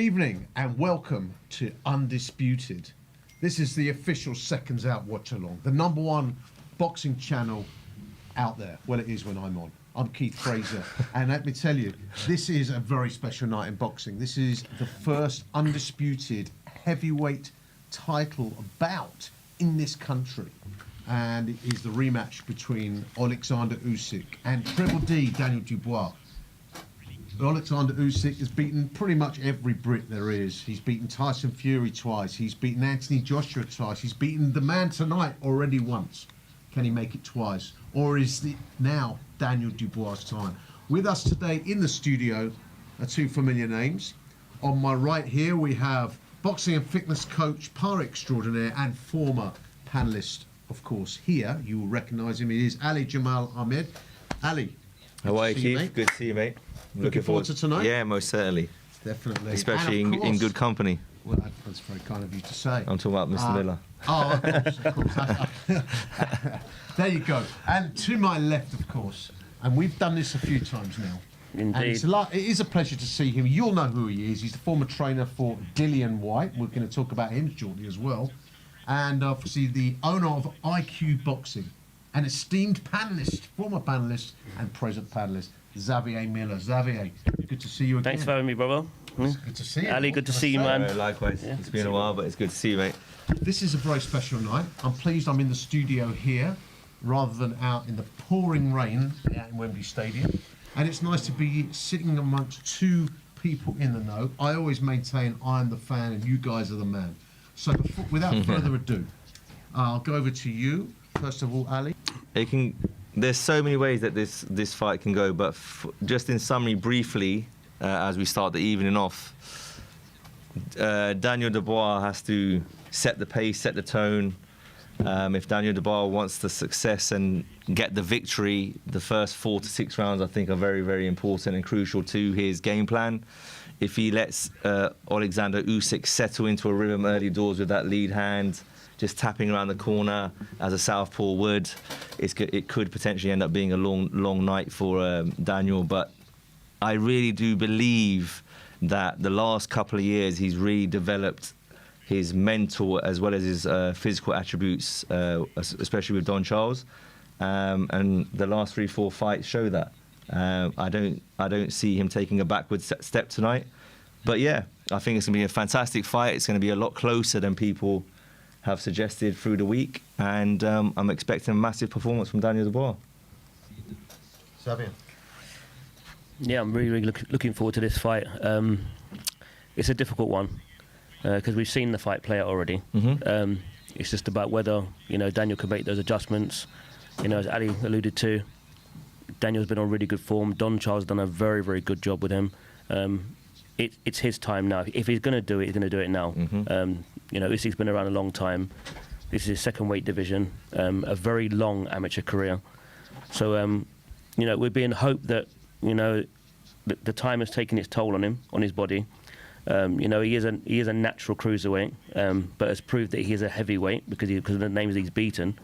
evening and welcome to Undisputed. This is the official Seconds Out Watch Along, the #1 boxing channel out there. Well, it is when I'm on. I'm Keith Fraser, and let me tell you, this is a very special night in boxing. This is the first undisputed heavyweight title bout in this country, and it is the rematch between Oleksandr Usyk and Triple D, Daniel Dubois. Oleksandr Usyk has beaten pretty much every Brit there is. He's beaten Tyson Fury twice. He's beaten Anthony Joshua twice. He's beaten the man tonight already once. Can he make it twice? Or is it now Daniel Dubois' time? With us today in the studio are two familiar names. On my right here we have boxing and fitness coach, par extraordinaire and former panellist, of course, here. You will recognise him. It is Ali Jamal Ahmed. Ali. How are you, Keith? Good to see you, mate. Looking forward to tonight? Yeah, most certainly. Definitely. Especially in good company. Well, that's very kind of you to say. I'm talking about Mr. Miller. Oh, of course. There you go. And to my left, of course, and we've done this a few times now. Indeed. And it is a pleasure to see him. You'll know who he is. He's the former trainer for Dillian White. We're going to talk about him shortly as well. And obviously the owner of IQ Boxing, an esteemed panellist, former panellist and present panellist, Xavier Miller. Xavier, good to see you again. Thanks for having me, brother. Good to see you. Ali, good to see you, man. Likewise. Yeah. It's been a while, but it's good to see you, mate. This is a very special night. I'm pleased I'm in the studio here rather than out in the pouring rain out in Wembley Stadium. And it's nice to be sitting amongst two people in the know. I always maintain I'm the fan and you guys are the man. So without further ado, I'll go over to you. First of all, Ali. There's so many ways that this fight can go, but just in summary, briefly, as we start the evening off, Daniel Dubois has to set the pace, set the tone. If Daniel Dubois wants the success and get the victory, the first 4 to 6 rounds, I think, are very, very important and crucial to his game plan. If he lets Oleksandr Usyk settle into a rhythm early doors with that lead hand, just tapping around the corner as a southpaw would, it could potentially end up being a long night for Daniel. But I really do believe that the last couple of years he's really developed his mental as well as his physical attributes, especially with Don Charles, and the last 3-4 fights show that. I don't see him taking a backward step tonight, but yeah, I think it's going to be a fantastic fight. It's going to be a lot closer than people have suggested through the week, and I'm expecting a massive performance from Daniel Dubois. Xavier. Yeah, I'm really looking forward to this fight. It's a difficult one because we've seen the fight play out already. It's just about whether Daniel can make those adjustments. As Ali alluded to, Daniel's been on really good form. Don Charles has done a very, very good job with him. It's his time now. If he's going to do it, he's going to do it now. Usyk's been around a long time. This is his second weight division, a very long amateur career. So, we're being hoped that, the time has taken its toll on him, on his body. He is a natural cruiserweight, but has proved that he is a heavyweight because of the names he's beaten.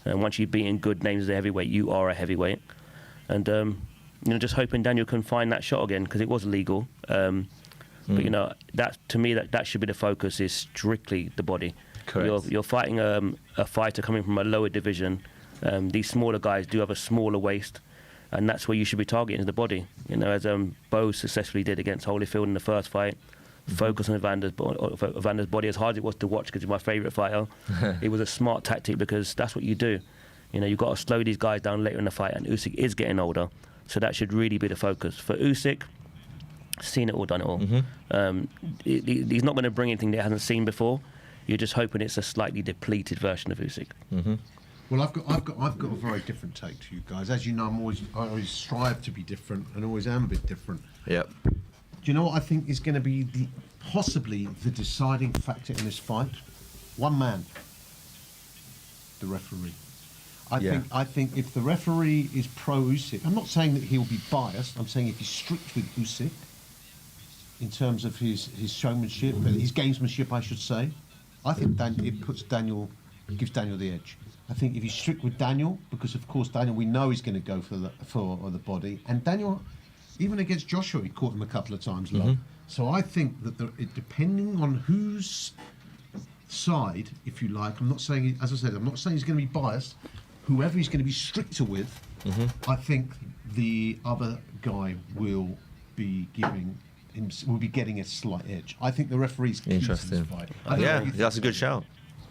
And once you've beaten good names as a heavyweight, you are a heavyweight. And, just hoping Daniel can find that shot again because it was legal. But that to me that should be the focus, is strictly the body. Correct. You're fighting a fighter coming from a lower division. These smaller guys do have a smaller waist, and that's where you should be targeting, is the body. As Bo successfully did against Holyfield in the first fight. Focus on Evander's body. As hard as it was to watch because he's my favourite fighter, it was a smart tactic because that's what you do. You've got to slow these guys down later in the fight, and Usyk is getting older, so that should really be the focus for Usyk. Seen it all, done it all. He's not going to bring anything that he hasn't seen before. You're just hoping it's a slightly depleted version of Usyk. Well, I've got a very different take to you guys. As you know, I always strive to be different and always am a bit different. Yep. Do you know what I think is going to be possibly the deciding factor in this fight? One man, the referee. I think if the referee is pro Usyk, I'm not saying that he'll be biased. I'm saying if he's strict with Usyk in terms of his showmanship, his gamesmanship, I should say, I think it gives Daniel the edge. I think if he's strict with Daniel, because of course Daniel, we know he's going to go for the body, and Daniel, even against Joshua, he caught him a couple of times low. So I think that depending on whose side, if you like, I'm not saying, as I said, I'm not saying he's going to be biased. Whoever he's going to be stricter with, I think the other guy will be getting a slight edge. I think the referee's key to this fight. That's a good shout.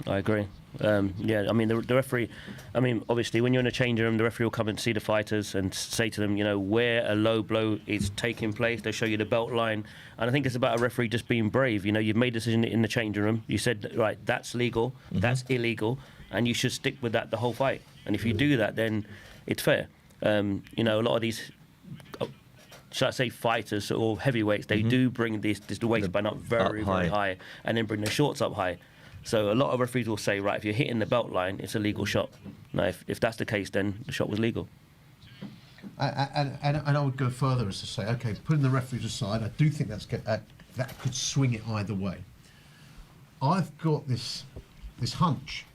I agree. Yeah, I mean, the referee, I mean, obviously, when you're in a changing room, the referee will come and see the fighters and say to them, you know, where a low blow is taking place. They'll show you the belt line. And I think it's about a referee just being brave. You know, you've made a decision in the changing room. You said, right, that's legal, that's illegal, and you should stick with that the whole fight. And if you do that, then it's fair. You know, a lot of these, should I say, fighters or heavyweights, they do bring this waistband up very high, and then bring the shorts up high. So a lot of referees will say, right, if you're hitting the belt line, it's a legal shot. Now, if that's the case, then the shot was legal. And I would go further as to say, okay, putting the referees aside, I do think that could swing it either way. I've got this hunch.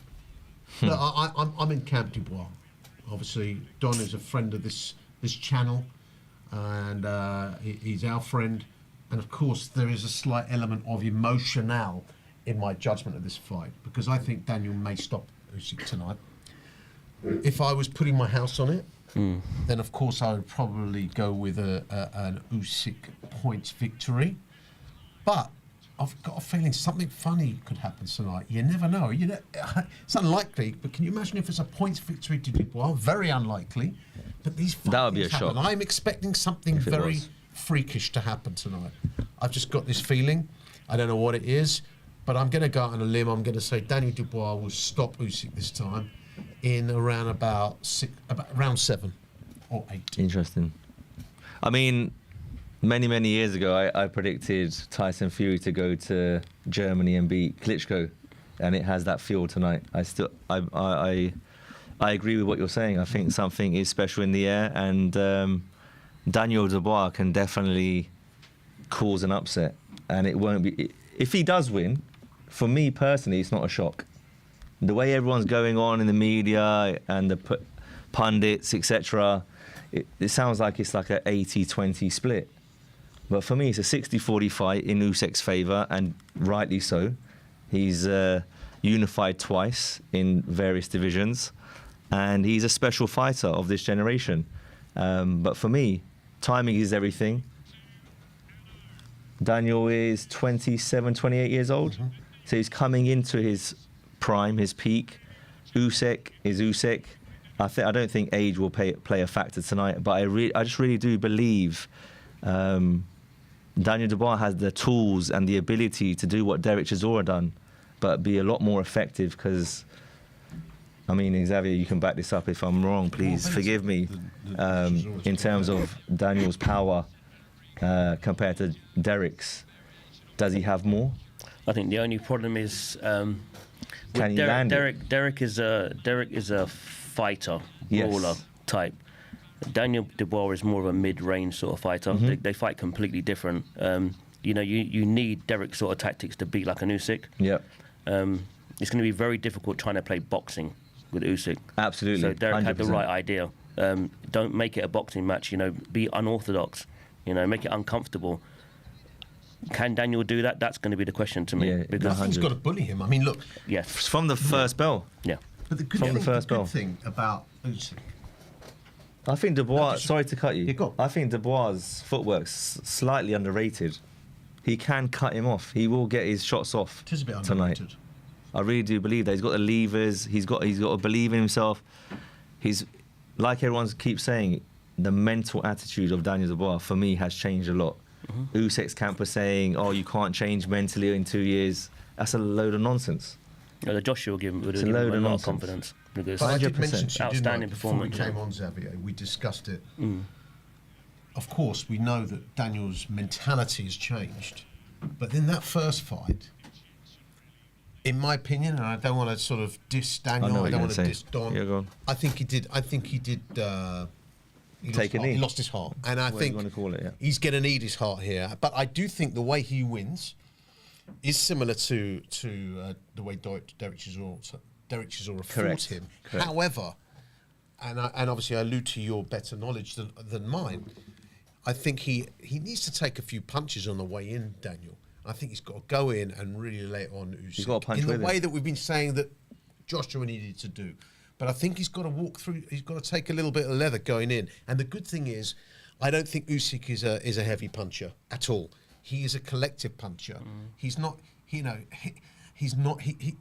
Look, I'm in Camp Dubois. Obviously, Don is a friend of this channel, and he's our friend. And of course, there is a slight element of emotional in my judgment of this fight, because I think Daniel may stop Usyk tonight. If I was putting my house on it, then of course I would probably go with an Usyk points victory. But I've got a feeling something funny could happen tonight. You never know. It's unlikely, but can you imagine if it's a points victory to Dubois? Very unlikely. But these that would be a shock. I'm expecting something very freakish to happen tonight. I've just got this feeling. I don't know what it is. But I'm going to go out on a limb. I'm going to say Daniel Dubois will stop Usyk this time in around about round 7 or 8. Interesting. I mean, many years ago, I predicted Tyson Fury to go to Germany and beat Klitschko, and it has that feel tonight. I agree with what you're saying. I think something is special in the air, and Daniel Dubois can definitely cause an upset, and it won't be. If he does win, for me personally, it's not a shock. The way everyone's going on in the media and the pundits, etc., it sounds like it's like an 80-20 split. But for me, it's a 60-40 fight in Usyk's favour, and rightly so. He's unified twice in various divisions, and he's a special fighter of this generation. But for me, timing is everything. Daniel is 27, 28 years old. So he's coming into his prime, his peak. Usyk is Usyk. I don't think age will play a factor tonight, but I just really do believe Daniel Dubois has the tools and the ability to do what Derek Chisora done, but be a lot more effective, because, I mean, Xavier, you can back this up if I'm wrong, please forgive me, in terms of Daniel's power compared to Derek's. Does he have more? I think the only problem is Can he land it? Derek is a fighter, brawler type. Daniel Dubois is more of a mid-range sort of fighter. They fight completely different. You know, you need Derek sort of tactics to beat like an Usyk. Yeah. It's going to be very difficult trying to play boxing with Usyk. Absolutely. So Derek 100%. had the right idea. Don't make it a boxing match. You know, be unorthodox. You know, make it uncomfortable. Can Daniel do that? That's going to be the question to me. Yeah, because Nothing's got to bully him. I mean, look. Yes. From the first bell. Yeah. But the good From thing, the first bell. thing about Usyk, I think Dubois. Sorry to cut you. Yeah, go on. I think Dubois' footwork's slightly underrated. He can cut him off. He will get his shots off it is a bit tonight. underrated. I really do believe that. He's got the levers. He's got to believe in himself. He's, like everyone keeps saying, the mental attitude of Daniel Dubois for me has changed a lot. Usyk's camp was saying, "Oh, you can't change mentally in 2 years." That's a load of nonsense. The Joshua would give him It's a a load of lot of nonsense. confidence. Because But I did 100%. mention to you, Outstanding before we performance, came yeah. on, Xavier, we discussed it. Of course, we know that Daniel's mentality has changed. But in that first fight, in my opinion, and I don't want to sort of diss Daniel, I don't want to diss Don. Yeah, go on. I think he did. Take a knee. He lost his heart, and I Whatever think you wanna call it, yeah. he's going to need his heart here. But I do think the way he wins is similar to the way Derek Chisora fought Correct. him. Correct. However, and obviously I allude to your better knowledge than mine, I think he needs to take a few punches on the way in, Daniel. I think he's got to go in and really lay it on Usyk. He's got to punch in the with way him. that we've been saying that Joshua needed to do. But I think he's got to walk through. He's got to take a little bit of leather going in. And the good thing is, I don't think Usyk is a heavy puncher at all. He is a collective puncher. He's not. You know, he's not. He's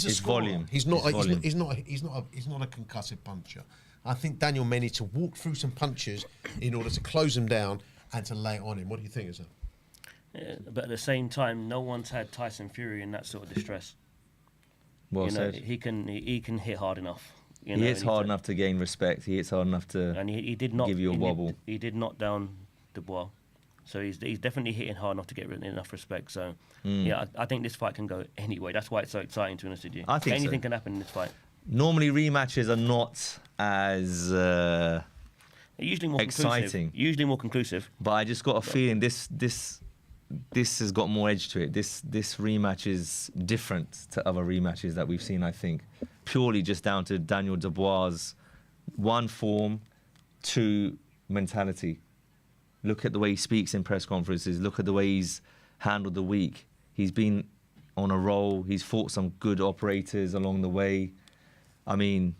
a His scorer. volume. He's not. His volume. He's not a concussive puncher. I think Daniel may need to walk through some punches in order to close them down and to lay it on him. What do you think, is that? Yeah, but at the same time, no one's had Tyson Fury in that sort of distress. Well You know, said. he can hit hard enough. You He know, hits and hard enough to gain respect. He hits hard enough to and he did not give you a wobble. He did knock down Dubois, so he's definitely hitting hard enough to get enough respect. So yeah, I think this fight can go anyway. That's why it's so exciting, to be honest with you. I think anything so. can happen in this fight. Normally rematches are not as, Usually more Exciting. conclusive. Usually more conclusive. but I just got a feeling this has got more edge to it. This rematch is different to other rematches that we've seen. I think purely just down to Daniel Dubois' 1 form, 2 mentality. Look at the way he speaks in press conferences. Look at the way he's handled the week. He's been on a roll. He's fought some good operators along the way. I mean,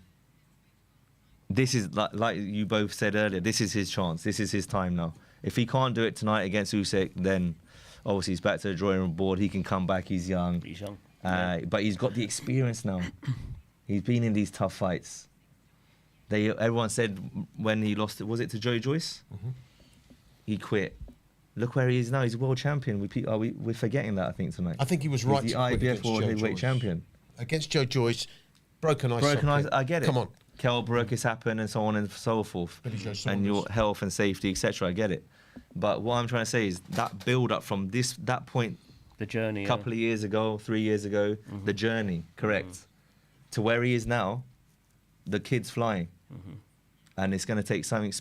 this is like you both said earlier. This is his chance. This is his time now. If he can't do it tonight against Usyk, then obviously he's back to the drawing board. He can come back. He's young. He's young. But he's got the experience now. He's been in these tough fights. Everyone said when he lost it, was it to Joe Joyce? He quit. Look where he is now. He's a world champion. We're forgetting that, I think, tonight. I think he was right He's to the quit IBF against World Joe Heavyweight Joyce. Champion. Against Joe Joyce, broken eye Broken eyes, socket. I get it. Come on. Kell Brook has happened and so on and so forth. Billy Joe And your Saunders. health and safety, etc. I get it. But what I'm trying to say is that build up from that point The journey. a couple of years ago, 3 years ago, the journey, correct, to where he is now, the kid's flying. And it's going to take something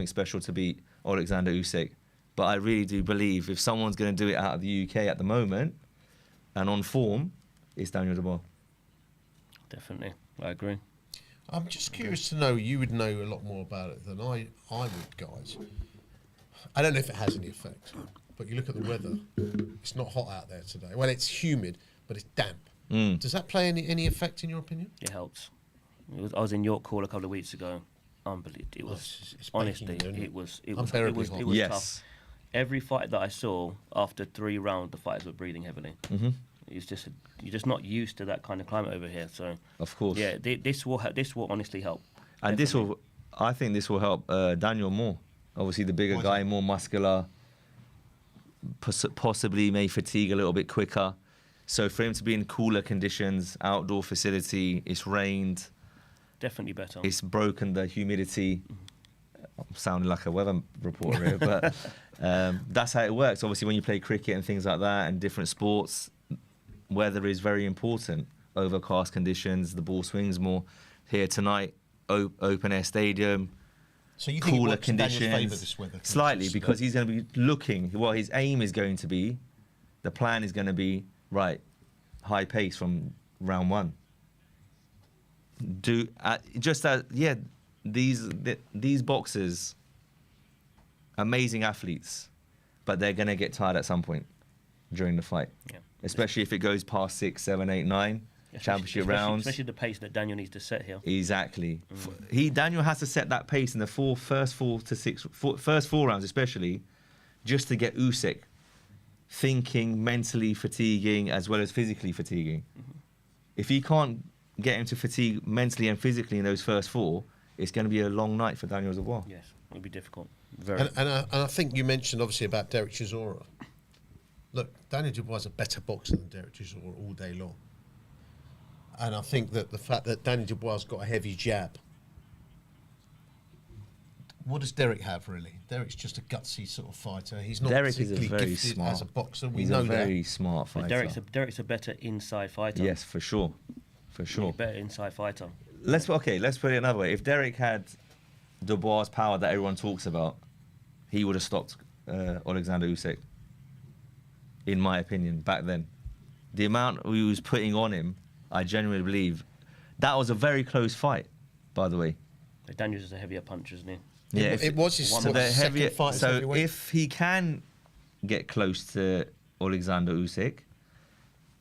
special to beat Oleksandr Usyk. But I really do believe if someone's going to do it out of the UK at the moment and on form, it's Daniel Dubois. Definitely, I agree. I'm just curious to know, you would know a lot more about it than I would, guys. I don't know if it has any effect, but you look at the weather, it's not hot out there today. Well, it's humid, but it's damp. Does that play any effect in your opinion? It helps. I was in York Hall a couple of weeks ago. Unbelievable. It was it's honestly, baking, isn't it? it was Unbearably hot. Yes. tough. Every fight that I saw after 3 rounds, the fighters were breathing heavily. It's just you're just not used to that kind of climate over here. So Of course. yeah, this will honestly help. And Definitely. I think this will help Daniel more. Obviously, the bigger guy, more muscular, possibly may fatigue a little bit quicker. So for him to be in cooler conditions, outdoor facility, it's rained, Definitely better. it's broken the humidity. I'm sounding like a weather reporter here, but that's how it works. Obviously, when you play cricket and things like that and different sports, weather is very important. Overcast conditions, the ball swings more. Here tonight, open air stadium, So you think it cooler works in Daniel's conditions. favour, this weather? Slightly, because he's going to be looking. Well, his aim is going to be, the plan is going to be, right, high pace from round 1. These boxers, amazing athletes, but they're going to get tired at some point during the fight. Yeah. Especially if it goes past 6, 7, 8, 9 championship rounds. Especially the pace that Daniel needs to set here. Exactly. Daniel has to set that pace in the first 4 rounds, especially, just to get Usyk thinking, mentally fatiguing, as well as physically fatiguing. If he can't get him to fatigue mentally and physically in those first 4, it's going to be a long night for Daniel Dubois. Yes, it'll be difficult. Very. And I think you mentioned obviously about Derek Chisora. Look, Daniel Dubois is a better boxer than Derek Chisora all day long. And I think that the fact that Daniel Dubois has got a heavy jab. What does Derek have, really? Derek's just a gutsy sort of fighter. He's not Derek is particularly very gifted smart. as a boxer. We He's know a very that. smart But fighter. Derek's a better inside fighter. Yes, for sure. For He's sure. a better inside fighter. Let's put it another way. If Derek had Dubois' power that everyone talks about, he would have stopped Oleksandr Usyk, in my opinion, back then. The amount he was putting on him, I genuinely believe. That was a very close fight, by the way. Daniel's is a heavier puncher, isn't he? Yeah, It was his so the second heavier. fight as So heavyweight. if he can get close to Oleksandr Usyk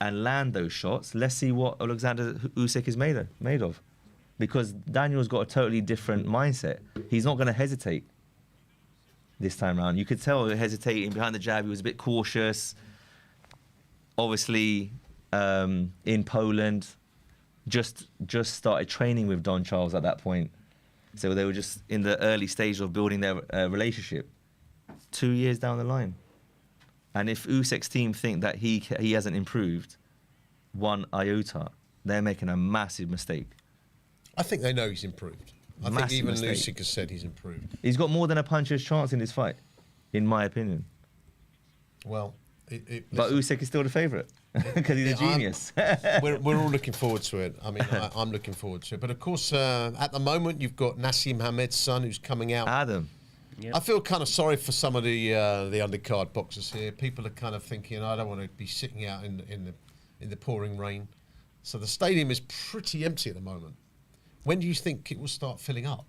and land those shots, let's see what Oleksandr Usyk is made of. Because Daniel's got a totally different mindset. He's not going to hesitate this time around. You could tell hesitating behind the jab. He was a bit cautious. Obviously, in Poland, just started training with Don Charles at that point. So they were just in the early stage of building their relationship. 2 years down the line. And if Usyk's team think that he hasn't improved one iota, they're making a massive mistake. I think they know he's improved. I think Massive even mistake. Usyk has said he's improved. He's got more than a puncher's chance in this fight, in my opinion. Well, But Usyk is still the favourite because he's a genius. we're all looking forward to it. I mean, I'm looking forward to it. But of course, at the moment, you've got Nassim Hamed's son who's coming out. Adam. Yep. I feel kind of sorry for some of the undercard boxers here. People are kind of thinking, I don't want to be sitting out in the pouring rain. So the stadium is pretty empty at the moment. When do you think it will start filling up?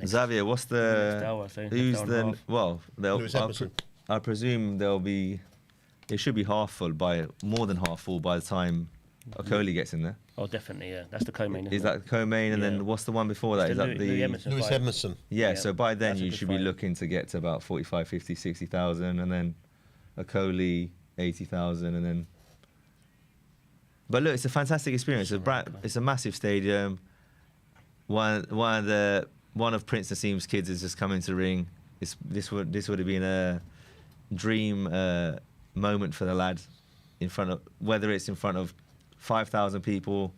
Xavier, what's next hour, I the think, who's next hour and a the half. well? Lewis Emerson. I presume there'll be. It should be half full by more than half full by the time Okoli gets in there. Oh, definitely, yeah. That's the co-main. Is that the co-main, and Yeah. then what's the one before that? Is that Louis the Emerson Lewis fight. Emerson. yeah? Yeah, So by then that's a you good should be fight. looking to get to about 45, 50, 60,000, and then Okoli 80,000, and then. But look, it's a fantastic experience. It's a massive stadium. One of Prince Nassim's kids has just come into the ring. This would have been a dream moment for the lad, in front of whether it's in front of 5,000 people,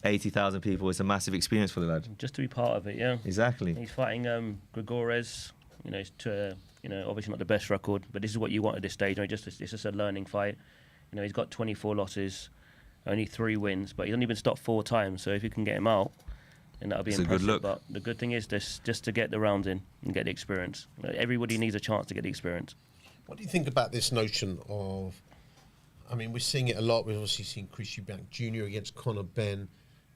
80,000 people. It's a massive experience for the lad. Just to be part of it, yeah. Exactly. He's fighting Grigores. You know, obviously not the best record, but this is what you want at this stage. It's just a learning fight. You know, he's got 24 losses, only 3 wins, but he's only been stopped 4 times. So if you can get him out, then that'll be It's a impressive. good look. But the good thing is just to get the rounds in and get the experience. You know, everybody needs a chance to get the experience. What do you think about this notion of? I mean, we're seeing it a lot. We've obviously seen Chris Eubank Jr. against Conor Benn,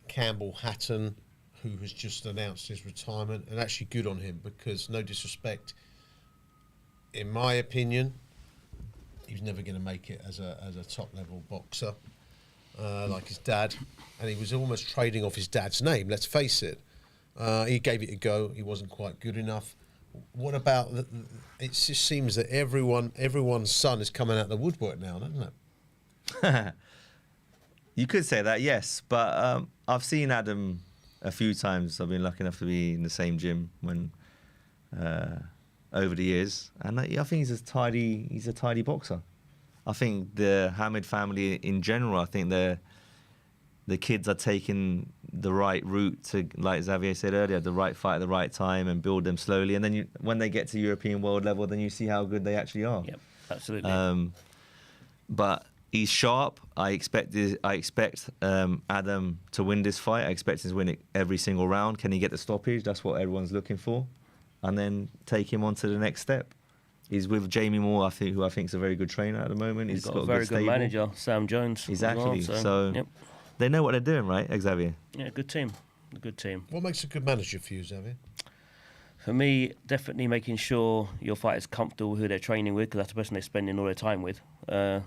Campbell Hatton, who has just announced his retirement, and actually good on him because, no disrespect, in my opinion, he's never going to make it as a top level boxer like his dad, and he was almost trading off his dad's name. Let's face it. He gave it a go. He wasn't quite good enough. What about? It just seems that everyone's son is coming out of the woodwork now, doesn't it? You could say that, yes, but I've seen Adam a few times. I've been lucky enough to be in the same gym when over the years, and I think he's a tidy boxer. I think the Hamid family in general, I think the kids are taking the right route to, like Xavier said earlier, the right fight at the right time and build them slowly. And then when they get to European world level, then you see how good they actually are. Yep, absolutely. But he's sharp. I expect Adam to win this fight. I expect him to win it every single round. Can he get the stoppage? That's what everyone's looking for. And then take him on to the next step. He's with Jamie Moore, who I think is a very good trainer at the moment. He's got a very good stable. manager, Sam Jones. as well, Exactly. So yep. they know what they're doing, right, Xavier? Yeah, good team. A good team. What makes a good manager for you, Xavier? For me, definitely making sure your fighter's comfortable with who they're training with, because that's the person they're spending all their time with. So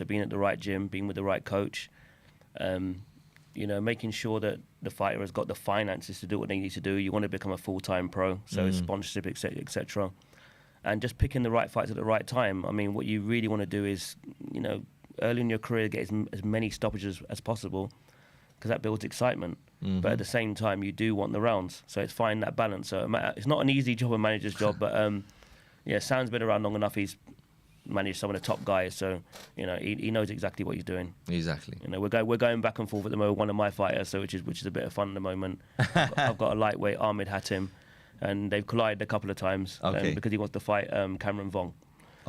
being at the right gym, being with the right coach, making sure that the fighter has got the finances to do what they need to do. You want to become a full-time pro, so sponsorship, etc. And just picking the right fights at the right time. I mean, what you really want to do is, early in your career, get as many stoppages as possible, because that builds excitement. But at the same time, you do want the rounds. So it's finding that balance. So it's not an easy job, a manager's job, but Sam's been around long enough. He's managed some of the top guys, so he knows exactly what he's doing. Exactly. We're going back and forth at the moment. One of my fighters, so which is a bit of fun at the moment. I've got a lightweight, Ahmed Hatim, and they've collided a couple of times because he wants to fight Cameron Vong.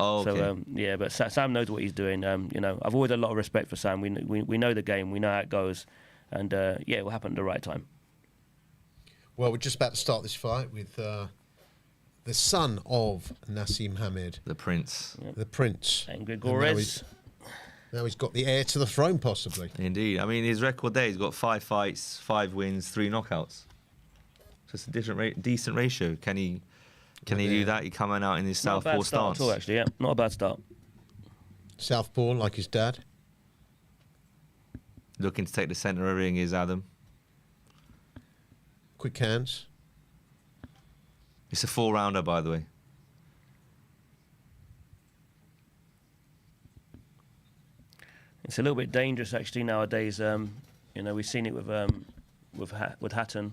Oh, okay. So but Sam knows what he's doing. I've always had a lot of respect for Sam. We know the game. We know how it goes. And it will happen at the right time. Well, we're just about to start this fight with the son of Nassim Hamed, The Prince. Yep. the Prince. And Grigores. Now he's got the heir to the throne, possibly. Indeed. I mean, his record there, he's got 5 fights, 5 wins, 3 knockouts. It's a decent ratio. Can he do that? He coming out in his southpaw stance. Not a bad start at all, actually. Yeah, not a bad start. Southpaw, like his dad. Looking to take the centre of the ring is Adam. Quick hands. It's a 4-rounder, by the way. It's a little bit dangerous actually nowadays. We've seen it with Hatton,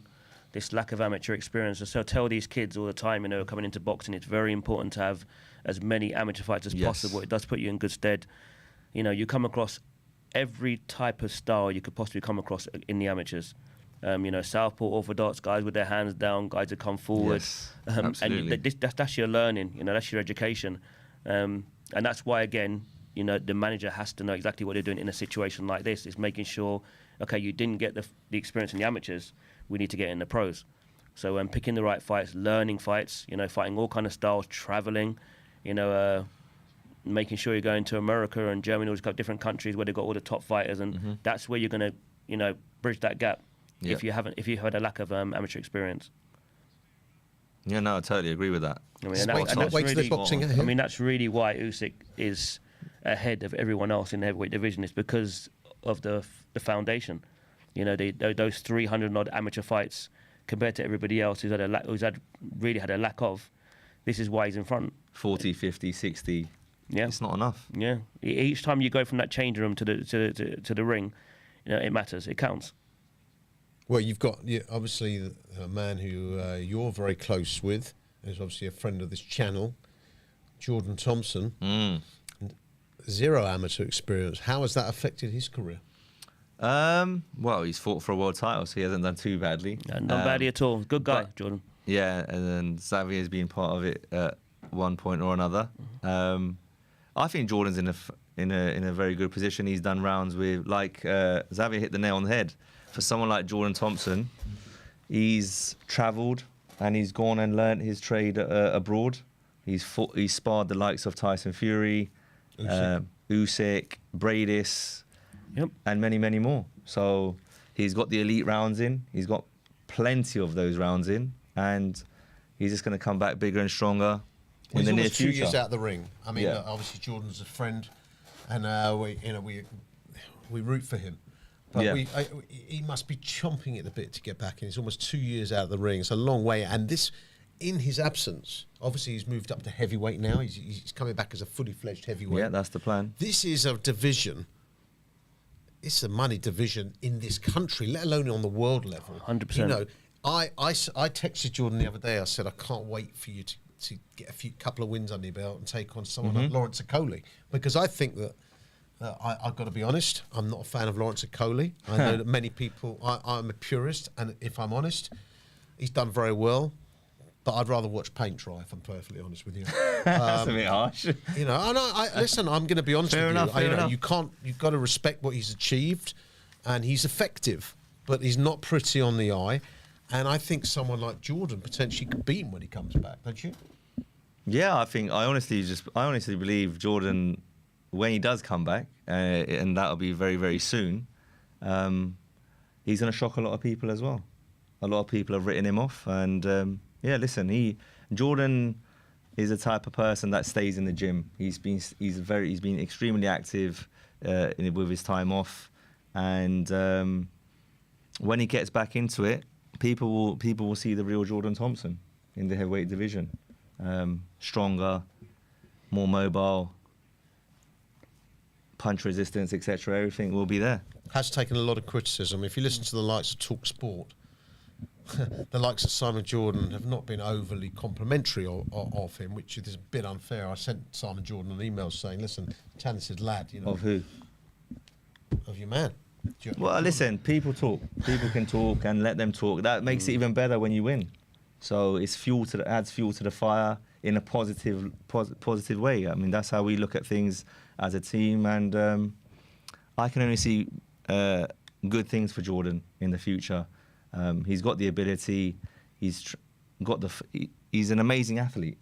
this lack of amateur experience. So I tell these kids all the time, coming into boxing, it's very important to have as many amateur fights as possible. It does put you in good stead. You come across every type of style you could possibly come across in the amateurs. Southpaw, orthodox, guys with their hands down, guys that come forward. Yes, and that's your learning, that's your education. And that's why, again, the manager has to know exactly what they're doing in a situation like this. It's making sure, okay, you didn't get the experience in the amateurs, we need to get in the pros. So picking the right fights, learning fights, fighting all kind of styles, traveling, making sure you're going to America and Germany, all these different countries where they've got all the top fighters, and that's where you're going to, bridge that gap if you had a lack of amateur experience. Yeah, no, I totally agree with that. That's really why Usyk is ahead of everyone else in the heavyweight division. Is because of the foundation. Those 300 odd amateur fights compared to everybody else who's really had a lack of. This is why he's in front. 40, 50, 60. Yeah, it's not enough. Yeah, each time you go from that change room to the ring, it matters. It counts. Well, you've got obviously a man who you're very close with, who's obviously a friend of this channel, Jordan Thompson. Zero amateur experience. How has that affected his career? Well, he's fought for a world title, so he hasn't done too badly. Not badly at all. Good guy, Jordan. Yeah, and then Xavier's been part of it at one point or another. I think Jordan's in a very good position. He's done rounds with, Xavier hit the nail on the head. For someone like Jordan Thompson, he's travelled and he's gone and learnt his trade abroad. He's sparred the likes of Tyson Fury, Usyk, Bradis, and many, many more. So he's got the elite rounds in. He's got plenty of those rounds in, and he's just going to come back bigger and stronger in the near future. 2 years out of the ring. I mean, obviously Jordan's a friend, and we root for him. But he must be chomping at the bit to get back in. He's almost 2 years out of the ring. It's a long way, and this, in his absence, obviously he's moved up to heavyweight now. He's coming back as a fully fledged heavyweight. Yeah, that's the plan. This is a division. It's a money division in this country, let alone on the world level. 100%. I texted Jordan the other day. I said, I can't wait for you to get a couple of wins under your belt and take on someone like Lawrence Okoli, because I think that I've got to be honest, I'm not a fan of Lawrence Okoli. I know that many people, I'm a purist, and if I'm honest, he's done very well, but I'd rather watch paint dry, if I'm perfectly honest with you. That's a bit harsh. Listen, I'm going to be honest with you. Fair enough. You've got to respect what he's achieved, and he's effective, but he's not pretty on the eye. And I think someone like Jordan potentially could beat him when he comes back, don't you? Yeah, I honestly believe Jordan, when he does come back, and that'll be very, very soon, he's going to shock a lot of people as well. A lot of people have written him off, and listen, Jordan is the type of person that stays in the gym. He's been extremely active with his time off, and when he gets back into it, people will see the real Jordan Thompson in the heavyweight division. Stronger, more mobile, punch resistance, etc. Everything will be there. Has taken a lot of criticism. If you listen to the likes of Talk Sport, the likes of Simon Jordan have not been overly complimentary of him, which is a bit unfair. I sent Simon Jordan an email saying, listen, talented lad. Of who? Of your man. Well, listen, people talk. People can talk, and let them talk. That makes it even better when you win. So it's adds fuel to the fire in a positive way. I mean, that's how we look at things as a team, and I can only see good things for Jordan in the future. He's got the ability. He's an amazing athlete.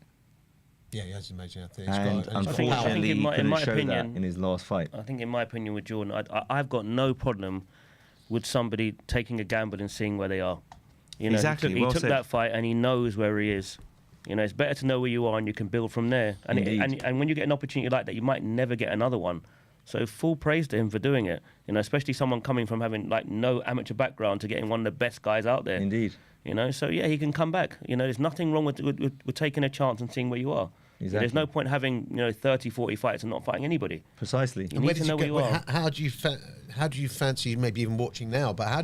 Yeah, he has an amazing athlete. And unfortunately, he couldn't show that in his last fight. I think, in my opinion, with Jordan, I've got no problem with somebody taking a gamble and seeing where they are. You know, Exactly, he well took said. that fight and he knows where he is. You know, it's better to know where you are and you can build from there. And Indeed. and when you get an opportunity like that, you might never get another one. So full praise to him for doing it. You know, especially someone coming from having like no amateur background to getting one of the best guys out there. Indeed. You know, so yeah, he can come back. You know, there's nothing wrong with taking a chance and seeing where you are. Exactly. There's no point having 30, 40 fights and not fighting anybody. Precisely. You need to know where you are. How do you fancy, maybe even watching now? But how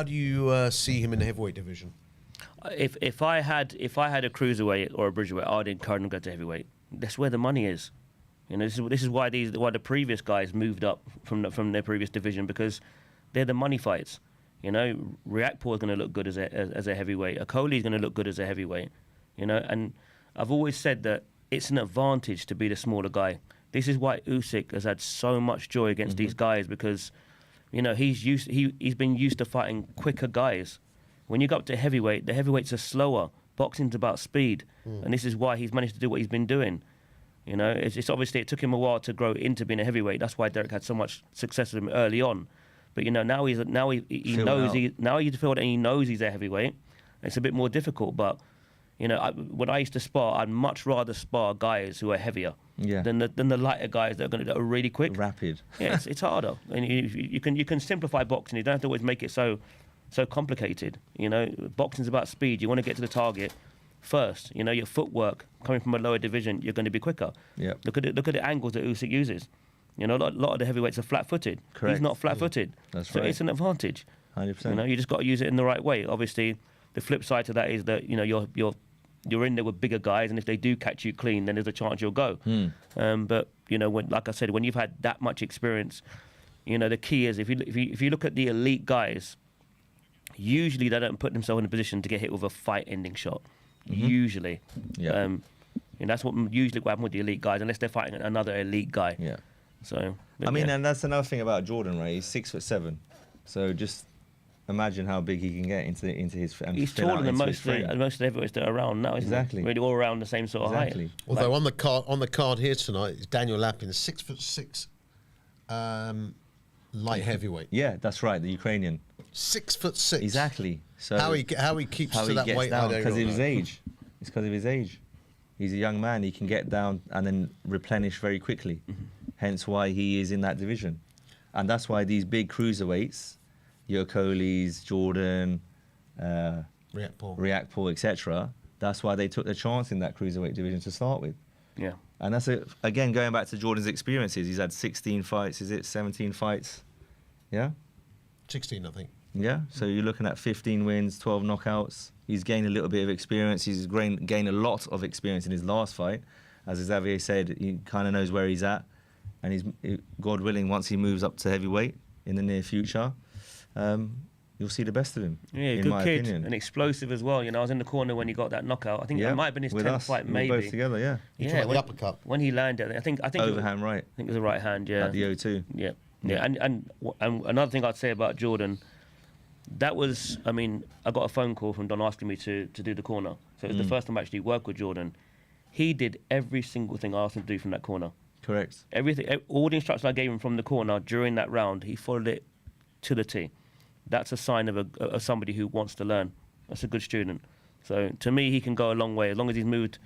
do you see him in the heavyweight division? If I had a cruiserweight or a bridgerweight, I'd encourage him to go to heavyweight. That's where the money is. You know, this is why the previous guys moved up from their previous division, because they're the money fights. You know, Riakporhe is going to look good as a heavyweight. Okoli is going to look good as a heavyweight. You know, and I've always said that it's an advantage to be the smaller guy. This is why Usyk has had so much joy against these guys, because, you know, he's been used to fighting quicker guys. When you go up to heavyweight, the heavyweights are slower. Boxing's about speed, and this is why he's managed to do what he's been doing. You know, it's obviously it took him a while to grow into being a heavyweight. That's why Derek had so much success with him early on. But you know, now he knows he's filled and he knows he's a heavyweight. It's a bit more difficult, but you know, when I used to spar, I'd much rather spar guys who are heavier than the lighter guys that are really quick, Rapid. Yeah, it's harder, and you can simplify boxing. You don't have to always make it so complicated. You know, boxing's about speed. You want to get to the target first. You know, your footwork coming from a lower division, you're going to be quicker. Yeah. Look at the angles that Usyk uses. You know, a lot of the heavyweights are flat-footed. Correct. He's not flat-footed. That's so right. it's an advantage. 100%. You know, you just got to use it in the right way. Obviously, the flip side to that is that, you know, you're in there with bigger guys, and if they do catch you clean, then there's a chance you'll go. But you know, like I said, when you've had that much experience, you know, the key is if you look at the elite guys, usually they don't put themselves in a position to get hit with a fight-ending shot. Usually, and that's what happens with the elite guys, unless they're fighting another elite guy. Yeah. So I mean, and that's another thing about Jordan, right? He's 6'7", so just imagine how big he can get into his. And he's fill out taller than into most his frame. of the heavyweights that are around now. Isn't Exactly. He? Really, all around the same sort of Exactly. height. Although on the card here tonight is Daniel Lapin, 6'6", light heavyweight. Yeah, that's right. The Ukrainian. 6'6". Exactly. So how he keeps how to he that gets weight? down I don't because of know. his age. It's because of his age. He's a young man. He can get down and then replenish very quickly. Hence why he is in that division, and that's why these big cruiserweights, your Coleys, Jordan, Riakporhe, etc. That's why they took the chance in that cruiserweight division to start with. Yeah. And that's it. Again, going back to Jordan's experiences, he's had 16 fights. Is it 17 fights? Yeah. 16, I think. Yeah, so you're looking at 15 wins, 12 knockouts. He's gained a little bit of experience. He's gained a lot of experience in his last fight. As Xavier said, he kind of knows where he's at. And he's, God willing, once he moves up to heavyweight in the near future, you'll see the best of him, Yeah, in good my kid opinion. and explosive as well. You know, I was in the corner when he got that knockout. I think it might have been his with 10th us. fight, We maybe. were both together, yeah. You tried the uppercut. When he landed, I think Overhand right I think it was a right hand, yeah. at the O2. Yeah. And another thing I'd say about Jordan, that was, I mean, I got a phone call from Don asking me to do the corner. So it was the first time I actually worked with Jordan. He did every single thing I asked him to do from that corner. Correct. Everything, all the instructions I gave him from the corner during that round, he followed it to the T. That's a sign of somebody who wants to learn. That's a good student. So to me, he can go a long way as long as he's moved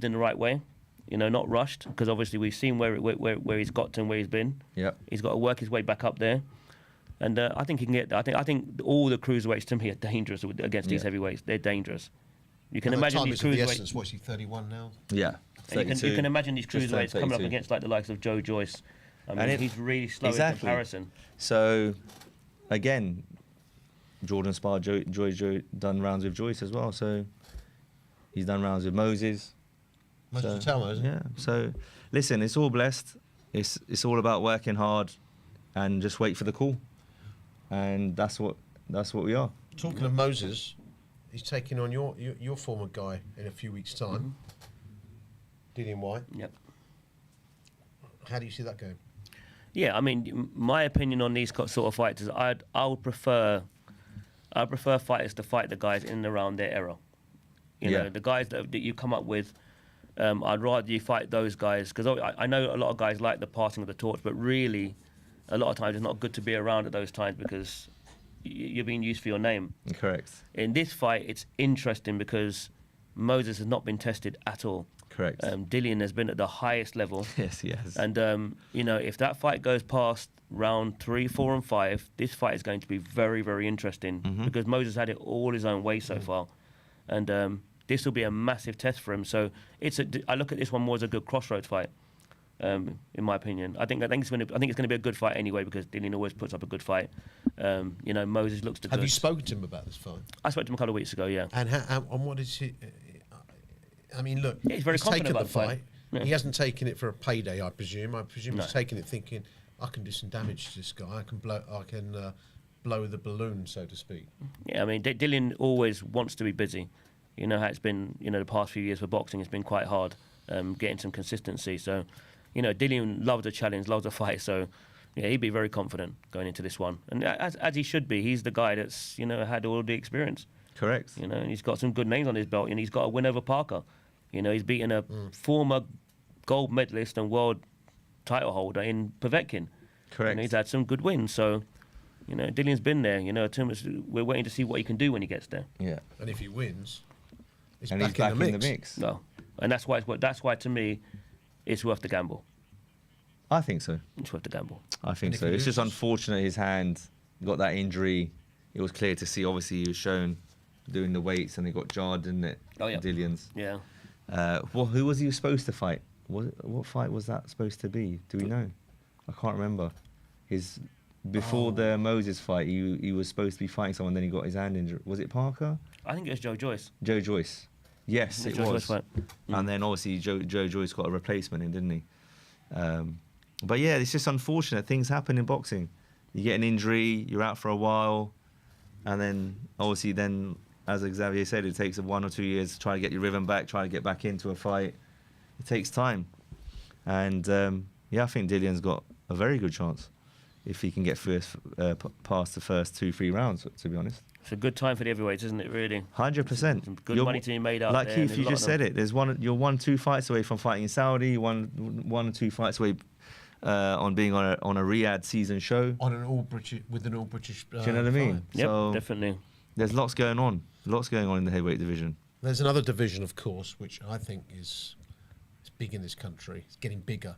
in the right way. You know, not rushed, because obviously we've seen where he's got to and where he's been. Yeah. He's got to work his way back up there, and I think he can get. I think all the cruiserweights to me are dangerous against these heavyweights. They're dangerous. You can And imagine time these is of the cruiserweights. essence. What's he, 31 now? Yeah. And you can imagine these Just turned cruiserweights coming up 32. against like the likes of Joe Joyce. I mean, And he's really slow exactly. in comparison. So, again, Jordan sparred Joyce, done rounds with Joyce as well. So, he's done rounds with Moses. Moses Talma, isn't it? Yeah. So, listen, it's all blessed. It's all about working hard, and just wait for the call. And that's what we are. Talking of Moses, he's taking on your former guy in a few weeks' time. Dillian White. Yep. How do you see that going? Yeah, I mean, my opinion on these sort of fights is I would prefer fighters to fight the guys in and around their era. You know, the guys that you come up with. I'd rather you fight those guys, because I know a lot of guys like the passing of the torch, but really, a lot of times it's not good to be around at those times, because you're being used for your name. Correct. In this fight, it's interesting because Moses has not been tested at all. Correct. Dillian has been at the highest level. Yes, yes. And, you know, if that fight goes past round 3, 4, and 5, this fight is going to be very, very interesting because Moses had it all his own way so far. And this will be a massive test for him. So I look at this one more as a good crossroads fight, in my opinion. I think it's going to be a good fight anyway because Dillian always puts up a good fight. You know, Moses looks to Have you spoken to him about this fight? I spoke to him a couple of weeks ago, yeah. And what is he? I mean, look, Yeah, he's very confident taken about the the fight. fight. Yeah. He hasn't taken it for a payday, I presume. I presume No. he's taken it thinking, I can do some damage to this guy. I can blow the balloon, so to speak. Yeah, I mean, Dillian always wants to be busy. You know how it's been, you know, the past few years for boxing, it's been quite hard getting some consistency. So, you know, Dillian loves a challenge, loves a fight. So, yeah, he'd be very confident going into this one. And as he should be, he's the guy that's, you know, had all the experience. Correct. You know, and he's got some good names on his belt, and he's got a win over Parker. You know, he's beaten a former gold medalist and world title holder in Povetkin. Correct. And he's had some good wins. So, you know, Dillian's been there. You know, we're waiting to see what he can do when he gets there. Yeah. And if he wins, he's And back, he's back in the mix. No, and that's why to me, it's worth the gamble. I think so. It's worth the gamble. I think And if so. he It's just loses? unfortunate his hand got that injury. It was clear to see. Obviously, he was shown doing the weights, and he got jarred, didn't it? Oh, yeah. Dillian's. Yeah. Well, who was he supposed to fight? What fight was that supposed to be? Do we know? I can't remember. Before the Moses fight, he was supposed to be fighting someone. Then he got his hand injured. Was it Parker? I think it was Joe Joyce. Joe Joyce. Yes, The it Joe was. Joyce fight. And then obviously Joe Joyce got a replacement in, didn't he? But yeah, it's just unfortunate. Things happen in boxing. You get an injury, you're out for a while, and then obviously as Xavier said, it takes 1 or 2 years to try to get your rhythm back, try to get back into a fight. It takes time. And yeah, I think Dillian's got a very good chance if he can get past the first 2-3 rounds, to be honest. It's a good time for the heavyweights, isn't it, really? 100%. Some good money to be made out like there. Keith, and you there's a just lot of said it. There's you're 1-2 fights away from fighting in Saudi. One or two fights away on being on a Riyadh season show. On an all British, with an all British. Do you know what I mean? them. Yep, So definitely. there's lots going on. Lots going on in the heavyweight division. There's another division, of course, which I think is big in this country. It's getting bigger,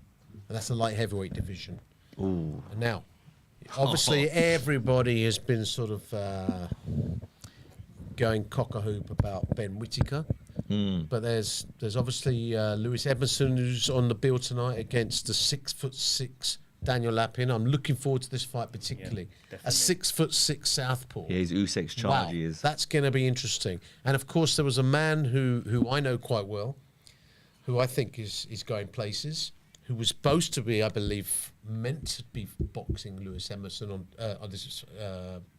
and that's the light heavyweight division. Ooh. And now, obviously, everybody has been sort of going cock-a-hoop about Ben Whittaker. But there's obviously Lewis Edmondson, who's on the bill tonight against the 6'6" Daniel Lapin. I'm looking forward to this fight particularly. Yeah, a definitely. 6'6" southpaw. Yeah, he's Usyk's charge. Wow, He is. that's going to be interesting. And of course, there was a man who I know quite well, who I think is going places, who was supposed to be, I believe, meant to be boxing Lewis Emerson on this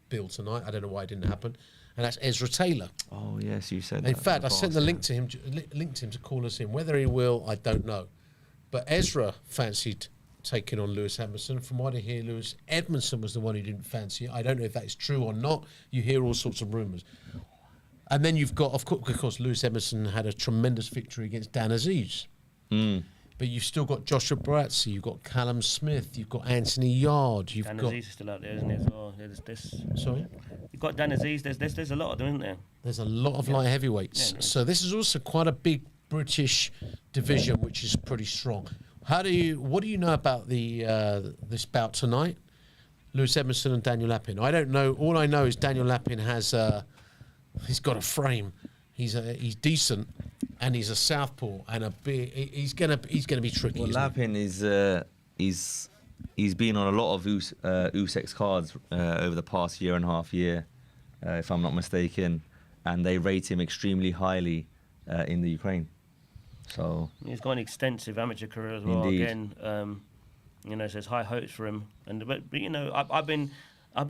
bill tonight. I don't know why it didn't happen. And that's Ezra Taylor. Oh yes, you said. In that fact, I the sent past, the yeah. link to him, linked him to call us in. Whether he will, I don't know. But Ezra fancied taking on Lewis Edmondson. From what I hear, Lewis Edmondson was the one who didn't fancy it. I don't know if that is true or not. You hear all sorts of rumours. And then you've got, of course, Lewis Edmondson had a tremendous victory against Dan Aziz. But you've still got Joshua Barazzi, you've got Callum Smith, you've got Anthony Yard, you've Dan got... Aziz is still out there, isn't it? So Sorry? You've got Dan Aziz. There's a lot of them, isn't there? There's a lot of light heavyweights. Yeah. So this is also quite a big British division, which is pretty strong. What do you know about this bout tonight? Lewis Edmondson and Daniel Lapin. I don't know. All I know is Daniel Lapin he's got a frame. He's decent, and he's a southpaw and a big. He's gonna be tricky. Well, isn't he? Lapin is he's been on a lot of Usyk's cards over the past year and a half, if I'm not mistaken, and they rate him extremely highly in the Ukraine. So He's got an extensive amateur career as well. Indeed. Again, you know, so there's high hopes for him. But you know, I've been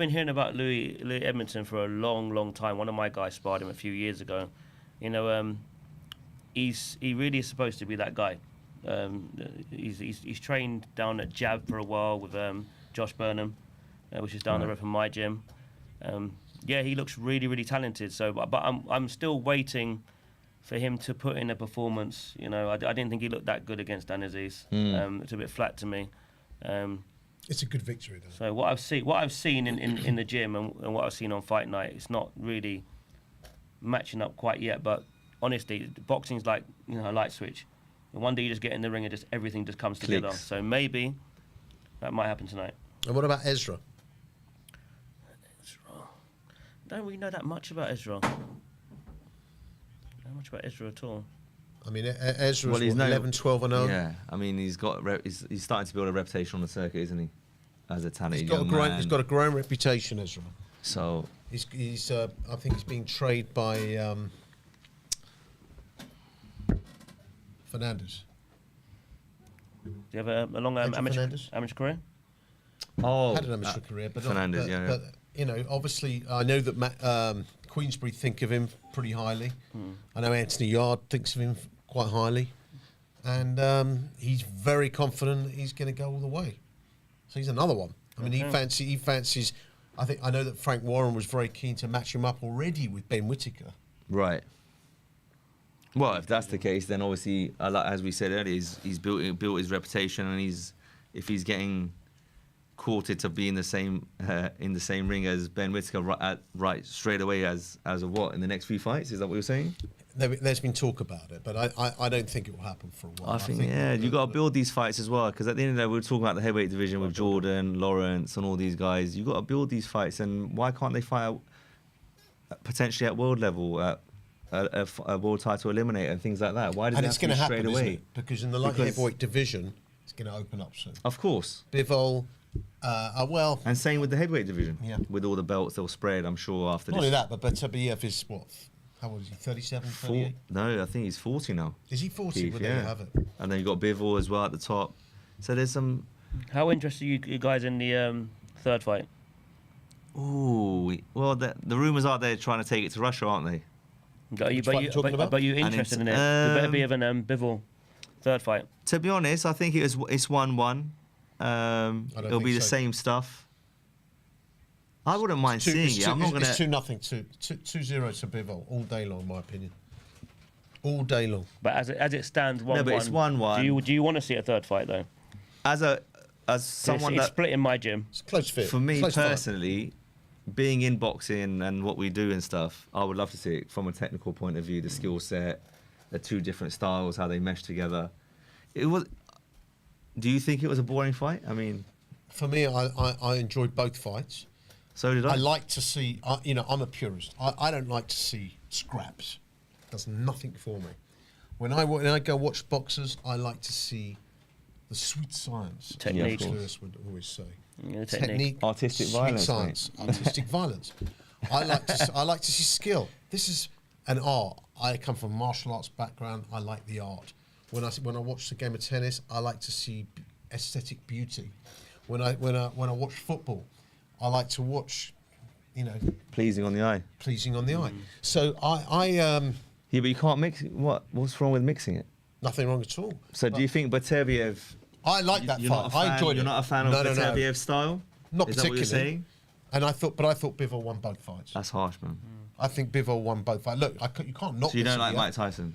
hearing about Louis Edmondson for a long time. One of my guys sparred him a few years ago. You know, he really is supposed to be that guy. He's trained down at Jab for a while with Josh Burnham, which is down the road from my gym. Yeah, he looks really talented. So, but I'm still waiting for him to put in a performance. You know, I didn't think he looked that good against Dan Aziz. It's a bit flat to me. It's a good victory, though. So what I've seen in the gym and what I've seen on fight night, it's not really matching up quite yet. But honestly, boxing's like a light switch. And one day you just get in the ring and just everything just comes together. Clicks. So maybe that might happen tonight. And what about Ezra? Don't really know that much about Ezra. Not much about Ezra at all. I mean, Ezra's Well, he's 11, 12 and 0. Yeah, I mean, he's starting to build a reputation on the circuit, isn't he? As a talented He's got young man. he's got a growing reputation, Ezra. So He's I think he's being traded by Fernandez. Do you have a long Andrew amateur Fernandez? career? Had an amateur career, but Fernandez, but obviously, I know that Queensbury think of him pretty highly. I know Anthony Yard thinks of him quite highly, and he's very confident that he's going to go all the way. So he's another one. I mean, he fancies. I know that Frank Warren was very keen to match him up already with Ben Whittaker. right. Well, if that's the case, then obviously, as we said earlier, he's built his reputation, and if he's getting courted to be in the same ring as Ben Whittaker right straight away as a what in the next few fights? Is that what you're saying? There's been talk about it, but I don't think it will happen for a while. I think you got to build these fights as well, because at the end of the day, we were talking about the heavyweight division with Jordan, Lawrence, and all these guys. You got to build these fights, and why can't they fight potentially at world level, at a world title eliminator and things like that? Why does it have to be straight away? Isn't it? Because in the light heavyweight division, it's going to open up soon. Of course. Bivol, And same with the heavyweight division. Yeah. With all the belts they'll spread, I'm sure, after not this. only that, but Beterbiev is what? How old is he? 37, 38? No, I think he's 40 now. Is he 40? Keith, Well, there you have it. And then you got Bivol as well at the top. So there's some. How interested are you guys in the third fight? Ooh, well, the rumours are they're trying to take it to Russia, aren't they? Are you interested in it? It better be of an Bivol third fight. To be honest, I think it's 1-1. It'll be the same stuff. I wouldn't mind seeing it. I'm not gonna. It's 2-0 2-0 to Bivol all day long, in my opinion. All day long. But as it stands, 1-1. No, but it's 1-1. Do you want to see a third fight though? As someone it's that split in my gym. It's a close fit. for me Close fight. personally, being in boxing and what we do and stuff, I would love to see it from a technical point of view, the skill set, the two different styles, how they mesh together. It was. Do you think it was a boring fight? I mean, For me, I enjoyed both fights. so did I. I like to see, I'm a purist. I don't like to see scraps. Does nothing for me. When I go watch boxers, I like to see the sweet science. Technique. As Lewis would always say. Yeah, technique. Artistic sweet violence, science, artistic violence. I like to see skill. This is an art. I come from a martial arts background. I like the art. When I watch the game of tennis, I like to see aesthetic beauty. When I watch football, I like to watch, Pleasing on the eye. pleasing on the eye. So Yeah, but you can't mix. What's wrong with mixing it? nothing wrong at all. So do you think Beterbiev? I like that fight. I enjoyed it. You're not a fan of Beterbiev's style? Not Is that what you're particularly. saying? And I thought Bivol won both fights. That's harsh, man. I think Bivol won both fights. Look, you can't knock. So you this don't like idiot. Mike Tyson?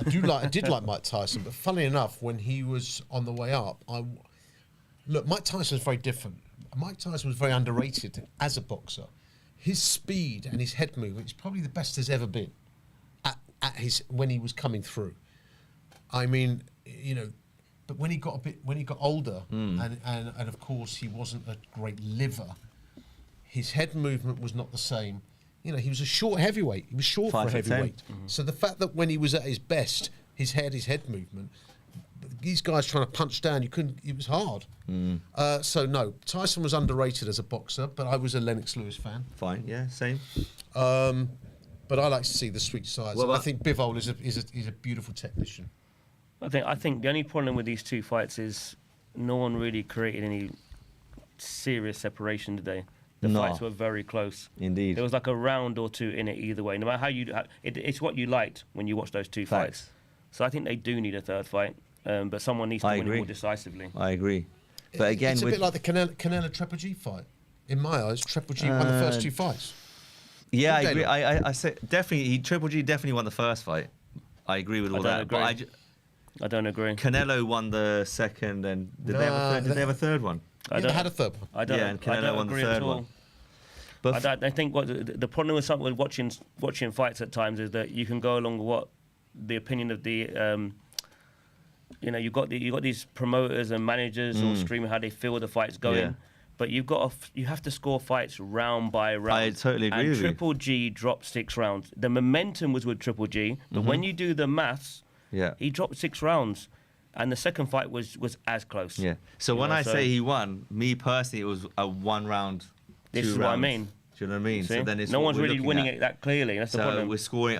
I did like Mike Tyson, but funnily enough, when he was on the way up, Mike Tyson was very different. Mike Tyson was very underrated as a boxer. His speed and his head movement is probably the best there's ever been when he was coming through. I mean, but when he got older, and of course he wasn't a great liver, his head movement was not the same. He was a short heavyweight. He was short for a 5'10". heavyweight. So the fact that when he was at his best, his head movement, these guys trying to punch down, you couldn't. It was hard. So no, Tyson was underrated as a boxer, but I was a Lennox Lewis fan. Fine, yeah, same. But I like to see the sweet sides. Well, I think Bivol is a beautiful technician. I think the only problem with these two fights is no one really created any serious separation today. The No. fights were very close. Indeed. There was like a round or two in it either way. No matter how it's what you liked when you watched those two Facts. fights. So I think they do need a third fight, but someone needs to I win it agree. more decisively. I agree. But again, It's a bit like the Canelo Triple G fight. In my eyes, Triple G won the first two fights. yeah, I Good agree. day, I said definitely. Triple G definitely won the first fight. I agree with all I that. don't But agree. I don't agree. Canelo won the second, and did they have a third one? I They had a third one. I don't. Yeah, and I Canelo don't won the agree third at all. one. But I think what the problem with something with watching fights at times is that you can go along with what the opinion of the you got these promoters and managers all screaming how they feel the fight's going, Yeah. but you have to score fights round by round. I totally agree and with you. Triple G dropped 6 rounds. The momentum was with Triple G, but when you do the maths, yeah. he dropped 6 rounds, and the second fight was as close. Yeah. So You when know, I so- say he won, me personally, it was a 1 round. This 2 is what I rounds. mean. Do you know what I mean? See? So then it's no what one's we're really looking winning at. it that clearly. That's the So problem. we're scoring.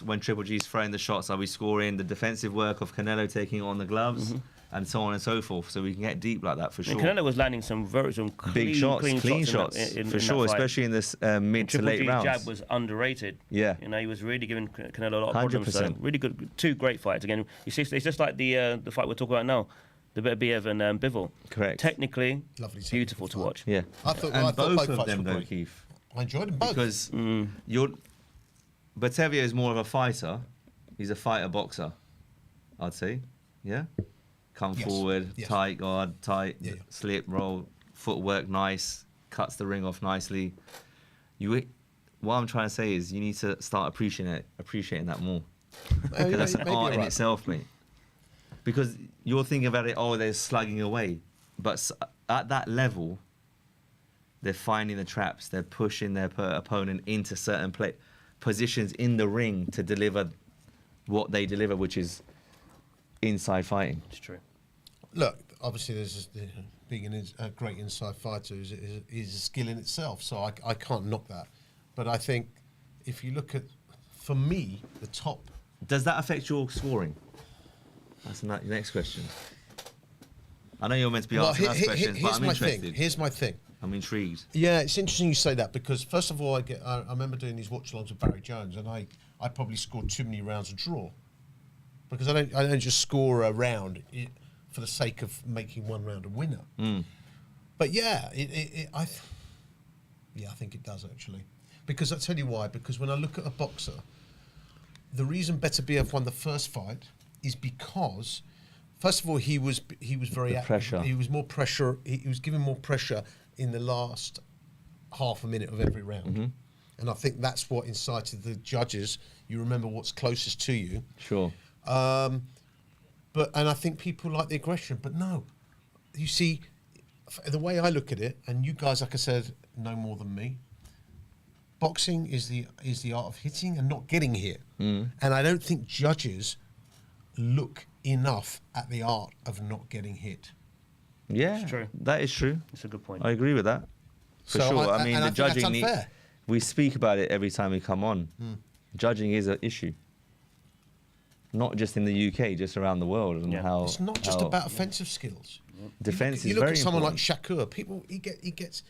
When Triple G's throwing the shots, are we scoring the defensive work of Canelo taking on the gloves, and so on and so forth? So we can get deep like that for sure. And Canelo was landing some Big shots, clean shots, in for that sure, fight. especially in this mid to Triple late G's rounds. jab was underrated. Yeah. You know, he was really giving Canelo a lot of problems. So 100%. really good, 2 great fights. Again, you see, it's just like the fight we're talking about now, the Biev and Bivol. Correct. Technically, Lovely beautiful to technical watch. Yeah. I thought and both both of fights them, were though, great. Keith, I enjoyed them both. because Batevia is more of a fighter. He's a fighter boxer, I'd say. Yeah. Come Yes. forward, Yes. tight guard, tight, Yeah. slip, roll, footwork nice, cuts the ring off nicely. What I'm trying to say is you need to start appreciating that more. Because that's an maybe art you're in right. itself, mate. Because you're thinking about it, they're slugging away. But at that level, they're finding the traps. They're pushing their opponent into certain positions in the ring to deliver what they deliver, which is inside fighting. It's true. Look, obviously, being a great inside fighter is a skill in itself, so I can't knock that. But I think if you look at, for me, the top. Does that affect your scoring? That's the next question. I know you're meant to be asking us questions, but I'm interested. Here's my thing. I'm intrigued. Yeah, it's interesting you say that because first of all, I remember doing these watch-alongs with Barry Jones, and I probably scored too many rounds of draw because I don't just score a round for the sake of making one round a winner. But yeah, I think it does actually, because I tell you why. Because when I look at a boxer, the reason Beterbiev won the first fight is because, first of all, he was very active. Pressure. He was more pressure. He was given more pressure in the last half a minute of every round, and I think that's what incited the judges. You remember what's closest to you. Sure. And I think people like the aggression, but no, you see, the way I look at it, and you guys, like I said, know more than me. Boxing is the art of hitting and not getting hit, and I don't think judges look enough at the art of not getting hit. Yeah, It's true. that is true. It's a good point. I agree with that. For So sure. I- I mean, and the I think that's judging. unfair. We speak about it every time we come on. Judging is an issue. Not just in the UK, just around the world, and Yeah. how It's not just how about offensive skills. defense You is look very at someone important. like Shakur. People he gets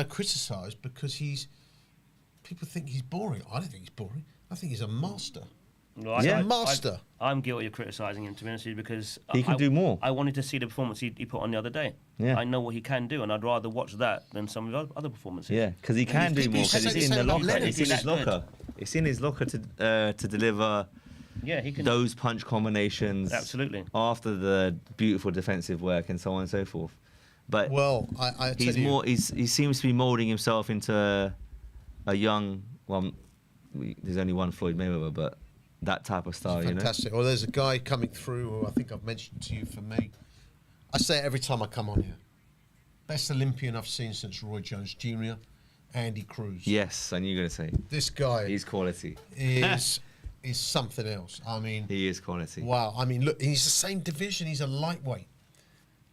criticised because people think he's boring. I don't think he's boring. I think he's a master. Well, He's Yeah. a master. I'm guilty of criticising him, to be honest with you, because He can do more. I wanted to see the performance he put on the other day. Yeah. I know what he can do, and I'd rather watch that than some of the other performances. Yeah, because he can do people more. say Because the it's in same the about locker. Leonard. It's in his He's that good. locker. It's in his locker to deliver Yeah, he can. those punch combinations. Absolutely. After the beautiful defensive work and so on and so forth. But Well, I tell he's you, more. He seems to be molding himself into a young. Well, there's only one Floyd Mayweather, but that type of style, you know. fantastic. Well, there's a guy coming through who I think I've mentioned to you. For me, I say it every time I come on here. Best Olympian I've seen since Roy Jones Jr., Andy Cruz. Yes, I knew you were going to say. This guy He's quality. is something else. I mean, He is quality. wow. I mean, look, he's the same division. He's a lightweight.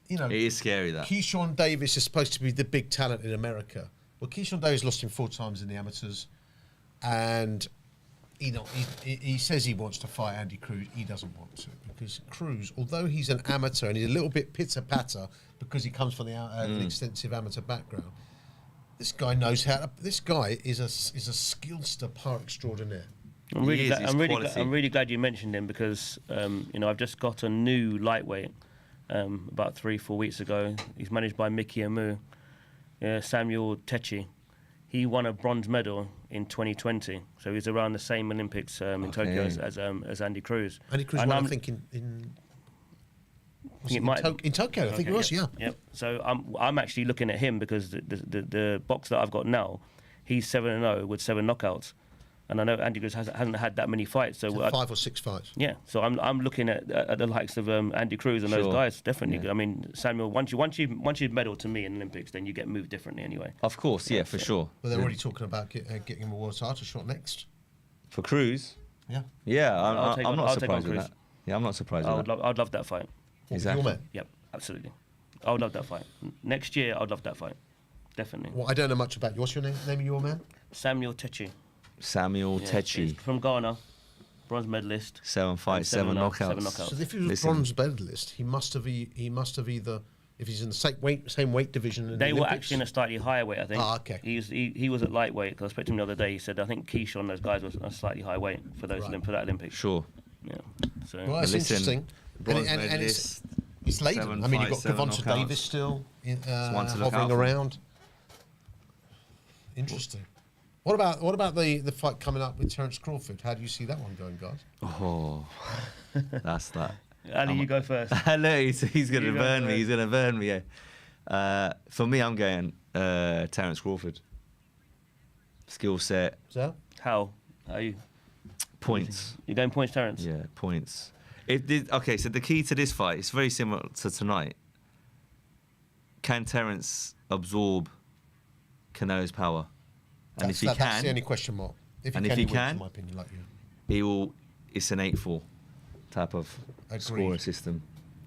You know, It is scary, that. Keyshawn Davis is supposed to be the big talent in America. Well, Keyshawn Davis lost him 4 times in the amateurs, and he says he wants to fight Andy Cruz. He doesn't want to, because Cruz, although he's an amateur and he's a little bit pitter-patter because he comes from an extensive amateur background, this guy knows how to. This guy is a skillster par extraordinaire. I'm really, He is, glad, he's quality. I'm really glad you mentioned him because I've just got a new lightweight about 3-4 weeks ago. He's managed by Mickey Amu, Samuel Techi. he won a bronze medal in 2020, so he's around the same Olympics in Tokyo as Andy Cruz. Andy Cruz And won, I think, in Tokyo, I think it was, yeah. Yep. So I'm actually looking at him because the box that I've got now, he's 7-0 with 7 knockouts, and I know Andy Cruz hasn't had that many fights. So 5 or 6 fights. Yeah. So I'm looking at the likes of Andy Cruz and those guys definitely. Yeah. I mean, Samuel, once you medal to me in Olympics, then you get moved differently anyway. Of course, yeah, for sure. But they're already talking about getting him a world title shot next. For Cruz. Yeah. Yeah, I'm not surprised with that. Yeah, I'm not surprised with that. I'd love that fight. Exactly. Your man? Yep, absolutely. I would love that fight. Next year, I'd love that fight. Definitely. Well, I don't know much about you. What's your name of your man? Samuel Techi. Samuel Techi. From Ghana, bronze medalist. 7 fights, 7 knockouts. 7 knockouts. So if he was bronze medalist, he must have either, if he's in the same weight division. In they the were Olympics, actually in a slightly higher weight, I think. Ah, okay. He was at lightweight because I spoke to him the other day. He said I think Keisha and those guys was a slightly high weight for those for that Olympics. Sure. Yeah. So well, that's interesting. Bronze and medalist. It's laden. I mean, you've got Gervonta Davis still hovering around. Interesting. What about the fight coming up with Terence Crawford? How do you see that one going, guys? Oh, that's that. Ali, you go first. No, he's going to burn me. He's going to burn me. Yeah. For me, I'm going Terence Crawford. Skill set. So? How are you? Points. You're going points, Terence? Yeah, points. Okay, so the key to this fight is very similar to tonight. Can Terence absorb Canelo's power? And if he can, that's the only question mark. If he can, in my opinion, like you, he will. It's an 8-4 type of scoring system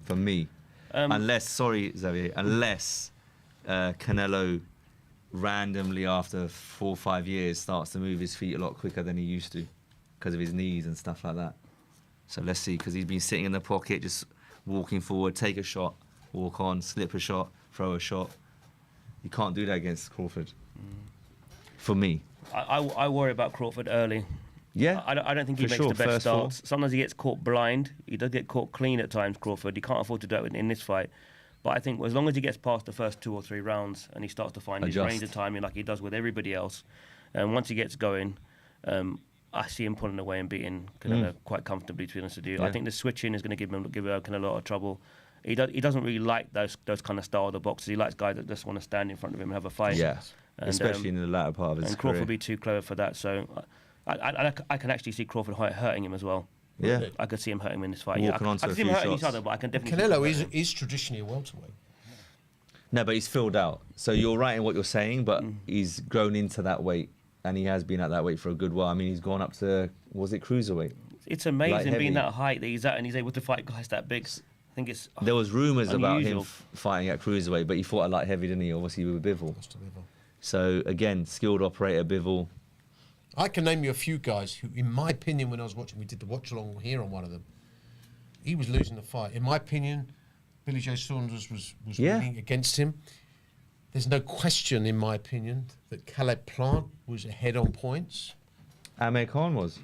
for me. Unless Canelo randomly after 4 or 5 years starts to move his feet a lot quicker than he used to because of his knees and stuff like that. So let's see, because he's been sitting in the pocket, just walking forward, take a shot, walk on, slip a shot, throw a shot. You can't do that against Crawford. For me. I worry about Crawford early. Yeah. I don't think he makes the best starts. Sometimes he gets caught blind. He does get caught clean at times, Crawford. He can't afford to do it in this fight. But I think as long as he gets past the first 2 or 3 rounds and he starts to find his range of timing like he does with everybody else, and once he gets going, I see him pulling away and beating Canelo quite comfortably, to be honest with you. Yeah. I think the switching is going to give Canelo a lot of trouble. He doesn't really like those kind of style of boxers. He likes guys that just want to stand in front of him and have a fight. Yeah, and, especially in the latter part of his career. And Crawford will be too clever for that. So I can actually see Crawford hurting him as well. Yeah, I could see him hurting him in this fight. Walking I onto can a see him few hurting shots. each other, but I can definitely. Canelo is traditionally a welterweight. No, but he's filled out. So you're right in what you're saying, but he's grown into that weight, and he has been at that weight for a good while. I mean, he's gone up to, was it cruiserweight? It's amazing being that height that he's at, and he's able to fight guys that big. I think it's there was rumours about him unusual. fighting at cruiserweight, but he fought at light heavy, didn't he? Obviously with Bivol. So again, skilled operator Bivol. I can name you a few guys who, in my opinion, when I was watching, we did the watch along here on one of them. He was losing the fight. In my opinion, Billy Joe Saunders was winning against him. There's no question, in my opinion, that Caleb Plant was ahead on points. Amir Khan was.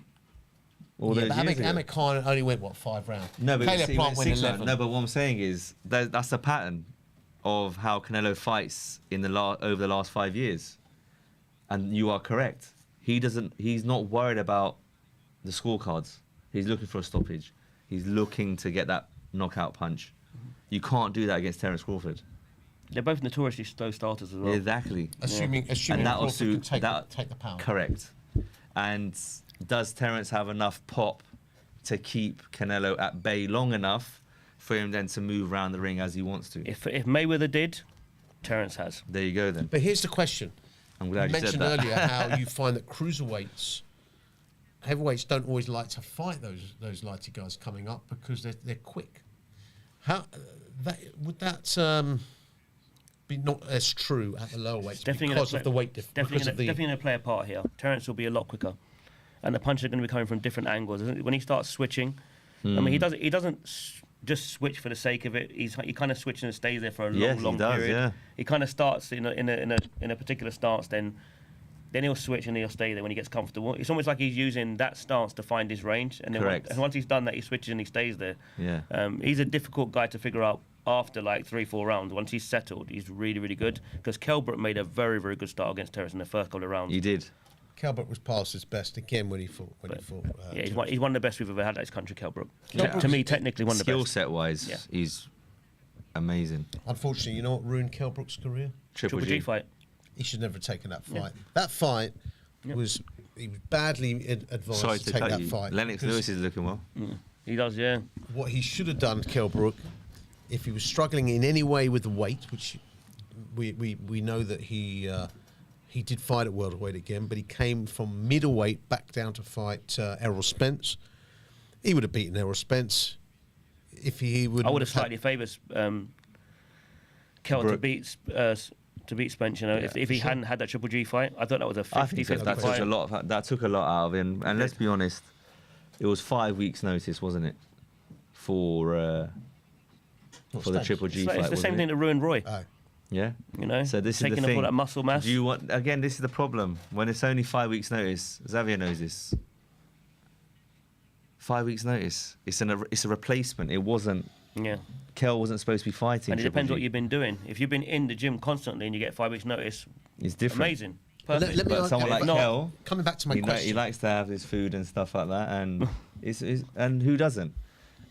Amir Khan only went, 5 rounds? No, but Caleb Plant went 11. No, but what I'm saying is that's a pattern of how Canelo fights over the last 5 years. And you are correct. He's not worried about the scorecards. He's looking for a stoppage. He's looking to get that knockout punch. You can't do that against Terence Crawford. They're both notoriously slow starters as well. Exactly. Assuming Crawford can take the power. Correct. And does Terence have enough pop to keep Canelo at bay long enough for him then to move around the ring as he wants to? If Mayweather did, Terence has. There you go then. But here's the question. I'm glad you said that. You mentioned earlier how you find that heavyweights don't always like to fight those lighter guys coming up because they're quick. Would that be not as true at the lower weights because of the weight difference? Definitely going to play a part here. Terence will be a lot quicker, and the punches are going to be coming from different angles. When he starts switching, I mean, he doesn't just switch for the sake of it. He kind of switches and stays there for a long period. Yeah. He kind of starts in a particular stance, then he'll switch and he'll stay there when he gets comfortable. It's almost like he's using that stance to find his range, and then once he's done that, he switches and he stays there. Yeah. He's a difficult guy to figure out after like 3-4 rounds. Once he's settled, he's really, really good. Because Kell Brook made a very, very good start against Terence in the first couple of rounds. He did. Calbert was past his best again when he fought. Yeah, he's one of the best we've ever had at this country, Kell Brook. Kell To me, technically, one of the Skill best. set wise, Yeah. he's amazing. Unfortunately, you know what ruined Kell Brook's career? Triple G fight. He should never have taken that fight. That fight was he was badly advised Sorry to to take cut that you. fight. Lennox because Lewis is looking well. He does, yeah. what he should have done, Kell Brook, if he was struggling in any way with the weight, which we know that he did fight at welterweight again, but he came from middleweight back down to fight Errol Spence. He would have beaten Errol Spence if he would. I would have slightly favoured Kell to beat Spence. You know, if he hadn't had that Triple G fight, I thought that was a 50-50 I think that fight. took a lot out of him. And let's be honest, it was 5 weeks' notice, wasn't it, for the Spence? Triple G It's fight? the same wasn't thing it? that ruined Roy. Yeah. You know, So this is taking the up thing. all that muscle mass. Do you want again? This is the problem. When it's only 5 weeks' notice, Xavier knows this. 5 weeks' notice. It's a replacement. It wasn't. Yeah. Kell wasn't supposed to be fighting. And it Triple depends G. what you've been doing. If you've been in the gym constantly and you get 5 weeks' notice, It's different. amazing. Let Perfect. me But ask- someone like not- Kell, coming back to my he question. likes to have his food and stuff like that, and and who doesn't?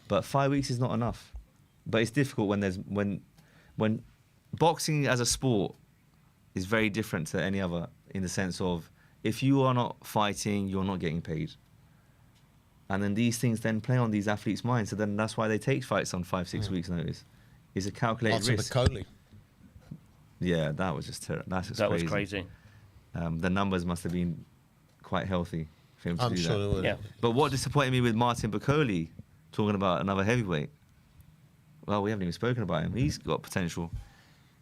But 5 weeks is not enough. But it's difficult when boxing as a sport is very different to any other in the sense of if you are not fighting, you're not getting paid. And then these things then play on these athletes' minds. So then that's why they take fights on 5-6 weeks' notice. It's a calculated Arthur risk. McCauley. Yeah, that was just terrible. That's just That crazy. was crazy. The numbers must have been quite healthy for him to I'm do sure that. they would. Yeah. But what disappointed me with Martin Bakoli, talking about another heavyweight, well, we haven't even spoken about him. He's got potential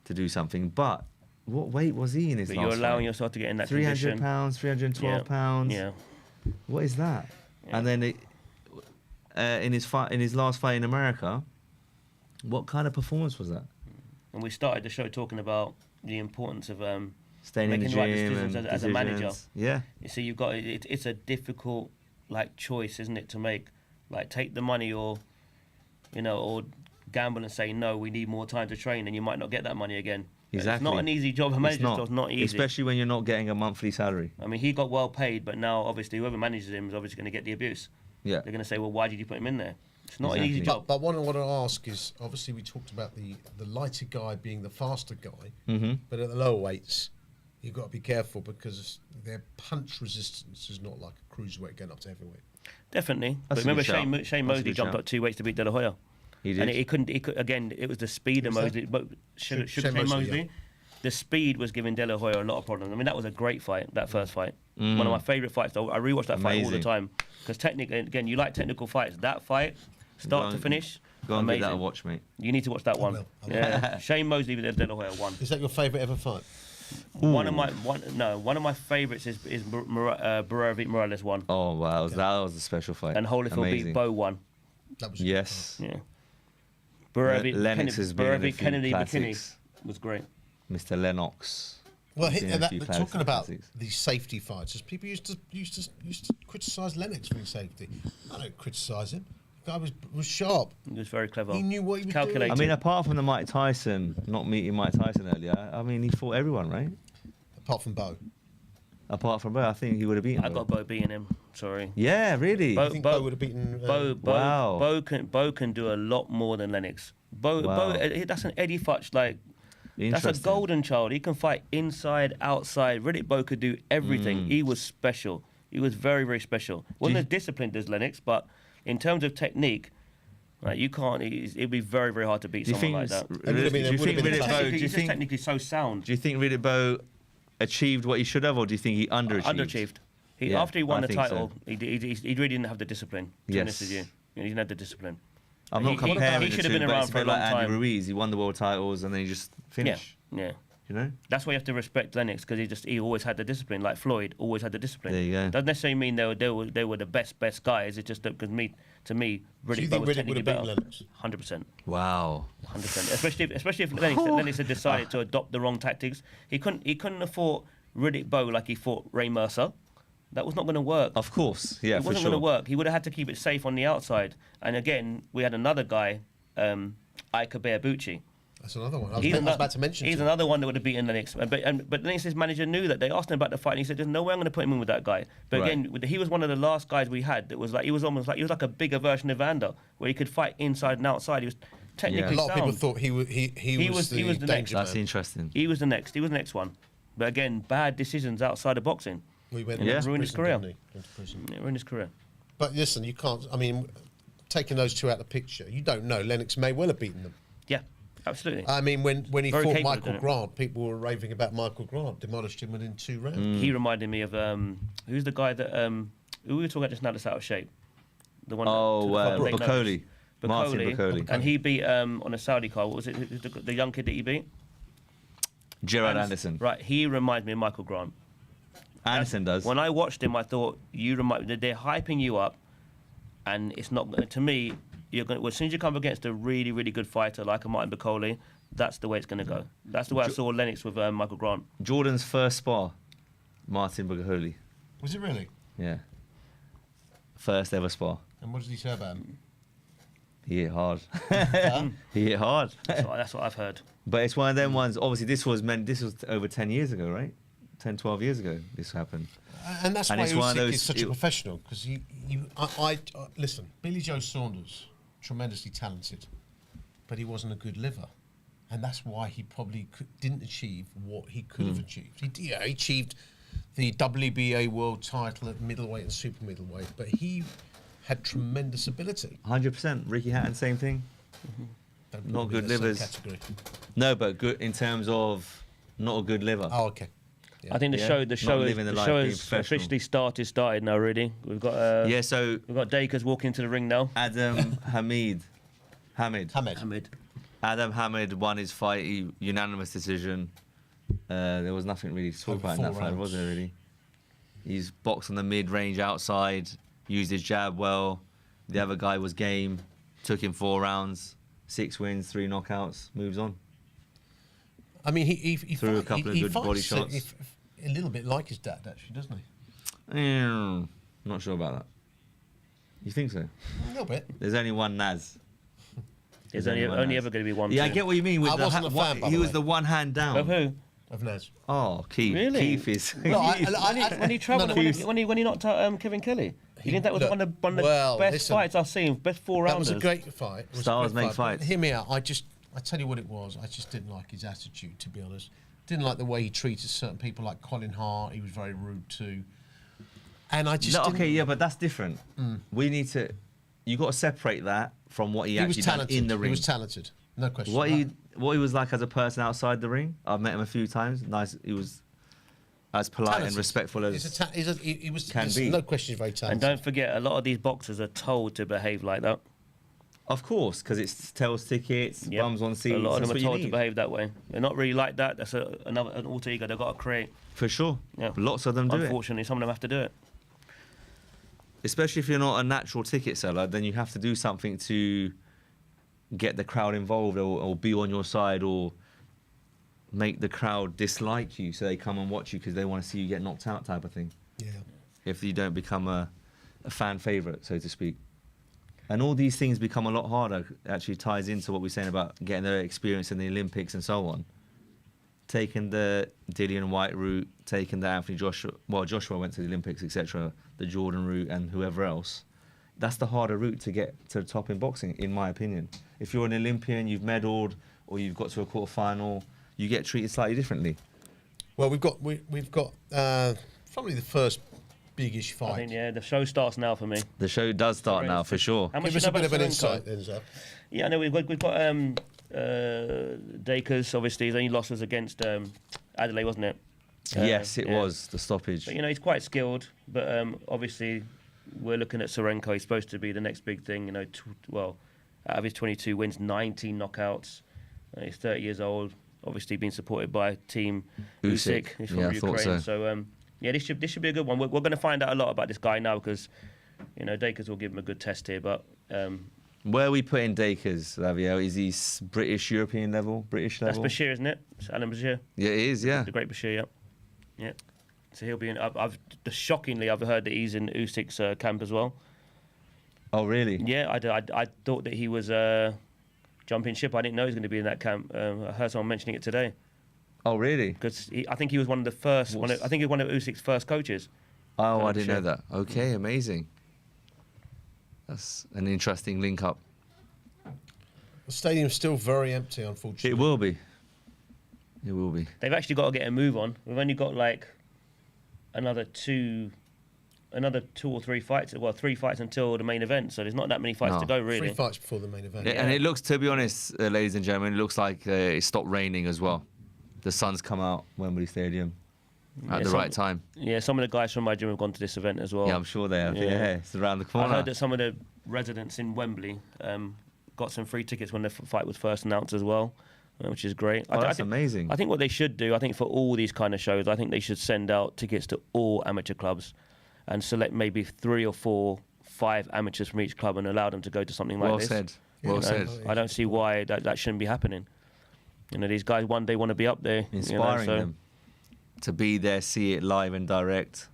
to do something. But what weight was he in his But last you're allowing fight? yourself to get in that 300 condition. pounds, 312 pounds. Yeah. What is that? Yeah. And then in his last fight in America, what kind of performance was that? And we started the show talking about the importance of Staying in the making gym right decisions and as a manager. decisions. Yeah. You see, you've got it's a difficult choice, isn't it, to make? Like, take the money or gamble and say no. We need more time to train, and you might not get that money again. Exactly. It's not an easy job. A It's manager's job's not easy. Especially when you're not getting a monthly salary. I mean, he got well paid, but now obviously whoever manages him is obviously going to get the abuse. Yeah. They're going to say, well, why did you put him in there? It's not an easy Exactly. job. But what I want to ask is, obviously, we talked about the lighter guy being the faster guy, Mm-hmm. but at the lower weights, you've got to be careful because their punch resistance is not like a cruiserweight going up to heavyweight. Definitely. But That's a remember, good shout. Shane That's a Mosley good jumped shout. up 2 weights to beat De La Hoya. He did. And he couldn't, again, it was the speed of Who's Mosley. that? But Sugar Shane Mosley, Mosley, yeah. the speed was giving De La Hoya a lot of problems. I mean, that was a great fight, that first fight. One of my favourite fights. I rewatch that fight all the Amazing. time. Because technically, again, you like technical fights. That fight, start to finish, Go and give amazing. that a watch, mate. You need to watch that one. will. I will. Yeah. Shane Mosley with De La Hoya won. Is that your favourite ever fight? One of my favourites is Barrera v Morales won. Oh wow, that was a special fight. And Holyfield Amazing. beat Bo won. That was a good Yes, Yeah. Barrera v Lennox has been Barrera in v a few Kennedy McKinney classics. was great. Mr. Lennox. Well, Seen a few talking about classics. these safety fights, as people used to criticise Lennox for his safety. I don't criticise him. The guy was sharp. He was very clever. He knew what he was Calculated. I mean, apart from the Mike Tyson, not meeting Mike Tyson earlier, I mean, he fought everyone, right? Apart from Bo. Apart from Bo, I think he would have beaten I Bo. got Bo beating him. Sorry. Yeah, really? Bo- I think Bo would have beaten. Wow. Bo can do a lot more than Lennox. Bo, Wow. that's an Eddie Futch that's a Interesting. golden child. He can fight inside, outside. Riddick Bowe could do everything. He was special. He was very, very special. Wasn't as disciplined as Lennox, but in terms of technique, right, you can't. It'd be very, very hard to beat Do you someone think? like that. It would have been- Do you it would have think been Riddick classic. Bowe? Do you He's just think? technically so sound. Do you think Riddick Bowe achieved what he should have, or do you think he underachieved? Underachieved. Yeah, After he won I the think title, so. he really didn't have the discipline. To be honest Yes. with you, he didn't have the discipline. I'm not He comparing should the have two, been but around it's a for a bit like long Andy time. Ruiz. He won the world titles and then he just finished. Yeah. You know? That's why you have to respect Lennox because he always had the discipline. Like Floyd always had the discipline. There you go. Doesn't necessarily mean they were the best guys. It's just that because to me, Do you Riddick Bowe think was Riddick would technically have beaten better. Lennox? 100%. Wow. 100%. Especially if Lennox had decided to adopt the wrong tactics. He couldn't have fought Riddick Bowe like he fought Ray Mercer. That was not going to work. Of course. Yeah, It for wasn't sure. going to work. He would have had to keep it safe on the outside. And again, we had another guy, Ikabeabuchi. That's another one. I was about to mention. He's another one that would have beaten Lennox. But Lennox's manager knew that. They asked him about the fight, and he said, "There's no way I'm going to put him in with that guy." But again, he was one of the last guys we had that was like he was like a bigger version of Vander, where he could fight inside and outside. He was technically A lot of people sound. thought he was the next. danger That's man. interesting. He was the next. He was the next one. But again, bad decisions outside of boxing. We went Yeah. into Ruined his prison, career. didn't he? Into prison. Yeah, ruined his career. But listen, you can't. I mean, taking those two out of the picture, you don't know. Lennox may well have beaten them. Yeah, absolutely. I mean, when he Very fought capable of Michael doing it. Grant, people were raving about Michael Grant. Demolished him within 2 rounds. He reminded me of who's the guy that who we were talking about just now that's out of shape. The one. Bacoli. Martin Bacoli. And he beat on a Saudi card. What was it? The young kid that he beat. Gerard Anderson. Right. He reminds me of Michael Grant. Anderson does. When I watched him, I thought they're hyping you up, and it's not. To me, you're going. Well, as soon as you come against a really, really good fighter like a Martin Bacoli, that's the way it's going to go. That's the way I saw Lennox with Michael Grant. Jordan's first spar, Martin Bacoli. Was it really? Yeah. First ever spar. And what did he say about him? He hit hard. He hit hard. That's what I've heard. But it's one of them ones. Obviously, this was over 10 years ago, right? 10, 12 years ago. This happened. And that's And why it's one of Usyk those- is such a professional, because listen, Billy Joe Saunders, tremendously talented, but he wasn't a good liver, and that's why he probably didn't achieve what he could have achieved. He achieved the WBA world title at middleweight and super middleweight, but he had tremendous ability. 100%. Ricky Hatton, same thing. Don't Not put him good in the same livers. category. No, but good in terms of not a good liver. Oh, okay. I think the Yeah. show Not has living the life, being professional. officially started now. Already, we've got Yeah, so we've got Dakers walking into the ring now. Adam Hamid. Hamed. Adam Hamid won his fight, unanimous decision. There was nothing really to talk Over about in that 4 fight, was there really? He's boxed on the mid-range outside, used his jab well. The other guy was game, took him 4 rounds, 6 wins, 3 knockouts, moves on. I mean, he Threw a couple of good body fights shots. a little bit like his dad, actually, doesn't he? Not sure about that. You think so? A little bit. There's only one Naz. There's There's only Naz. ever going to be one. Yeah, I two. get what you mean. With I wasn't a fan, by he the was way. the one hand down. Of who? Of Naz. Oh, Keith. Really? Keith is. No, When he travelled, no, when he knocked out Kevin Kelly, you think that was look, one of the well, best listen, fights I've seen, best 4 That rounders. was a great fight. It was a Stars great make but fights. Hear me out. I tell you what it was. I just didn't like his attitude, to be honest. Didn't like the way he treated certain people, like Colin Hart. He was very rude too. And I just No, didn't, okay, yeah, but that's different. We need to. You got to separate that from what he He was actually done talented. in the ring. He was talented. No question. what he was like as a person outside the ring. I've met him a few times. Nice. He was as polite Talented. and respectful as. He was. can there's be. No question, he's very And talented. don't forget, a lot of these boxers are told to behave like that. Of course, because it's tails tickets, Yep. bums on seats. A lot of That's them are what you told to need. behave that way. They're not really like that. That's an alter ego they've got to create. For sure. Yeah. Lots of them do it. Unfortunately, some of them have to do it. Especially if you're not a natural ticket seller, then you have to do something to get the crowd involved or be on your side or make the crowd dislike you so they come and watch you because they want to see you get knocked out type of thing. Yeah. If you don't become a fan favourite, so to speak. And all these things become a lot harder. Actually ties into what we're saying about getting their experience in the Olympics and so on. Taking the Dillian White route, taking the Anthony Joshua, well, Joshua went to the Olympics, etc., the Jordan route and whoever else. That's the harder route to get to the top in boxing, in my opinion. If you're an Olympian, you've medalled, or you've got to a quarter-final, you get treated slightly differently. Well, we've got probably the first big-ish fight. I think, yeah, the show starts now for me. The show does start now, for sure. How much Give us you a know bit of an about insight, Sorenko? then, Zaf. Yeah, I know we've got Dakers, obviously. His only loss was against Adelaide, wasn't it? Yes, it yeah. was, the stoppage. But, he's quite skilled, but obviously we're looking at Sorenko. He's supposed to be the next big thing, out of his 22 wins, 19 knockouts. He's 30 years old, obviously being supported by Team Usyk. He's from Yeah, I Ukraine. thought so. This should be a good one. We're going to find out a lot about this guy now because, Dakers will give him a good test here, but... Where are we putting Dakers, Lavio? Is he British, European level? British that's level? Bashir, isn't it? It's Alan Bashir. Yeah, it is, yeah. The great Bashir, yeah. Yeah. So he'll be in... shockingly, I've heard that he's in Usyk's camp as well. Oh, really? Yeah, I thought that he was jumping ship. I didn't know he was going to be in that camp. I heard someone mentioning it today. Oh, really? Because I think he was one of the first. I think he was one of Usyk's first coaches. Oh, I didn't know that. Okay, amazing. That's an interesting link up. The stadium's still very empty, unfortunately. It will be. It will be. They've actually got to get a move on. We've only got like another two or three fights. Well, 3 fights until the main event. So there's not that many fights to go, really. 3 fights before the main event. Yeah, and it looks, to be honest, ladies and gentlemen, it looks like it stopped raining as well. The sun's come out, Wembley Stadium, at the right time. Yeah, some of the guys from my gym have gone to this event as well. Yeah, I'm sure they have. Yeah, it's around the corner. I heard that some of the residents in Wembley got some free tickets when the fight was first announced as well, which is great. Oh, that's amazing. I think what they should do, I think for all these kind of shows, I think they should send out tickets to all amateur clubs and select maybe 3 or 4, 5 amateurs from each club and allow them to go to something like this. Well said. I don't see why that shouldn't be happening. You know, these guys one day want to be up there. Inspiring them to be there, see it live and direct.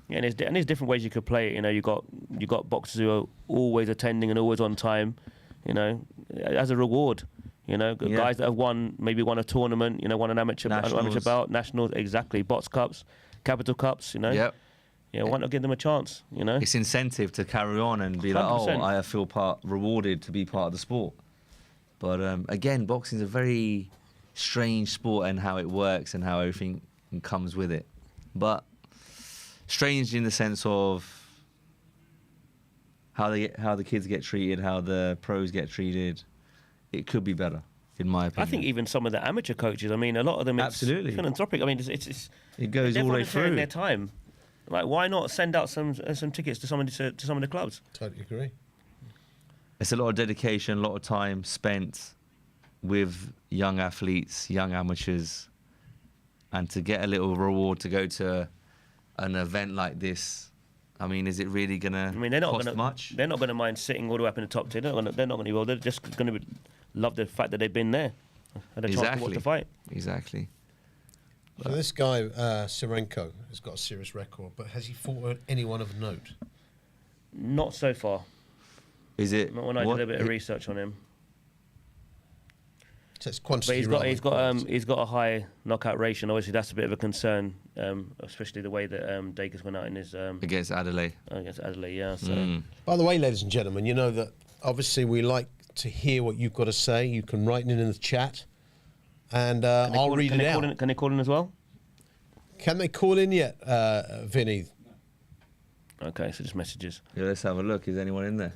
Yeah, and there's different ways you could play it. You know, you got boxers who are always attending and always on time. You know, as a reward. You know, guys that have maybe won a tournament. You know, won an amateur bout, nationals, exactly, box cups, capital cups. You know. Yep. Yeah, why not give them a chance? You know, it's incentive to carry on and be 100%. like, oh, I feel rewarded to be part of the sport. But again, boxing is a very strange sport and how it works and how everything comes with it. But strange in the sense of how the kids get treated, how the pros get treated. It could be better, in my opinion. I think even some of the amateur coaches. I mean, a lot of them. Absolutely. It's philanthropic. I mean, it's it goes all the way through. Their time. Like, why not send out some tickets to some of the clubs? Totally agree. It's a lot of dedication, a lot of time spent with young athletes, young amateurs, and to get a little reward to go to an event like this. I mean, is it really gonna cost much? They're not gonna mind sitting all the way up in the top 10. They're not gonna be well. They're just gonna love the fact that they've been there, had a chance to watch the fight. Exactly. So this guy Sirenko has got a serious record, but has he fought anyone of note? Not so far. Is it? Not when I did a bit of research on him. So it's quantity. But he's got a high knockout ratio. And obviously, that's a bit of a concern, especially the way that Dakers went out in his against Adelaide. Against Adelaide, yeah. So. By the way, ladies and gentlemen, you know that obviously we like to hear what you've got to say. You can write it in the chat, and I'll read it out. Can they call in as well? Can they call in yet, Vinny? Okay, so just messages. Yeah, let's have a look. Is anyone in there?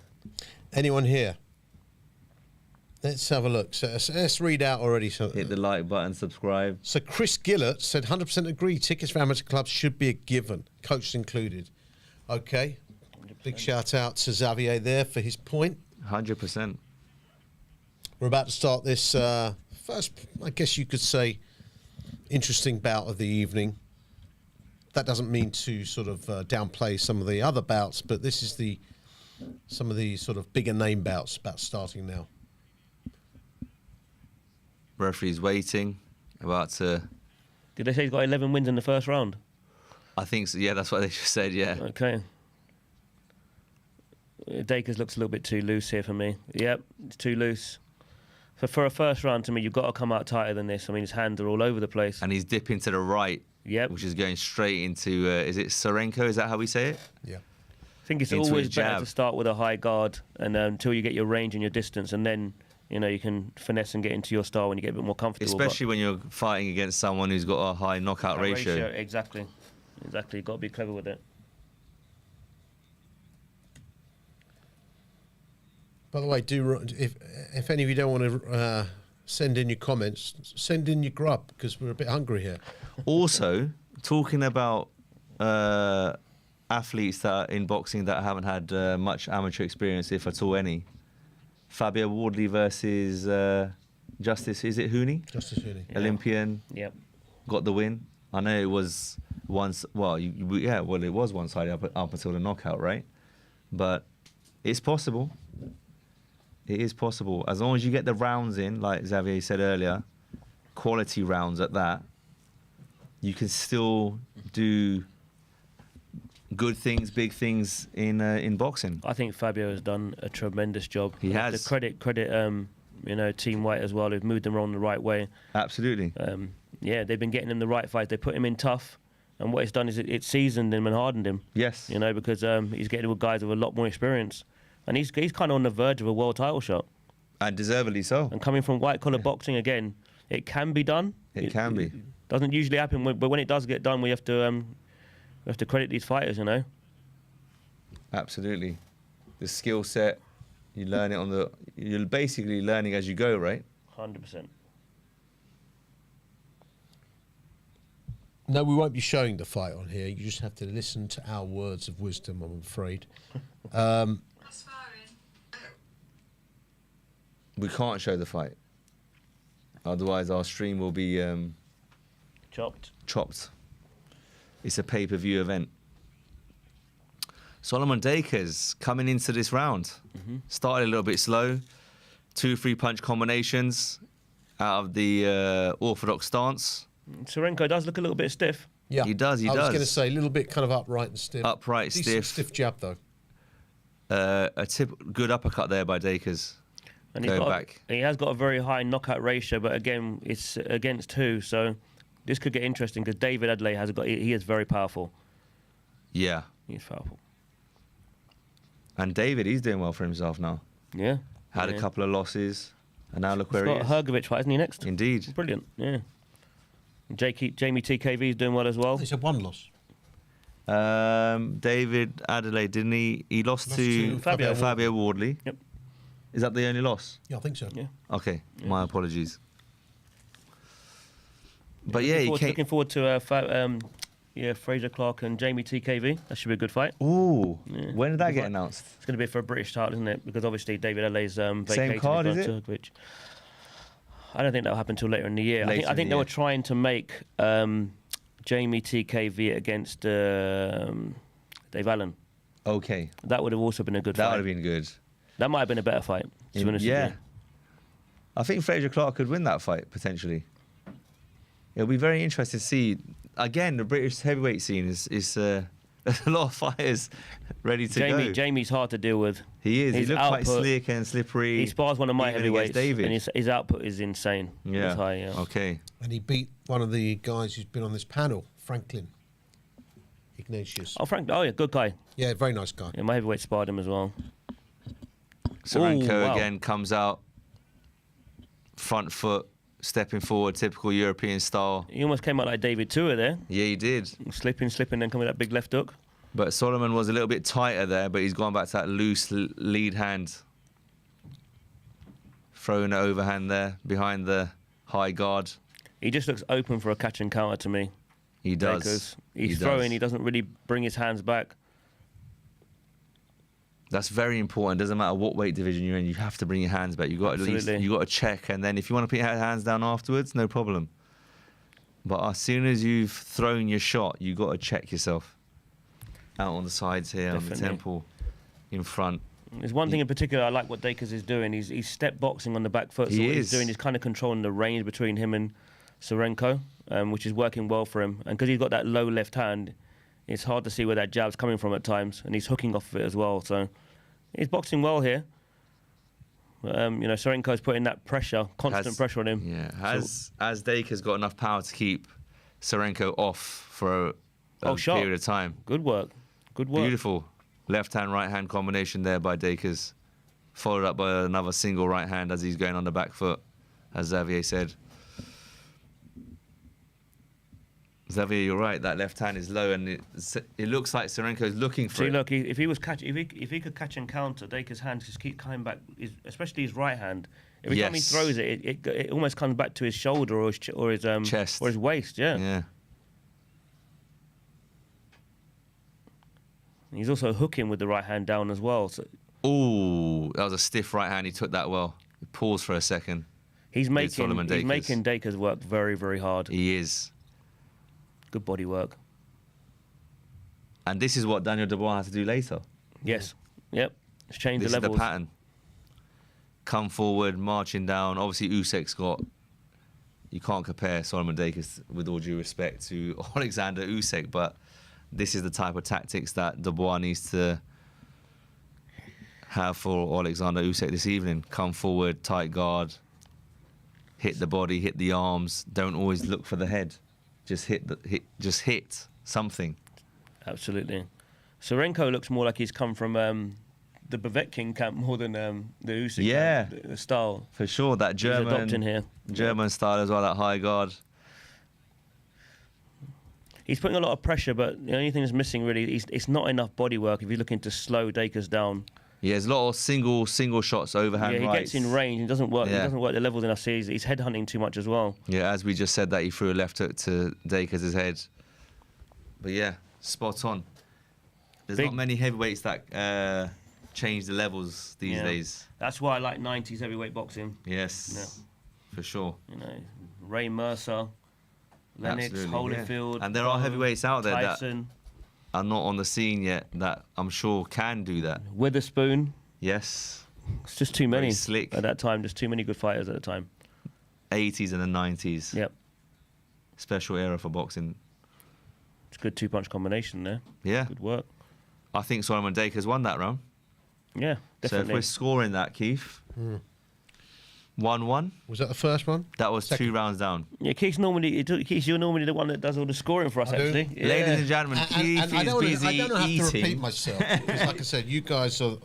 Anyone here? Let's have a look. So let's read out already. So, hit the like button, subscribe. So Chris Gillett said 100% agree. Tickets for amateur clubs should be a given, coaches included. Okay. 100%. Big shout out to Xavier there for his point. 100%. We're about to start this first, I guess you could say, interesting bout of the evening. That doesn't mean to sort of downplay some of the other bouts, but this is some of the sort of bigger name bouts about starting now. Referee's waiting, about to... Did they say he's got 11 wins in the first round? I think so. Yeah, that's what they just said, yeah. Okay. Dakers looks a little bit too loose here for me. Yep, it's too loose. For a first round, to me, you've got to come out tighter than this. I mean, his hands are all over the place. And he's dipping to the right, which is going straight into... is it Sirenko? Is that how we say it? Yeah. I think it's always better to start with a high guard and until you get your range and your distance, and then... You know, you can finesse and get into your style when you get a bit more comfortable. Especially when you're fighting against someone who's got a high knockout ratio. Exactly. You've got to be clever with it. By the way, if any of you don't want to send in your comments, send in your grub, because we're a bit hungry here. Also, talking about athletes that are in boxing that haven't had much amateur experience, if at all any. Fabio Wardley versus Justice, is it Hooney? Justice Hooney. Yeah. Olympian. Yep. Got the win. I know it was once, it was one-sided up until the knockout, right? But it's possible. It is possible. As long as you get the rounds in, like Xavier said earlier, quality rounds at that, you can still do good things, big things in boxing. I think Fabio has done a tremendous job. He has. The credit Team White as well, who've moved them along the right way. Absolutely. Yeah, they've been getting him the right fights. They put him in tough, and what it's done is it seasoned him and hardened him. Yes. Because he's getting with guys with a lot more experience, and he's kind of on the verge of a world title shot. And deservedly so. And coming from white collar boxing again, it can be done. It can be. Doesn't usually happen, but when it does get done, we have to credit these fighters. Absolutely. The skill set, you learn it you're basically learning as you go, right? 100%. No, we won't be showing the fight on here. You just have to listen to our words of wisdom, I'm afraid. We can't show the fight. Otherwise, our stream will be chopped. It's a pay-per-view event. Solomon Dakers coming into this round. Started a little bit slow. 2 3-punch combinations out of the orthodox stance. Serenko does look a little bit stiff. Yeah, He does. I was going to say a little bit kind of upright and stiff. Upright, Decent stiff. stiff jab though. Good uppercut there by Dakers. And Going back. he has got a very high knockout ratio, but again, it's against who? So this could get interesting because David Adelaide he is very powerful. Yeah. He's powerful. And David, he's doing well for himself now. Yeah. Had a couple of losses, and now look where he He's is. got a Hrgovic fight, isn't he, next? Indeed. Brilliant, yeah. Jamie TKV is doing well as well. He's had 1 loss. David Adelaide, didn't he? He lost to Fabio Wardley. Yep. Is that the only loss? Yeah, I think so. Yeah. Okay, my apologies. But yeah, he came. Looking forward to Fraser Clark and Jamie TKV. That should be a good fight. Ooh, Yeah. when did that Good get fight. announced? It's going to be for a British title, isn't it? Because obviously David Adelaide's vacated. card, is He's it? gone to Hrgovic. I don't think that'll happen until later in the year. Later I in think the they were year. trying to make Jamie TKV against Dave Allen. Okay, That would have also been a good that fight. would have been good. That might have been a better fight. To be honest with Yeah, you. I think Fraser Clark could win that fight potentially. It'll be very interesting to see. Again, the British heavyweight scene is there's a lot of fighters ready to go. Jamie's hard to deal with. He is. His He looks quite output- slick and slippery. He spars one of my even heavyweights, against David. and his output is insane. Yeah. It's high, yeah. Okay. And he beat one of the guys who's been on this panel, Franklin Ignatius. Oh, Frank. Oh, yeah, good guy. Yeah, very nice guy. Yeah, my heavyweight sparred him as well. Serenko Ooh, wow. again comes out, front foot, stepping forward, typical European style. He almost came out like David Tua there, Yeah, he did. slipping, then coming with that big left hook. But Solomon was a little bit tighter there, but he's gone back to that loose lead hand. Throwing the overhand there, behind the high guard. He just looks open for a catch and counter to me. He does. Dakers. He's He throwing. does. He doesn't really bring his hands back. That's very important. Doesn't matter what weight division you're in, you have to bring your hands back. You got to at least, Absolutely. you got to check, and then if you want to put your hands down afterwards, no problem. But as soon as you've thrown your shot, you got to check yourself. Out on the sides here, on Definitely. the temple, in front. There's one thing in particular I like what Dakers is doing. He's step boxing on the back foot. So He what is. he's doing is kind of controlling the range between him and Serenko, which is working well for him. And because he's got that low left hand, it's hard to see where that jab's coming from at times, and he's hooking off of it as well. So he's boxing well here. Serenko's putting that pressure, constant pressure on him. Yeah, has Dakers got enough power to keep Serenko off for a sharp. period of time? Good work. Good work. Beautiful left hand, right hand combination there by Dakers, followed up by another single right hand as he's going on the back foot, as Xavier said. Xavier, you're right. That left hand is low, and it looks like Serenko's looking for See, it. look, if he could catch and counter, Dakers' hands just keep coming back, especially his right hand. Every time he Yes. throws it, it almost comes back to his shoulder or his Chest. or his waist. Yeah. Yeah. He's also hooking with the right hand down as well. So Ooh, that was a stiff right hand. He took that well. He paused for a second. he's Solomon making Dakers. Dakers work very, very hard. He is. Good body work. And this is what Daniel Dubois has to do later. Yes. Yep. It's changed This the is the levels. pattern. Come forward, marching down. Obviously, Usyk's got... You can't compare Solomon Dakers, with all due respect, to Oleksandr Usyk, but this is the type of tactics that Dubois needs to have for Oleksandr Usyk this evening. Come forward, tight guard, hit the body, hit the arms. Don't always look for the head. Just hit something. Absolutely. Sorenko looks more like he's come from the Povetkin camp more than the Usyk camp, the style. For sure, that He's adopting here. German style as well, that high guard. He's putting a lot of pressure, but the only thing that's missing really is it's not enough body work if you're looking to slow Dakers down. Yeah, there's a lot of single shots, overhand he rights. gets in range and doesn't work. Yeah. He doesn't work the levels enough. So he's headhunting too much as well. Yeah, as we just said that, he threw a left hook to Dakers' head. But yeah, spot on. There's not many heavyweights that change the levels these days. That's why I like 90s heavyweight boxing. Yes, for sure. You know, Ray Mercer, Lennox, Absolutely, Holyfield. And there are heavyweights out there Tyson, that are not on the scene yet that I'm sure can do that. Witherspoon. Yes. It's just too many. Very slick. At that time, just too many good fighters at the time. 80s and the 90s. Yep. Special era for boxing. It's a good two-punch combination there. Yeah. Good work. I think Solomon Dakers won that round. Yeah, So if definitely. we're scoring that, Keith, 1-1, Was that the first one? that was Second. 2 rounds down. Yeah, Keith, you're normally the one that does all the scoring for us, I do. actually. Yeah. Ladies and gentlemen, Keith I is don't busy I don't have to repeat eating. myself. Because like I said, you guys are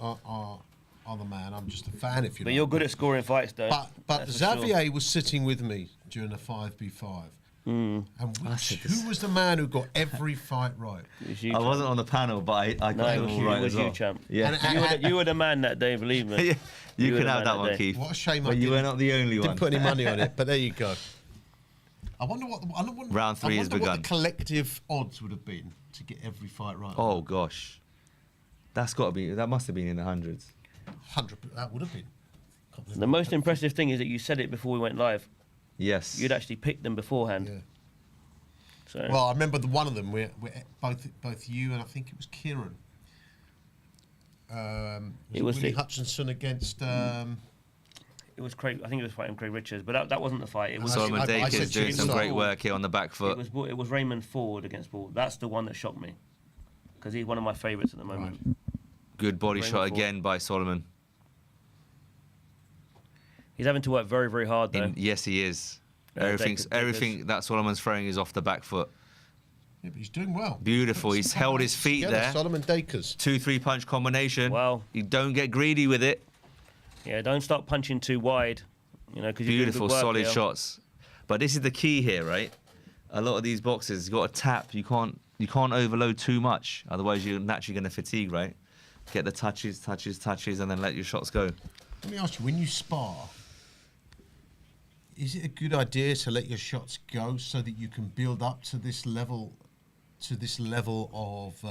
the man. I'm just a fan, if you But like. you're good at scoring fights, though. But That's for sure. Xavier was sitting with me during the 5v5. And who was the man who got every fight right? It was you, I champ. wasn't on the panel, but I got No, it them was all you, right it was as well. you, champ. Yeah. You were the man that day, believe me. Yeah, you were can the have man that one, day. Keith. What a shame I But you didn't, were not the only one. didn't put any money on it. But there you go. I wonder what Round 3 has what begun. the collective odds would have been to get every fight right. Oh gosh, that must have been in the hundreds. 100. That would have been. The most impressive thing is that you said it before we went live. Yes. You'd actually picked them beforehand. Yeah. So Well, I remember the one of them where both you and I think it was Kieran. It was Willie the- Hutchinson against. it was Craig. I think it was fighting Craig Richards, but that wasn't the fight. It was Solomon I Dakers said doing some Chicken great Saw. work here on the back foot. it was Raymond Ford against Ball. That's the one that shocked me because he's one of my favourites at the moment. Good body Raymond shot Ford. again by Solomon. He's having to work very, very hard though. Yes, he is. Dakers. Everything that Solomon's throwing is off the back foot. Yeah, but he's doing well. Beautiful. He's held his feet Together, there. Solomon Dakers. 2-3 punch combination. Wow. You don't get greedy with it. Yeah, don't start punching too wide. You know, because Beautiful, solid here. shots. But this is the key here, right? A lot of these boxes, you've got to tap. You can't overload too much. Otherwise, you're naturally going to fatigue, right? Get the touches, and then let your shots go. Let me ask you: when you spar, is it a good idea to let your shots go so that you can build up to this level of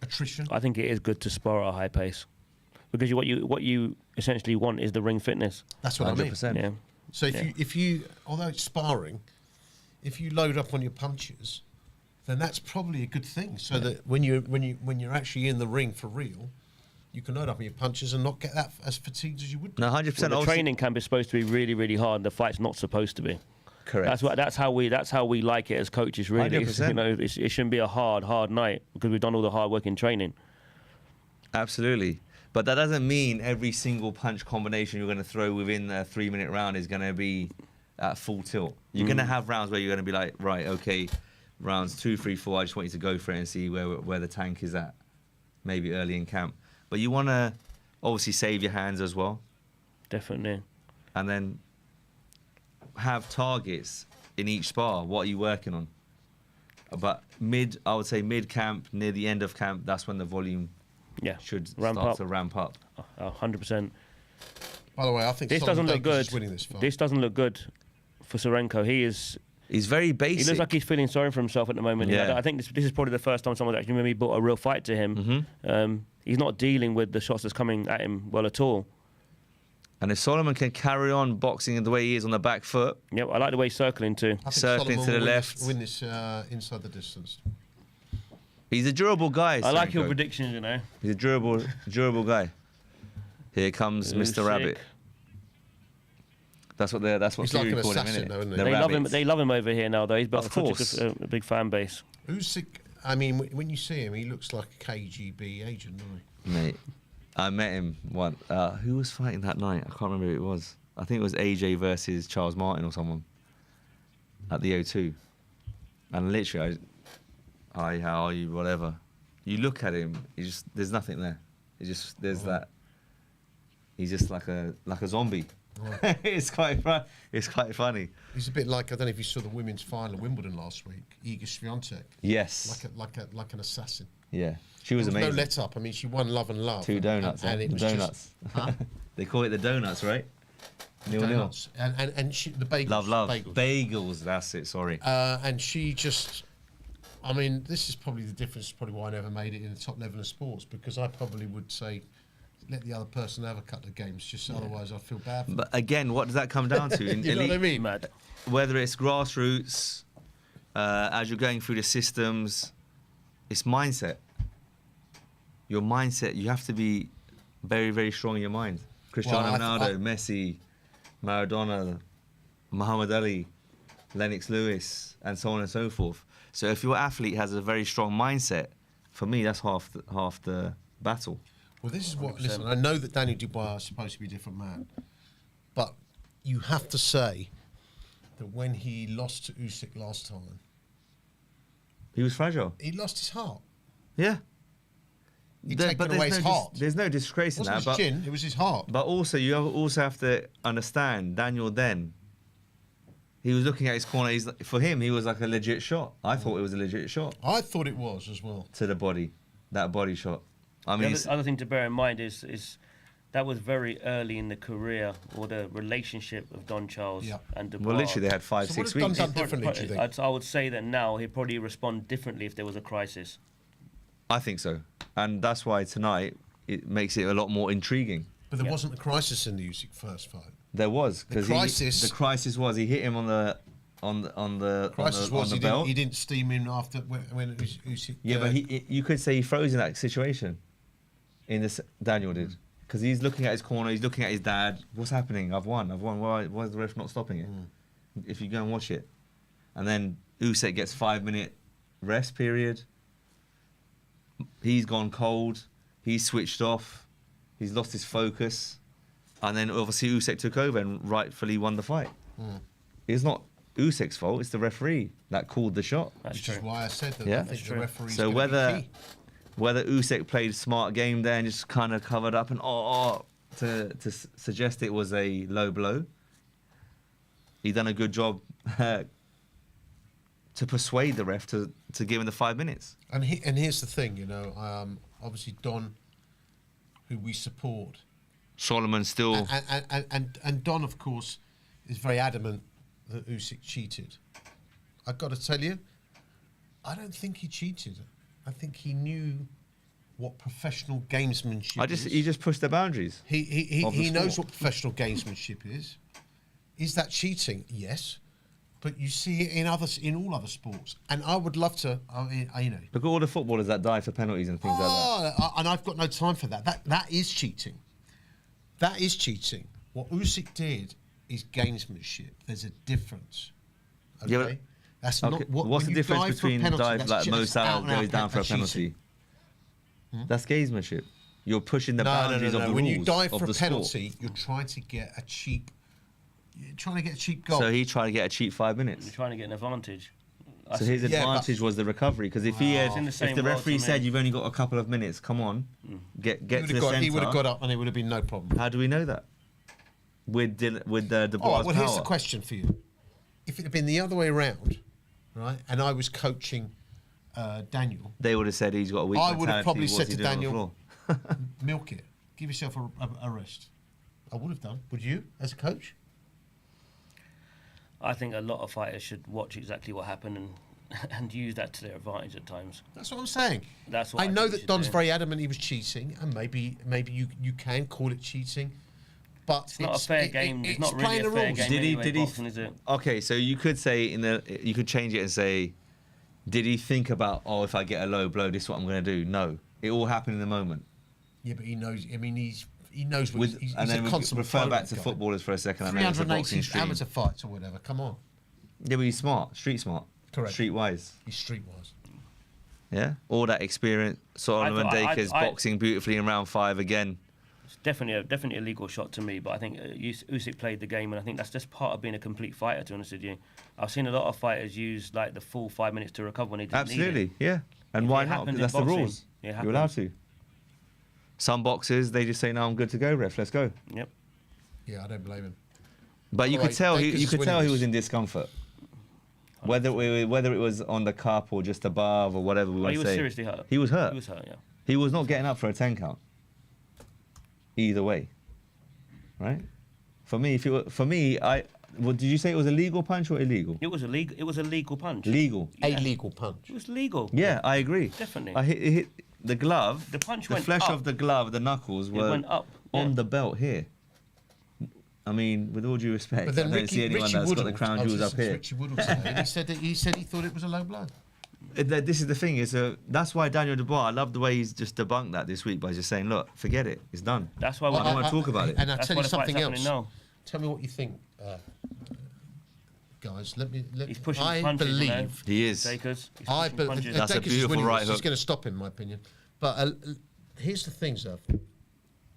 attrition? I think it is good to spar at a high pace because what you essentially want is the ring fitness. That's what I mean. 100%. Yeah. So if you although it's sparring, if you load up on your punches, then that's probably a good thing. So that when you're actually in the ring for real, you can load up on your punches and not get that as fatigued as you would. No, 100%. Well, the obviously- training camp is supposed to be really, really hard. The fight's not supposed to be. Correct. That's how we like it as coaches. Really, 100%. It shouldn't be a hard night because we've done all the hard work in training. Absolutely. But that doesn't mean every single punch combination you're going to throw within a 3-minute round is going to be at full tilt. You're going to have rounds where you're going to be like, right, okay, rounds 2, 3, 4, I just want you to go for it and see where the tank is at, maybe early in camp. But you want to obviously save your hands as well. Definitely. And then have targets in each spar. What are you working on? But I would say mid camp, near the end of camp, that's when the volume should Ramp start up. to ramp up. 100%. By the way, I think This Solomon doesn't look Dakers good. is winning this fight. This doesn't look good for Sorenko. He's very basic. He looks like he's feeling sorry for himself at the moment. Yeah. I think this is probably the first time someone's actually maybe brought a real fight to him. He's not dealing with the shots that's coming at him well at all. And if Solomon can carry on boxing the way he is on the back foot, Yep, I like the way he's circling too. I think circling Solomon to the will left. win this inside the distance. he's a durable guy. I like your Sorenko. predictions, you know. He's a durable guy. Here comes Mr. Usyk. Rabbit. That's what He's like Fury an called him, assassin, isn't though, isn't he? The They love him. rabbits. They love him over here now, though. He's built Of such course. a big fan base. Usyk, I mean, when you see him, he looks like a KGB agent, doesn't he? Mate, I met him once. Who was fighting that night? I can't remember who it was. I think it was AJ versus Charles Martin or someone at the O2. And literally, hi, how are you, whatever. You look at him, there's nothing there. There's that. He's just like a zombie. Right. It's quite funny. He's a bit like, I don't know if you saw the women's final at Wimbledon last week. Iga Swiatek. Yes. Like an assassin. Yeah, she was amazing. No let up. I mean, she won Love and Love. 2 donuts. And it was donuts. Huh? They call it the donuts, right? Nil. And she, the bagels. Love. Bagels. That's it. Sorry. And she just, I mean, this is probably the difference. Probably why I never made it in the top level of sports, because I probably would say, let the other person have a couple of games, just otherwise I'd feel bad for them. But again, what does that come down to? You know what I mean? Mad. Whether it's grassroots, as you're going through the systems, it's mindset. Your mindset, you have to be very, very strong in your mind. Cristiano Ronaldo, Messi, Maradona, Muhammad Ali, Lennox Lewis, and so on and so forth. So if your athlete has a very strong mindset, for me, that's half the battle. Well, this is what. 100%. Listen, I know that Daniel Dubois is supposed to be a different man, but you have to say that when he lost to Usyk last time, he was fragile. He lost his heart. Yeah. He'd taken away his heart. There's no disgrace in that. It wasn't his chin, it was his heart. But also, you also have to understand, Daniel then, he was looking at his corner. For him, he was like a legit shot. I thought it was a legit shot. I thought it was as well. To the body. That body shot. I mean, the other thing to bear in mind is that was very early in the career or the relationship of Don Charles and Dubois. Well, literally, they had 5-6 weeks. What done differently, do you think? I would say that now he'd probably respond differently if there was a crisis. I think so. And that's why tonight it makes it a lot more intriguing. But there wasn't a crisis in the Usyk first fight. There was. The crisis was he hit him on the belt. He didn't steam him after when Usyk. Yeah, but you could say he froze in that situation. Daniel did, because he's looking at his corner, he's looking at his dad. What's happening? I've won. Why is the ref not stopping it? If you go and watch it, and then Usyk gets 5-minute rest period. He's gone cold. He's switched off. He's lost his focus, and then obviously Usyk took over and rightfully won the fight. It's not Usyk's fault. It's the referee that called the shot. Which is why I said that. Yeah. I think the referee's So gonna be key. whether Usyk played a smart game there and just kind of covered up and to suggest it was a low blow, he done a good job to persuade the ref to give him the 5 minutes. And here's the thing, you know, obviously Don, who we support, Solomon still, and Don, of course, is very adamant that Usyk cheated. I've got to tell you, I don't think he cheated. I think he knew what professional gamesmanship is. He just pushed the boundaries. He knows what professional gamesmanship is. Is that cheating? Yes. But you see it in all other sports. And I would love to, you know. Look at all the footballers that die for penalties and things like that. And I've got no time for that. That is cheating. That is cheating. What Usyk did is gamesmanship. There's a difference. Okay? Yeah, but, that's not what. What's the difference between penalty, dive like Mo Salah goes down for a penalty? That's gamesmanship. You're pushing the boundaries of the when rules. You dive of for the a penalty, sport. you're trying to get a cheap. You're trying to get a cheap goal. So he tried to get a cheap 5 minutes. You're trying to get an advantage. So his advantage was the recovery, because if the referee said you've only got a couple of minutes, come on, get to the centre. He would have got up and it would have been no problem. How do we know that? With the Dubois' well, here's the question for you: if it had been the other way around, right, and I was coaching Daniel, they would have said he's got a weak I mentality. would have probably What's said he to doing on the Daniel, floor? milk it, give yourself a rest. I would have done. Would you, as a coach? I think a lot of fighters should watch exactly what happened and use that to their advantage at times. That's what I'm saying. That's what I know think that you should Don's do. very adamant he was cheating, and maybe you can call it cheating, but It's not a fair game. It's not really playing a the fair rules. game anyway, boxing, is it? Okay, so you could say you could change it and say, did he think about, if I get a low blow, this is what I'm going to do? No, it all happened in the moment. Yeah, but he knows. I mean, he knows what he's and a then we constant refer back to guy. footballers for a second. I know it's a boxing 380 stream. amateur fights or whatever. Come on, Yeah, but he's smart, street smart, Correct. streetwise. he's streetwise. Yeah, all that experience. Solomon I Dakers boxing beautifully in round 5 again. It's definitely a legal shot to me, but I think Usyk played the game, and I think that's just part of being a complete fighter, to be honest with you. I've seen a lot of fighters use like the full 5 minutes to recover when they didn't need it. Absolutely, yeah. And why not? Because that's the rules. You're allowed to. Some boxers, they just say, no, I'm good to go, ref, let's go. Yep. Yeah, I don't blame him. But you All could right, tell Dakers he is winning was this. in discomfort. Whether it was on the cup or just above or whatever we want He to was say. seriously hurt. He was hurt. He was hurt, yeah. He was not getting up for a 10 count. Either way. Right? For me, did you say it was a legal punch or illegal? It was a legal punch. Legal. Yeah. A legal punch. It was legal. Yeah, I agree. Definitely. It hit the glove. The punch the went flesh up. of the glove, the knuckles were went up, on yeah. the belt here. I mean, with all due respect, But then I don't see anyone Richie that's got the Woodall, crown I was jewels up listening to here. Richie Woodall today, and he said he thought it was a low blow. This is the thing. That's why Daniel Dubois. I love the way he's just debunked that this week by just saying, "Look, forget it. It's done." That's why I don't want to talk about it. And I'll That's tell why you the fight's something happening else. now. Tell me what you think, guys. He's pushing I punches, you know. believe. He is. Dakers. He's I pushing believe. punches. That's a beautiful right hook. He's going to stop him, in my opinion. But here's the thing, Zav.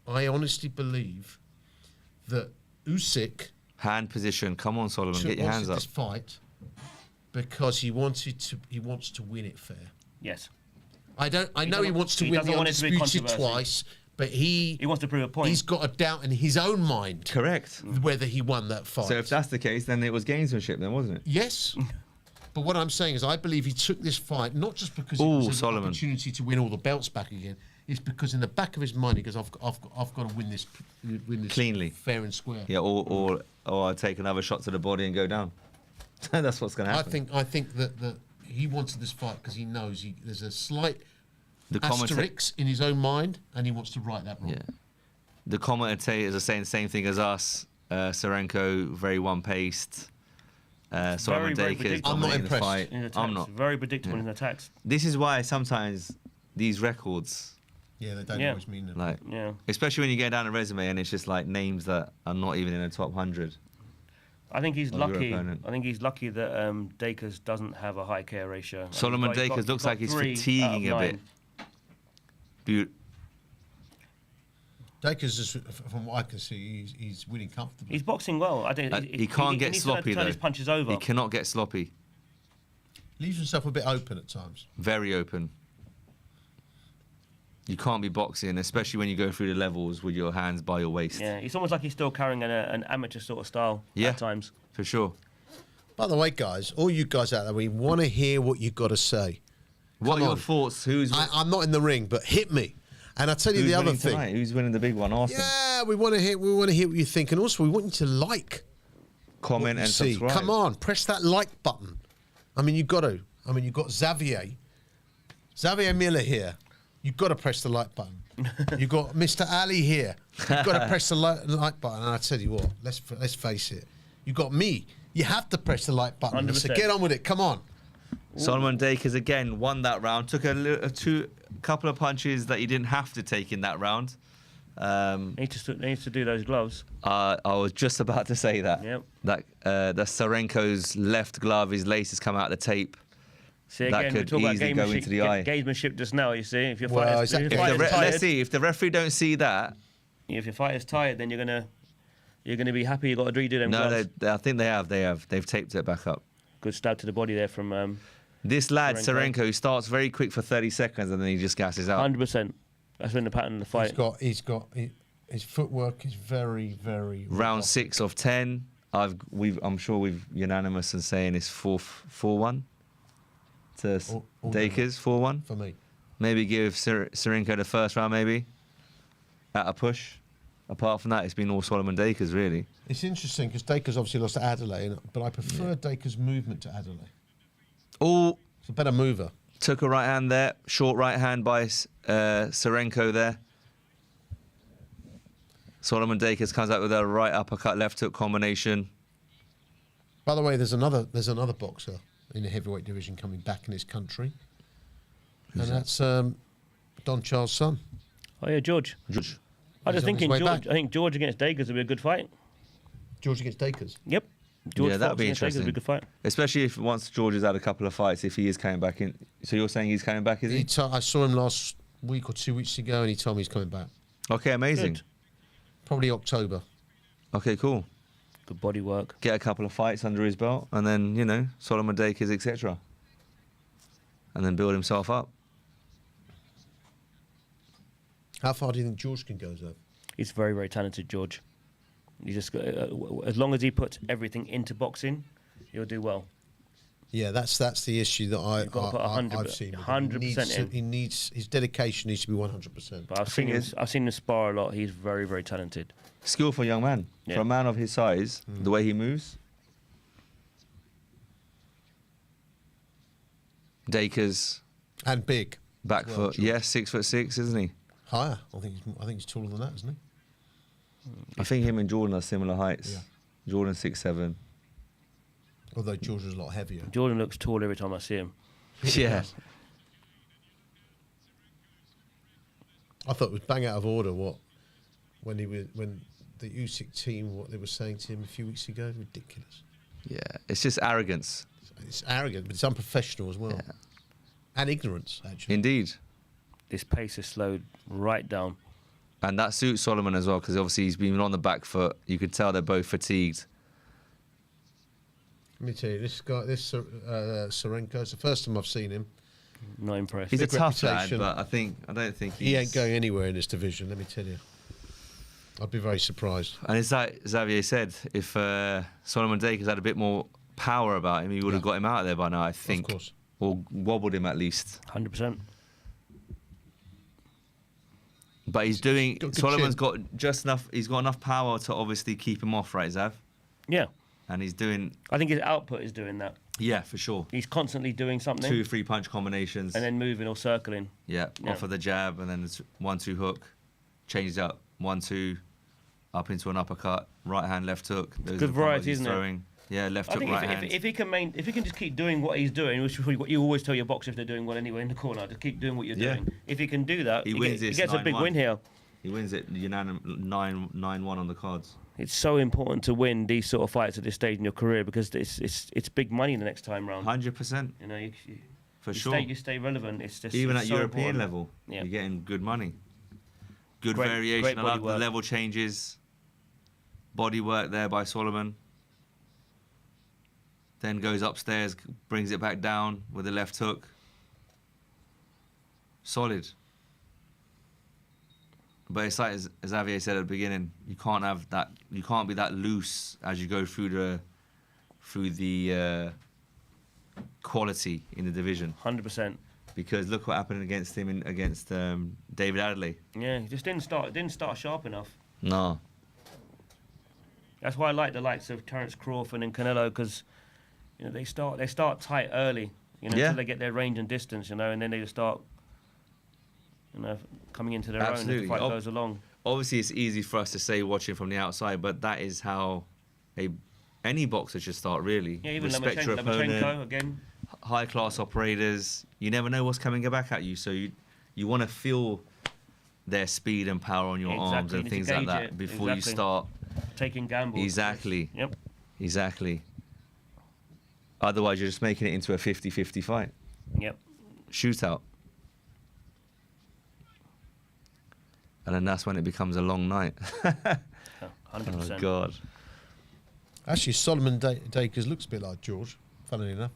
I honestly believe that Usyk Hand position. Come on, Solomon. Get your hands wanted up. this fight because he wants to win it fair. Yes. I know he doesn't- wants to he win doesn't the want it to be Undisputed controversy. twice, but he He wants to prove a point. he's got a doubt in his own mind Correct. whether he won that fight. So if that's the case, then it was gamesmanship, then wasn't it? Yes. But what I'm saying is I believe he took this fight not just because it Ooh, was an Solomon. opportunity to win all the belts back again. It's because in the back of his mind he goes, I've got to win this Cleanly. fair and square. Yeah. Or I take another shot to the body and go down. That's what's going to happen. I think that he wanted this fight because he knows there's a slight The asterisk in his own mind, and he wants to right that wrong. Yeah. The commentators are saying the same thing as us. Serenko, very one-paced. Solomon very Dakers predictable. I'm not dominating the impressed. fight. in attacks. I'm not. Very predictable in attacks. This is why sometimes these records, Yeah, they don't Yeah. always mean that. like, Yeah. especially when you get down a resume and it's just like names that are not even in the top 100. I think he's Of your lucky. opponent. I think he's lucky that Dakers doesn't have a high care ratio. Like, Solomon he's got- Dakers he's looks got like he's 3 fatiguing out a of bit. 9. Dakers, is, from what I can see, he's winning comfortably. He's boxing well. I think He can't get needs sloppy to turn though. his punches over. He cannot get sloppy. Leaves himself a bit open at times. Very open. You can't be boxing, especially when you go through the levels with your hands by your waist. Yeah, it's almost like he's still carrying an amateur sort of style Yeah. at times. For sure. By the way, guys, all you guys out there, we want to hear what you got to say. What Come are your on. thoughts? I'm not in the ring, but hit me. And I'll tell you Who's the other winning thing. tonight? Who's winning the big one? Awesome. Yeah, we want to hear what you think, and also we want you to like Comment what you and see. subscribe. Come on, press that like button. I mean, you've got to. I mean, you've got Xavier Miller here. You've got to press the like button. You've got Mr. Ali here. You've got to press the like button. And I tell you what, let's face it. You've got me. You have to press the like button. So 100%. get on with it. Come on. Solomon Dakers again won that round. Took a couple of punches that he didn't have to take in that round. Needs to do those gloves. I was just about to say that. Yep. That Sarenko's left glove, his lace has come out of the tape. See, That again, we could talk about easily go into the eye. gamesmanship just now. You see, if your Well, fighter's, is that- if If your the fighter's tired, Let's see if the referee don't see that. if your fighter's tired, then you're gonna be happy. You got to redo them No, gloves. I think they have. They've taped it back up. Good stab to the body there from This lad Sarenko. Sarenko starts very quick for 30 seconds and then he just gasses out. 100%. That's been the pattern of the fight. His footwork is very, very. Round 6 of 10. I'm sure we've unanimous in saying it's 4-1 to All Dakers. 4-1. for me. Maybe give Sarenko the first round. Maybe at a push. Apart from that, it's been all Solomon Dakers really. It's interesting because Dakers obviously lost to Adelaide, but I prefer Dakers' movement to Adelaide. All It's a better mover. took a right hand there. Short right hand by Sarenko there. Solomon Dakers comes out with a right uppercut, left hook combination. By the way, there's another boxer in the heavyweight division coming back in this country, and that's Don Charles' son. Oh yeah, George. I was He's just on his thinking way George. back. I think George against Dakers would be a good fight. George against Dakers. Yep. George Yeah, that'd Fox be against Dakers would be a interesting. good fight. Especially if once George has had a couple of fights, if he is coming back in. So you're saying he's coming back, is he? I saw him last week or 2 weeks ago, and he told me he's coming back. Okay, amazing. Good. Probably October. Okay, cool. Good body work. Get a couple of fights under his belt, and then, you know, Solomon Dakers, etc. And then build himself up. How far do you think George can go, though? He's very, very talented, George. He just as long as he puts everything into boxing, he'll do well. Yeah, that's the issue that You've got to put I've seen. 100% in. He needs his dedication needs to be 100%. But I've seen him spar a lot. He's very, very talented. Skillful young man. Yeah. For a man of his size, the way he moves. Dakers, And big. back Well, foot. George. Yes, 6'6", isn't he? Higher. I think he's taller than that, isn't he? I think him and Jordan are similar heights. Yeah. Jordan 6'7". Although George was a lot heavier. Jordan looks tall every time I see him. Yeah. I thought it was bang out of order when the Usyk team, what they were saying to him a few weeks ago. Ridiculous. Yeah. It's just arrogance. It's arrogant, but it's unprofessional as well. Yeah. And ignorance, actually. Indeed. This pace is slowed right down. And that suits Solomon as well, because obviously he's been on the back foot. You could tell they're both fatigued. Let me tell you, this guy, Sorenko, it's the first time I've seen him. Not impressed. He's a Big tough lad, reputation. but I don't think He ain't going anywhere in this division, let me tell you. I'd be very surprised. And it's like Xavier said, if Solomon Dakers had a bit more power about him, he would have got him out of there by now, I think. Of course. Or wobbled him at least. 100%. But he's doing. Got good Solomon's chin. got just enough. He's got enough power to obviously keep him off, right, Zav? Yeah. And he's doing. I think his output is doing that. Yeah, for sure. He's constantly doing something 2-3 punch combinations. and then moving or circling. Yeah, Yeah. off of the jab, and then it's 1-2 hook, changes up 1-2, up into an uppercut, right hand, left hook. Those good are the combos variety, he's isn't it? throwing. Yeah, left I hook, think right hand. if he can just keep doing what he's doing, which is what you always tell your boxer if they're doing well anyway in the corner, just keep doing what you're Yeah. doing. If he can do that, He wins he this gets a big 9-1. win here. He wins it unanimous 9-1 on the cards. It's so important to win these sort of fights at this stage in your career because it's big money the next time round. 100%, You know, for sure. You stay relevant. It's just Even it's at so European important. level, Yeah. you're getting good money. Good Great variation. I body love the work. level changes. Body work there by Solomon. Then goes upstairs, brings it back down with a left hook. Solid. But it's like as Xavier said at the beginning, you can't have that. You can't be that loose as you go through the quality in the division. 100%. Because look what happened against him against David Adley. Yeah, he just didn't start sharp enough. No. That's why I like the likes of Terence Crawford and Canelo because they start tight early, Yeah. until they get their range and distance, and then they just start coming into their own as Absolutely. the fight goes along. Obviously, it's easy for us to say watching from the outside, but that is how any boxer should start, really. Yeah, even Respect your opponent, Lomachenko again. high-class operators. You never know what's coming back at you, so you want to feel their speed and power on your Yeah, arms exactly. and You need things to like gauge that it. before you Exactly. start. Taking gambles. Exactly. Yep. Exactly. Otherwise, you're just making it into a 50-50 fight. Yep. Shootout. And then that's when it becomes a long night. 100%. Oh, God. Actually, Solomon Dakers looks a bit like George, funnily enough.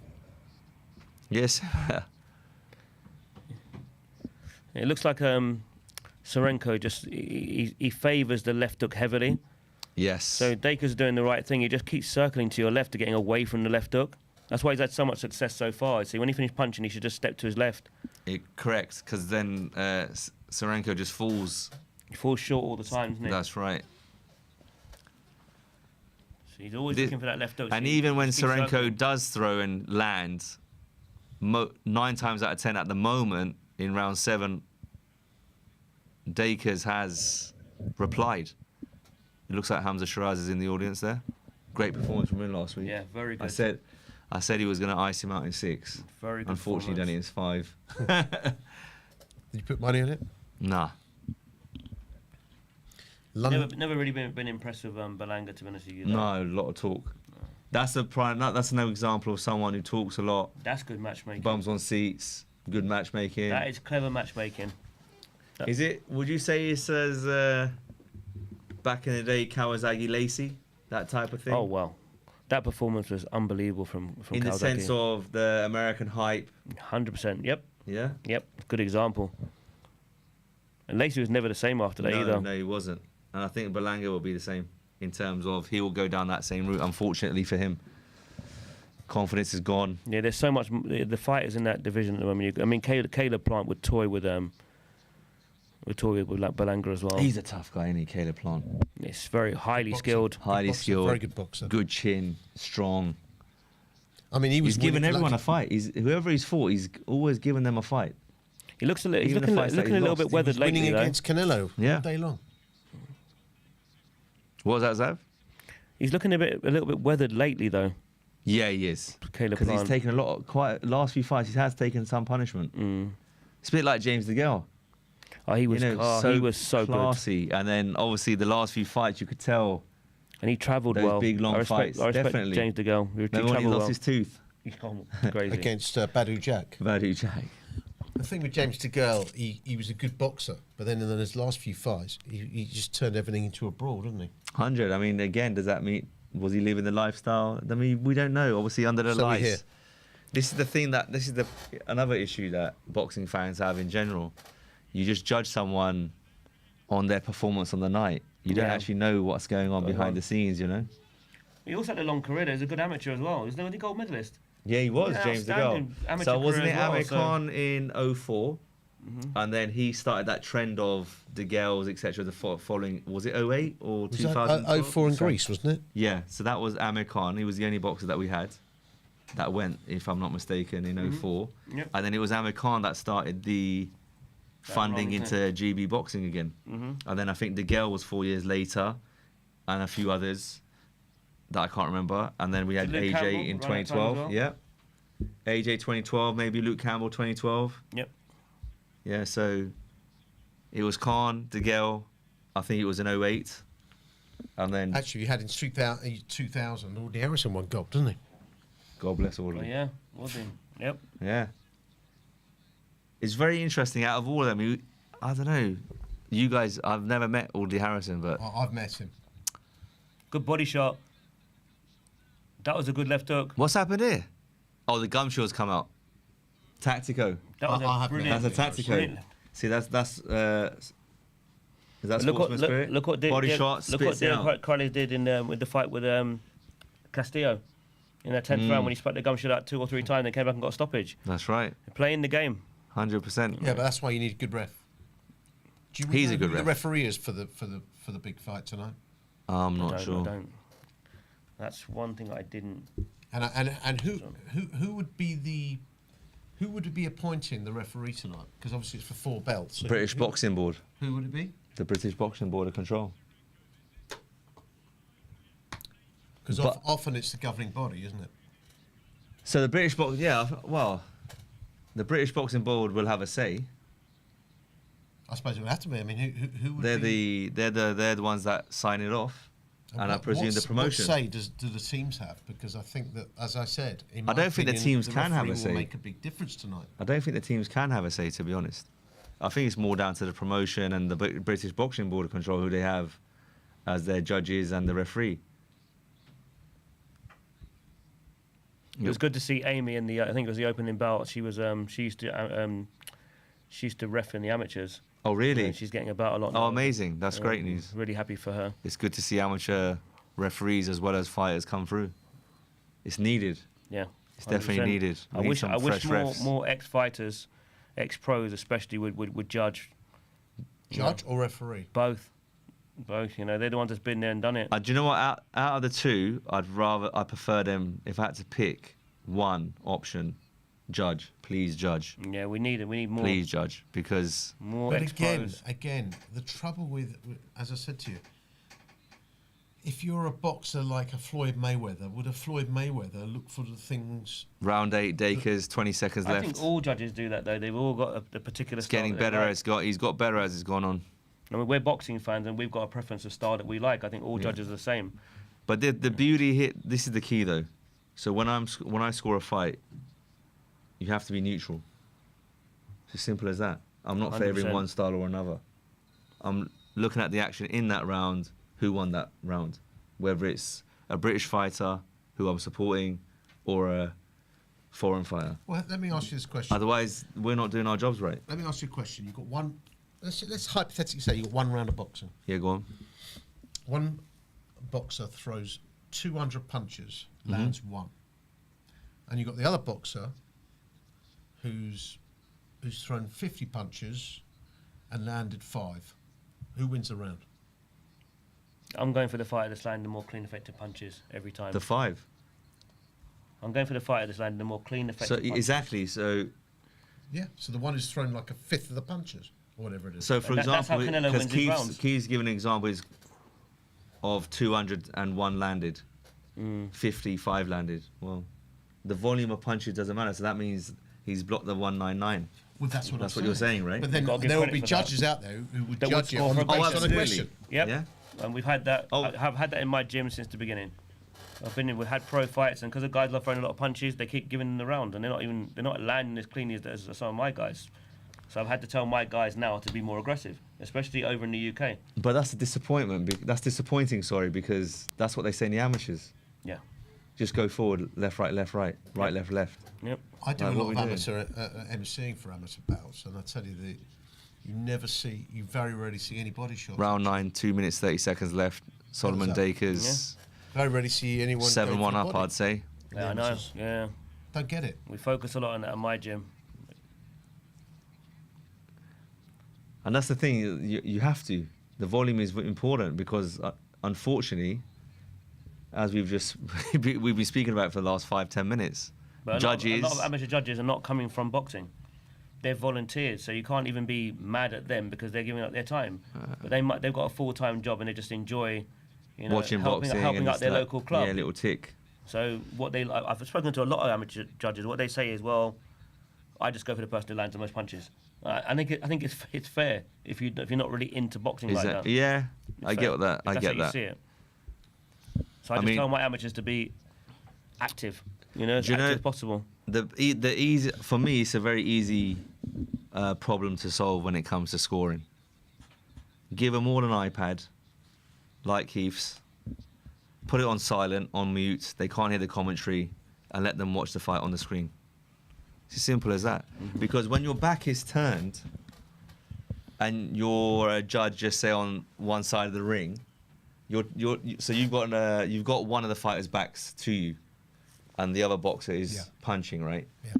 Yes. It looks like Sorenko just he favours the left hook heavily. Yes. So Dakers doing the right thing. He just keeps circling to your left to getting away from the left hook. That's why he's had so much success so far. See, when he finished punching, he should just step to his left. Correct, because then Sorenko just falls. He falls short all the time, isn't he? That's right. So he's always looking for that left hook. And So he even when just keeps Sorenko circling. does throw and land, 9 times out of 10 at the moment in round 7, Dakers has replied. It looks like Hamza Shiraz is in the audience there. Great performance from him last week. Yeah, very good. I said he was going to ice him out in 6. Very good Unfortunately, done it in 5. Did you put money on it? Nah. London. Never really been impressed with Belanga, to be honest with you. No, a lot of talk. That's another example of someone who talks a lot, That's good matchmaking. bums on seats, good matchmaking. That is clever matchmaking. Is it? Would you say it's as back in the day, Kawasaki Lacey, that type of thing. Oh wow, that performance was unbelievable from in the Kawasaki. sense of the American hype. 100%. Yep. Yeah. Yep. Good example. And Lacey was never the same after that either. No, he wasn't. And I think Berlanga will be the same in terms of he will go down that same route. Unfortunately for him, confidence is gone. Yeah, there's so much. The fighters in that division at the moment. I mean, Caleb Plant would toy with like Berlanga as well. He's a tough guy, isn't he, Caleb Plant? It's very highly Boxer. skilled. Highly boxer, skilled, very good boxer. good chin, strong. I mean, he was He's given winning- everyone like, a fight. Whoever he's fought, he's always given them a fight. He looks a little. He's Even the looking, fights that looking he a little lost, bit he weathered was winning lately, though. against Canelo Yeah. all day long. What was that, Zav? He's looking a little bit weathered lately, though. Yeah, he is. Caleb Because he's Plant. taken last few fights, he has taken some punishment. It's a bit like James DeGale. Oh, he was. He was so good. classy. And then obviously the last few fights, you could tell. And he travelled Those well. big, long I respect, fights, I respect definitely. James DeGale. He Remember when he travelled lost well. his tooth? Crazy. Against Badu Jack. Vadu Jack. The thing with James DeGale, he was a good boxer, but then in his last few fights, he just turned everything into a brawl, didn't he? 100. I mean, again, does that mean was he living the lifestyle? I mean, we don't know. Obviously, under the So we hear. lights. This is the thing another issue that boxing fans have in general. You just judge someone on their performance on the night. You don't Yeah. actually know what's going on behind the scenes, you know? He also had a long career. He's a good amateur as well. He's the gold medalist. Yeah, he was, Yeah, James outstanding DeGale. amateur So wasn't career it as well, Amir so- Khan in 04? And then he started that trend of DeGales, etc. The following, was it 08 or Was 2000? that 04 in Greece, wasn't it? Yeah, so that was Amir Khan. He was the only boxer that we had that went, if I'm not mistaken, in 04. Yep. And then it was Amir Khan that started the funding run, into GB boxing again. And then I think DeGale was 4 years later, and a few others that I can't remember. And then we had Did Luke AJ Campbell in run that time as 2012. well? Yeah. AJ 2012, maybe Luke Campbell 2012. Yep. Yeah, so it was Khan, DeGale, I think it was in 08. And then, Actually, you had in 2000, Audley Harrison won gold, didn't he? God bless all of Oh, them. yeah. Was he? Yep. Yeah. It's very interesting. Out of all of them, I don't know. You guys, I've never met Audley Harrison, but I've met him. Good body shot. That was a good left hook. what's happened here? Oh, the gumshoe's come out. Tactico. That was I a have brilliant. That's a Tactico. brilliant- See, is that Look what sportsman spirit? look what Body Diego- shot, look what spits it out. Carlos did in with the fight with Castillo in that 10th round when he spat the gum shot out 2 or 3 times and came back and got a stoppage. That's right. They're playing the game. 100%. Yeah, but that's why you need a good ref. Do you He's know a good who ref. the referee is for the big fight tonight? I'm I not sure. don't. That's one thing I didn't. And who would be appointing the referee tonight? Because obviously it's for 4 belts. So British Boxing Board. Who would it be? The British Boxing Board of Control. Because But- often it's the governing body, isn't it? So the British the British Boxing Board will have a say. I suppose it would have to be. I mean, who would They're be? they're the ones that sign it off, and I presume the promotion. What say do the teams have? Because I think that, as I said, in my I don't think the opinion, teams can have a referee say. will make a big difference tonight. I don't think the teams can have a say, to be honest. I think it's more down to the promotion and the British Boxing Board of Control, who they have as their judges and the referee. It was good to see Amy in the. I think it was the opening bout. She was. She used to ref in the amateurs. Oh, really? And she's getting a bout a lot. Oh, now. amazing. That's great news. Really happy for her. It's good to see amateur referees as well as fighters come through. It's needed. Yeah. It's definitely 100%. needed. We need some fresh refs. more ex-fighters, ex-pros especially would judge Judge or referee? both. Both, you know, they're the ones that's been there and done it. Do you know what? Out of the two, I prefer them. If I had to pick one option, judge. Please judge. Yeah, we need more. Please judge, because More But ex-pros. again, the trouble with, as I said to you, if you're a boxer like a Floyd Mayweather, would a Floyd Mayweather look for the things? round 8, Dakers, 20 seconds I left. think all judges do that though. They've all got a particular It's style. getting that they better like. as he's got better as it's gone on. I mean, we're boxing fans and we've got a preference of style that we like. I think all judges are the same. But the beauty here, this is the key though. So when I score a fight, you have to be neutral. It's as simple as that. I'm not favouring 100%. one style or another. I'm looking at the action in that round. who won that round, whether it's a British fighter who I'm supporting or a foreign fighter. Well, let me ask you this question. Otherwise, we're not doing our jobs right. Let me ask you a question. You've got one. Let's hypothetically say you've got one round of boxing. Yeah, go on. One boxer throws 200 punches, lands one, and you've got the other boxer who's thrown 50 punches and landed 5. Who wins the round? I'm going for the fighter that's landing the more clean, effective punches every time. The 5. I'm going for the fighter that's landing the more clean, effective punches. Exactly. So Yeah. So the one who's thrown like a fifth of the punches, or whatever it is. So, for And that's how example, Canelo because wins his rounds. Keith's given an example of 201 landed, 55 landed. Well, the volume of punches doesn't matter. So that means he's blocked the 199. Well, that's what you're saying, right? But then You've got to give there will credit be for judges that. out there who would That would judge it score on for based on a absolutely. question. Yep. Yeah. And we've had that. Oh. I have had that in my gym since the beginning. We've had pro fights, and because the guys love throwing a lot of punches, they keep giving them the round, and they're not landing as cleanly as some of my guys. So I've had to tell my guys now to be more aggressive, especially over in the UK. But that's a disappointment. That's disappointing, because that's what they say in the amateurs. Yeah. Just go forward, left, right, right, left, left. Yep. I do Like, a what lot we of doing? amateur MCing for amateur bouts, and I tell you that you very rarely see any body shots. Round 9, 2 minutes 30 seconds left. Solomon that? Dakers, Very rarely see anyone 7-1 going for the up, body. I'd say. Yeah, I know. amateurs. Yeah. Don't get it. We focus a lot on that at my gym. And that's the thing, you have to. The volume is important because, unfortunately, as we've been speaking about for the last 5-10 minutes, But judges. a lot of amateur judges are not coming from boxing. They're volunteers, so you can't even be mad at them because they're giving up their time. But they've got a full-time job and they just enjoy, watching boxing, helping and out it's their like, local club. Yeah, little tick. So I've spoken to a lot of amateur judges. What they say is, well, I just go for the person who lands the most punches. I think it's fair if you're not really into boxing like that. Yeah, It's I fair. get that. I That's get how that. you see it. So I just tell my amateurs to be active, as Do you active know- as possible. The easy for me, it's a very easy problem to solve when it comes to scoring. Give them all an iPad, like Keith's. Put it on silent, on mute. They can't hear the commentary, and let them watch the fight on the screen. It's as simple as that. Because when your back is turned, and you're a judge, just say on one side of the ring, so you've got one of the fighters' backs to you, and the other boxer is punching, right? Yeah.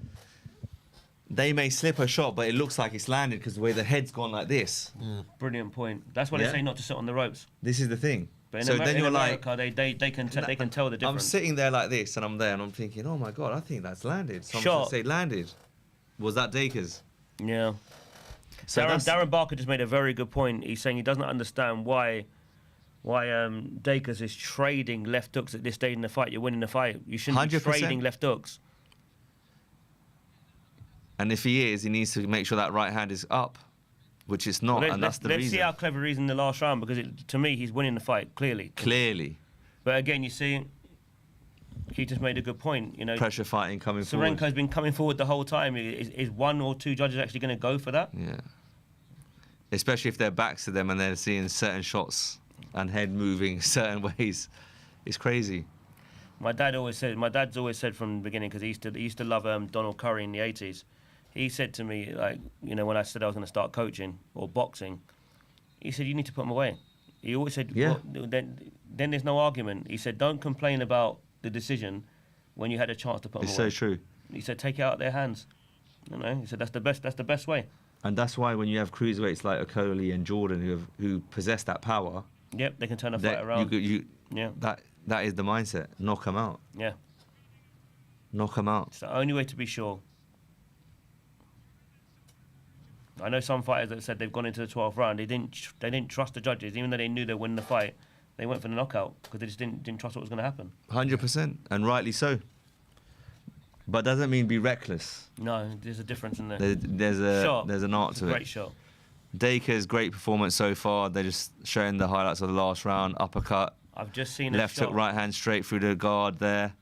They may slip a shot, but it looks like it's landed because the way the head's gone like this. Brilliant point. That's why Yeah. they say not to sit on the ropes. This is the thing. But So then in you're America, they can tell the difference. I'm sitting there like this, and I'm there, and I'm thinking, oh my god, I think that's landed. Someone Shot. say landed. Was that Dakers? Yeah. So Darren Barker just made a very good point. He's saying he doesn't understand why Dakers is trading left hooks at this stage in the fight. You're winning the fight. You shouldn't be 100%. trading left hooks. And if he is, he needs to make sure that right hand is up, which it's not, and that's the let's reason. see how clever he is in the last round, because to me, he's winning the fight, clearly. Clearly, But again, you see, he just made a good point. pressure fighting coming forward. Serenko's been coming forward the whole time. Is one or two judges actually going to go for that? Yeah. Especially if their backs to them and they're seeing certain shots and head moving certain ways. It's crazy. My dad's always said from the beginning, because he used to love Donald Curry in the 80s. He said to me, when I said I was going to start coaching or boxing, he said, you need to put them away. He always said, Yeah. well, then there's no argument. He said, don't complain about the decision when you had a chance to put them It's away. so true. He said, take it out of their hands. He said, that's the best way. And that's why when you have cruiserweights like Okoli and Jordan who possess that power, Yep, they can turn a that fight around. Yeah, that is the mindset. Knock them out. yeah. Knock them out. It's the only way to be sure. I know some fighters that said they've gone into the 12th round. They didn't trust the judges, even though they knew they'd win the fight. They went for the knockout because they just didn't trust what was going to happen. 100%, and rightly so. But doesn't mean be reckless. No, there's a difference in there. There's an art It's to a it. great shot. Dakers, great performance so far. They're just showing the highlights of the last round. Uppercut, I've just seen left a shot. hook, right hand straight through the guard there.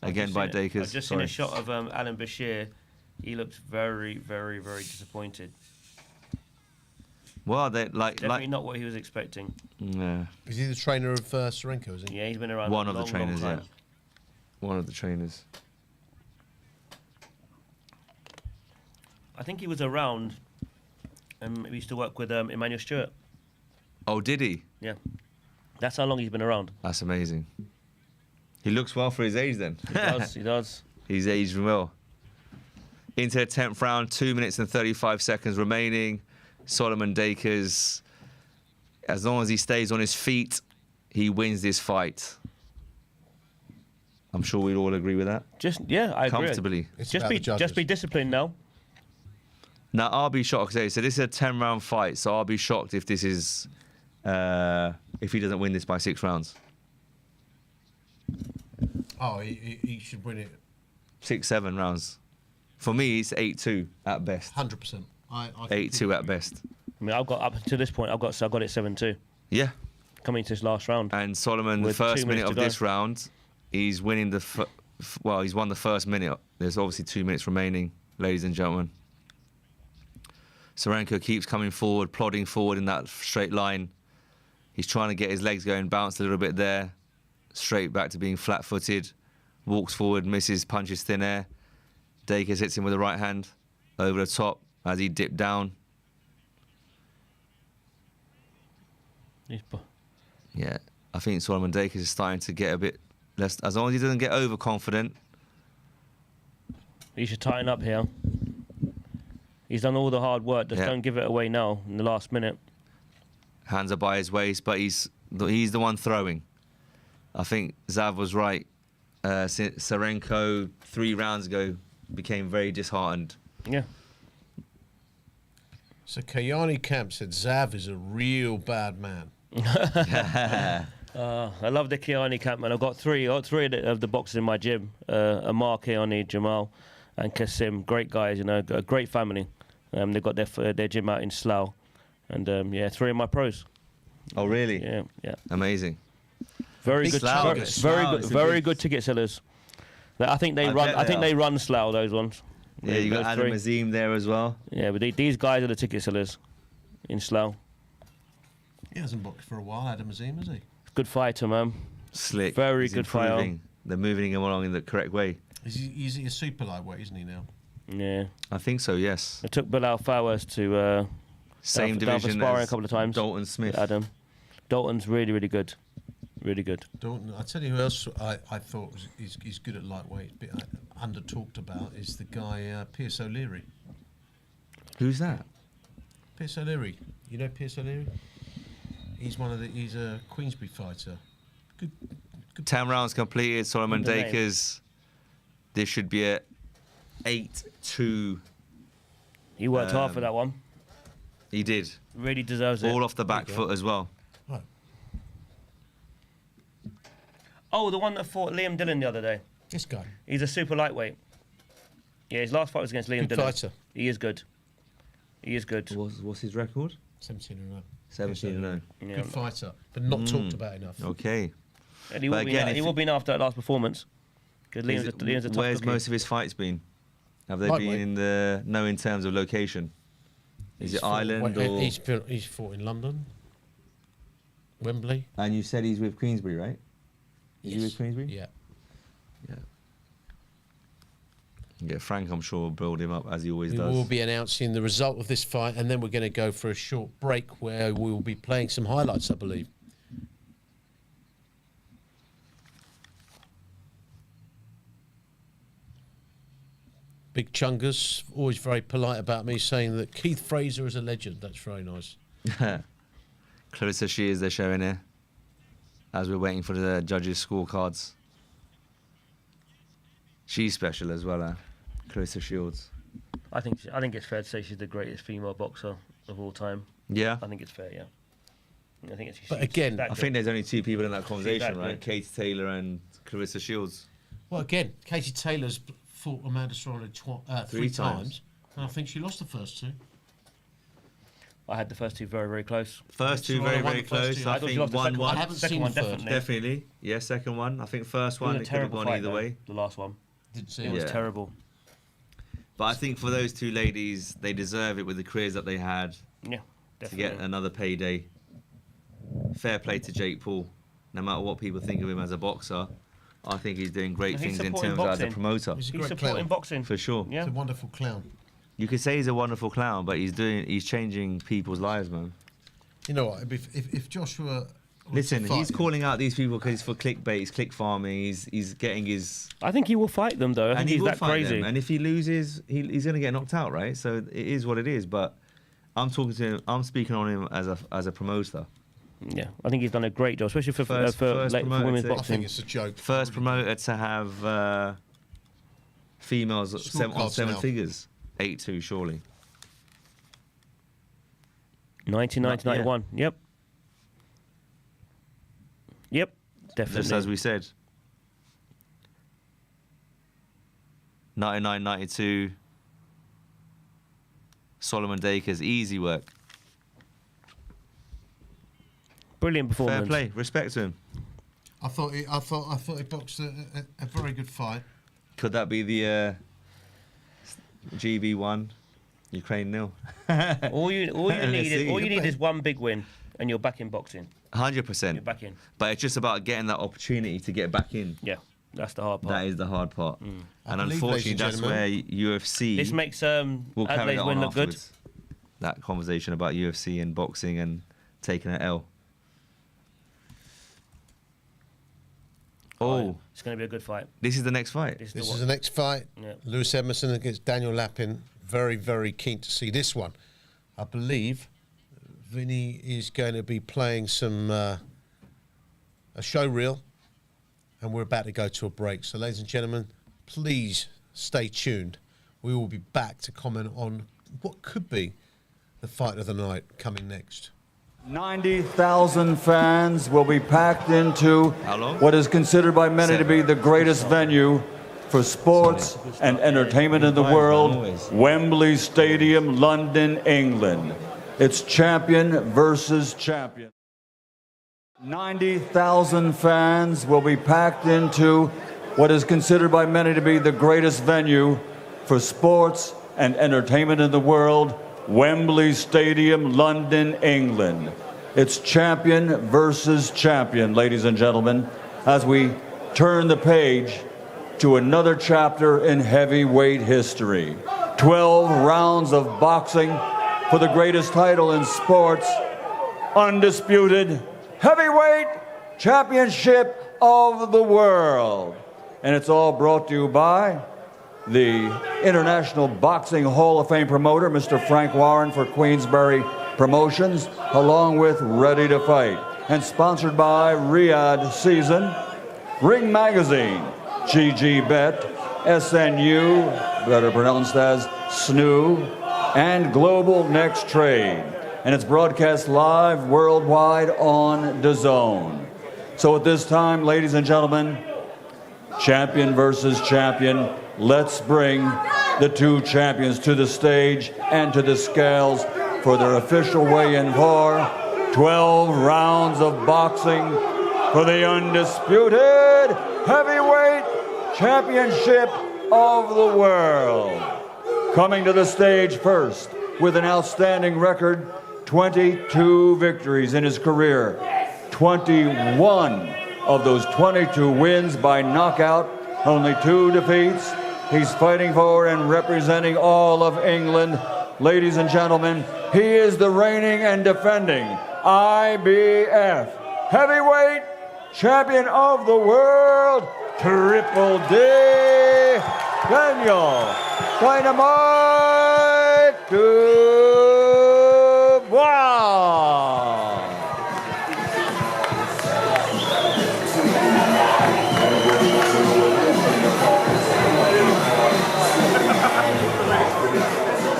Again by Dakers. I've just seen a shot of Alan Bashir. He looks very, very, very disappointed. Well, they Definitely not what he was expecting. yeah. Is he the trainer of Serenko, is he? Yeah, he's been around One a of the long, trainers, long yeah. time. One of the trainers. I think he was around. We used to work with Emmanuel Stewart. Oh, did he? Yeah, that's how long he's been around. That's amazing. He looks well for his age then. He does. He does. He's aged well. Into the 10th round, 2 minutes and 35 seconds remaining. Solomon Dakers, as long as he stays on his feet, he wins this fight. I'm sure we'd all agree with that. I agree. Comfortably. It's Just about be the judges. just be disciplined now. Now, I'll be shocked. So this is a 10-round fight, so I'll be shocked if this is... if he doesn't win this by 6 rounds. Oh, he should win it 6, 7 rounds. For me, it's 8-2 at best. 100%. I 8-2 at best. I mean, I've got up to this point. I got it 7-2 Yeah. coming into this last round. And Solomon, the With first 2 minute minutes of to go. this round, he's winning he's won the first minute. There's obviously 2 minutes remaining, ladies and gentlemen. Serenko keeps coming forward, plodding forward in that straight line. He's trying to get his legs going, bounced a little bit there. Straight back to being flat-footed. Walks forward, misses, punches thin air. Dakers hits him with the right hand over the top as he dipped down. Yeah, I think Solomon Dakers is starting to get a bit less... As long as he doesn't get overconfident. He should tighten up here. He's done all the hard work. Just Yeah. don't give it away now in the last minute. Hands are by his waist, but he's the one throwing. I think Zav was right. Serenko 3 rounds ago became very disheartened. Yeah. So Kayani Camp said Zav is a real bad man. I love the Kiani camp, man. I've got three of the boxers in my gym. Amar, Kiani, Jamal, and Kasim. Great guys, you know, a great family. They've got their gym out in Slough. And, 3 of my pros. Oh, really? Yeah. Amazing. Very Big good, Slough. very good ticket sellers. I think they run. I think they run Slough, those ones. Yeah, you got Those Adam three. Azim there as well. Yeah, but these guys are the ticket sellers in Slough. He hasn't boxed for a while, Adam Azim, has he? Good fighter, man. Slick. Very He's good fighter. improving. They're moving him along in the correct way. Is he a super lightweight, isn't he now? Yeah. I think so, yes. I took Bilal Fawaz to Same down for division sparring as a couple of times. Dalton Smith. Adam. Dalton's really, really good. Really good. Dalton, I tell you who else I thought he's good at lightweight, but under talked about is the guy Pierce O'Leary. Who's that? Pierce O'Leary, you know Pierce O'Leary? He's a Queensbury fighter. Good. 10 rounds completed. Solomon Good name. Dakers. This should be a 8-2. He worked hard for that one. He did. Really deserves it. All off the back foot as well. Right. Oh, the one that fought Liam Dillon the other day. This guy, He's a super lightweight. Yeah, his last fight was against Liam good Dillon. fighter. He is good. He is good. What's his record? 17-0. 17-0. Yeah. Good fighter, but not talked about enough. Okay. And he But will be again, now. if He will be now after that last performance. Because Liam's a tough Where's cookie. most of his fights been? Have they Lightweight. been in terms of location? Is it Ireland or? He's fought in London, Wembley. And you said he's with Queensbury, right? Is he with Queensbury? Yeah. Yeah. Yeah, Frank, I'm sure, will build him up as he always We does. will be announcing the result of this fight, and then we're going to go for a short break where we will be playing some highlights, I believe. Big Chungus, always very polite about me, saying that Keith Fraser is a legend. That's very nice. Clarissa Shears, they're showing here. As we're waiting for the judges' scorecards. She's special as well, Clarissa Shields. I think it's fair to say she's the greatest female boxer of all time. Yeah. I think it's fair, yeah. I think it's. But she's again, that I good. think there's only 2 people in that conversation, that right? good. Katie Taylor and Clarissa Shields. Well, again, Katie Taylor's fought Amanda Serrano 3 times. times, and I think she lost the first 2. I had the first 2 very, very close. First 2 Serrano very, won very the first close. 2. I I thought she think lost the second 1-1. one. I haven't Second seen one, the third. definitely. Definitely. Yeah, second one. I think first It one, was a it could have terrible gone fight, either though, way. the last one. Didn't see It it. was Yeah. terrible. But I think for those 2 ladies, they deserve it with the careers that they had. Yeah, to get another payday. Fair play to Jake Paul. No matter what people think of him as a boxer, I think he's doing great things in terms of as a promoter. He's a He's great supporting clown. boxing. For sure. Yeah. He's a wonderful clown. You could say he's a wonderful clown, but he's changing people's lives, man. You know what? If Joshua... Listen, fight he's him- calling out these people because he's for clickbait, he's click farming, he's getting his... I think he will fight them though. I think And he he's will that fight crazy. them. And if he loses, he's going to get knocked out, right? So it is what it is. But I'm talking to him, I'm speaking on him as a promoter. Yeah, I think he's done a great job, especially for First for promoter women's to- I boxing. think it's a joke. First promoter to have females on cards 7 now. figures. 8-2, surely. 1990, 91. Yep. Yep. Definitely. Just as we said. 99, 92. Solomon Dakers, easy work. Brilliant performance. Fair play, respect to him. I thought he boxed a very good fight. Could that be the GB 1, Ukraine 0? All you Let's see. need is one big win, and you're back in boxing. 100%. You're back in. But it's just about getting that opportunity to get back in. Yeah, that's the hard part. That is the hard part. I And believe, unfortunately, ladies and that's where UFC This makes will carry Adelaide's that win on look good. afterwards. That conversation about UFC and boxing and taking an L. Oh, It's going to be a good fight. this is the next fight. This This the is one. the next fight. Yeah. Lewis Emerson against Daniel Lapin. Very, very keen to see this one. I believe Vinny is going to be playing some a show reel, and we're about to go to a break. So, ladies and gentlemen, please stay tuned. We will be back to comment on what could be the fight of the night coming next. 90,000 fans will be packed into How long? what is considered by many to 7. be the greatest venue for sports and entertainment in the world, Wembley Stadium, London, England. It's champion versus champion. 90,000 fans will be packed into what is considered by many to be the greatest venue for sports and entertainment in the world, Wembley Stadium, London, England. It's champion versus champion, ladies and gentlemen, as we turn the page to another chapter in heavyweight history. 12 rounds of boxing for the greatest title in sports, Undisputed Heavyweight Championship of the world. And it's all brought to you by the International Boxing Hall of Fame promoter, Mr. Frank Warren for Queensberry Promotions, along with Ready to Fight. And sponsored by Riyadh Season, Ring Magazine, GG Bet, SNU, better pronounced as SNU, and Global Next Trade. And it's broadcast live worldwide on DAZN. So at this time, ladies and gentlemen, champion versus champion. Let's bring the two champions to the stage and to the scales for their official weigh-in for 12 rounds of boxing for the Undisputed Heavyweight Championship of the world. Coming to the stage first with an outstanding record, 22 victories in his career, 21 of those 22 wins by knockout, only 2 defeats. He's fighting for and representing all of England. Ladies and gentlemen, he is the reigning and defending IBF Heavyweight Champion of the World, Triple D, Daniel Dynamite Dubois.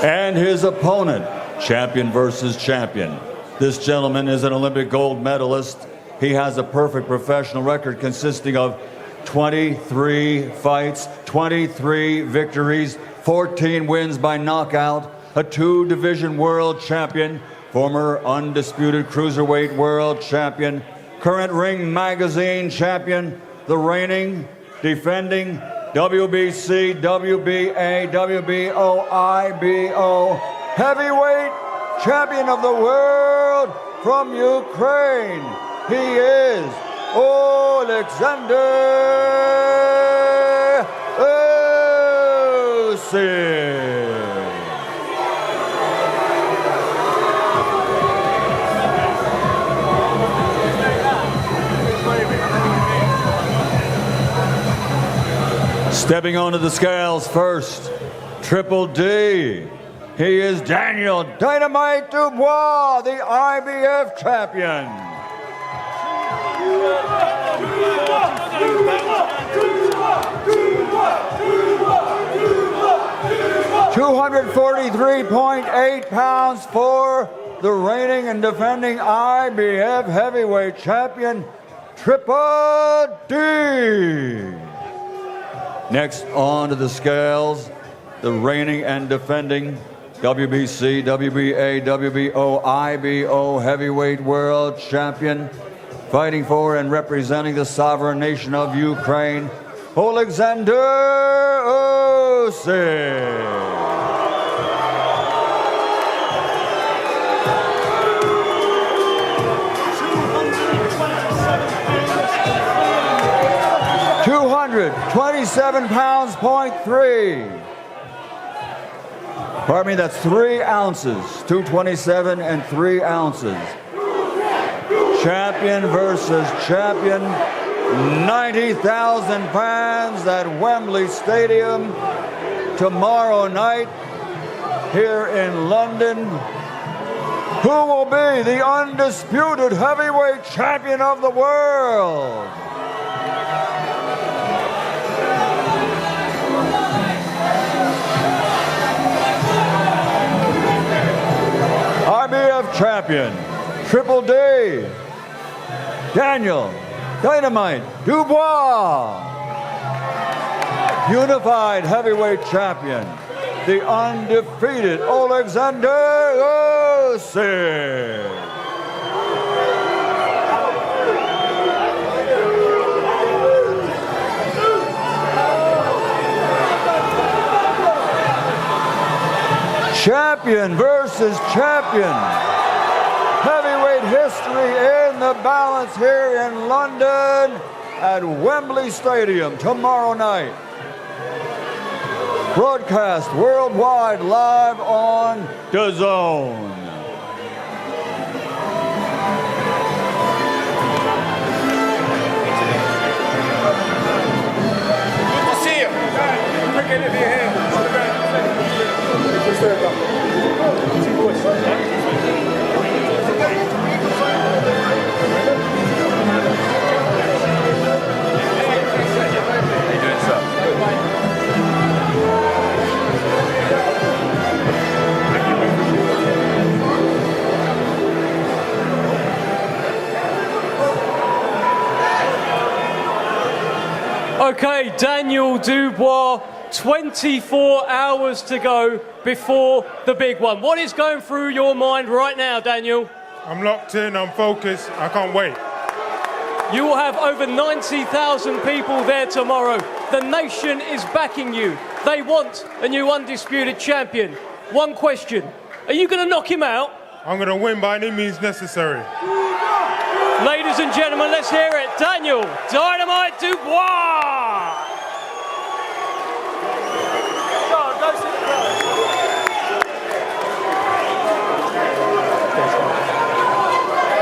And his opponent, champion versus champion. This gentleman is an Olympic gold medalist. He has a perfect professional record consisting of 23 fights, 23 victories, 14 wins by knockout, a 2-division world champion, former undisputed cruiserweight world champion, current Ring Magazine champion, the reigning, defending WBC, WBA, WBO, IBO heavyweight champion of the world from Ukraine. He is Oleksandr Usyk. Stepping onto the scales first, Triple D. He is Daniel Dynamite Dubois, the IBF champion. 243.8 pounds for the reigning and defending IBF heavyweight champion, Triple D. Next onto the scales, the reigning and defending WBC, WBA, WBO, IBO heavyweight world champion, fighting for and representing the sovereign nation of Ukraine, Oleksandr Usyk. 227 pounds, .3. Pardon me, that's 3 ounces. 227 and 3 ounces. Champion versus champion. 90,000 fans at Wembley Stadium tomorrow night here in London. Who will be the undisputed heavyweight champion of the world? IBF champion, Triple D, Daniel Dynamite Dubois. Unified heavyweight champion, the undefeated Oleksandr Usyk. Champion versus champion. Heavyweight history in the balance here in London at Wembley Stadium tomorrow night. Broadcast worldwide live on DAZN. Good to see you. Cricket in your hand. Okay, Daniel Dubois, 24 hours to go before the big one. What is going through your mind right now, Daniel? I'm locked in, I'm focused, I can't wait. You will have over 90,000 people there tomorrow. The nation is backing you. They want a new undisputed champion. One question, are you going to knock him out? I'm going to win by any means necessary. Ladies and gentlemen, let's hear it. Daniel Dynamite Dubois.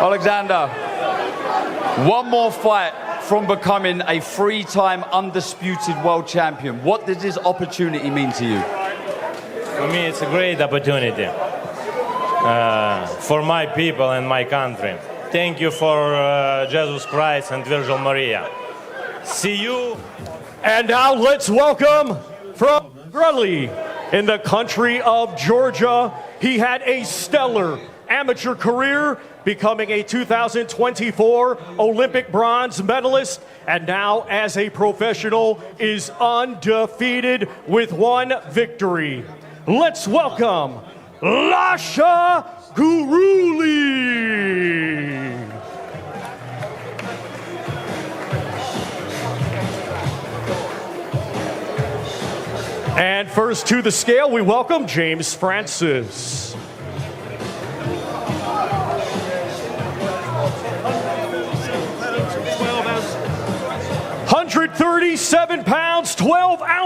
Oleksandr, one more fight from becoming a 3-time undisputed world champion. What does this opportunity mean to you? For me, it's a great opportunity for my people and my country. Thank you for Jesus Christ and Virgin Maria. See you. And now let's welcome from Grudley in the country of Georgia. He had a stellar amateur career, becoming a 2024 Olympic bronze medalist, and now as a professional is undefeated with 1 victory. Let's welcome Lasha Guruli. And first to the scale, we welcome James Francis.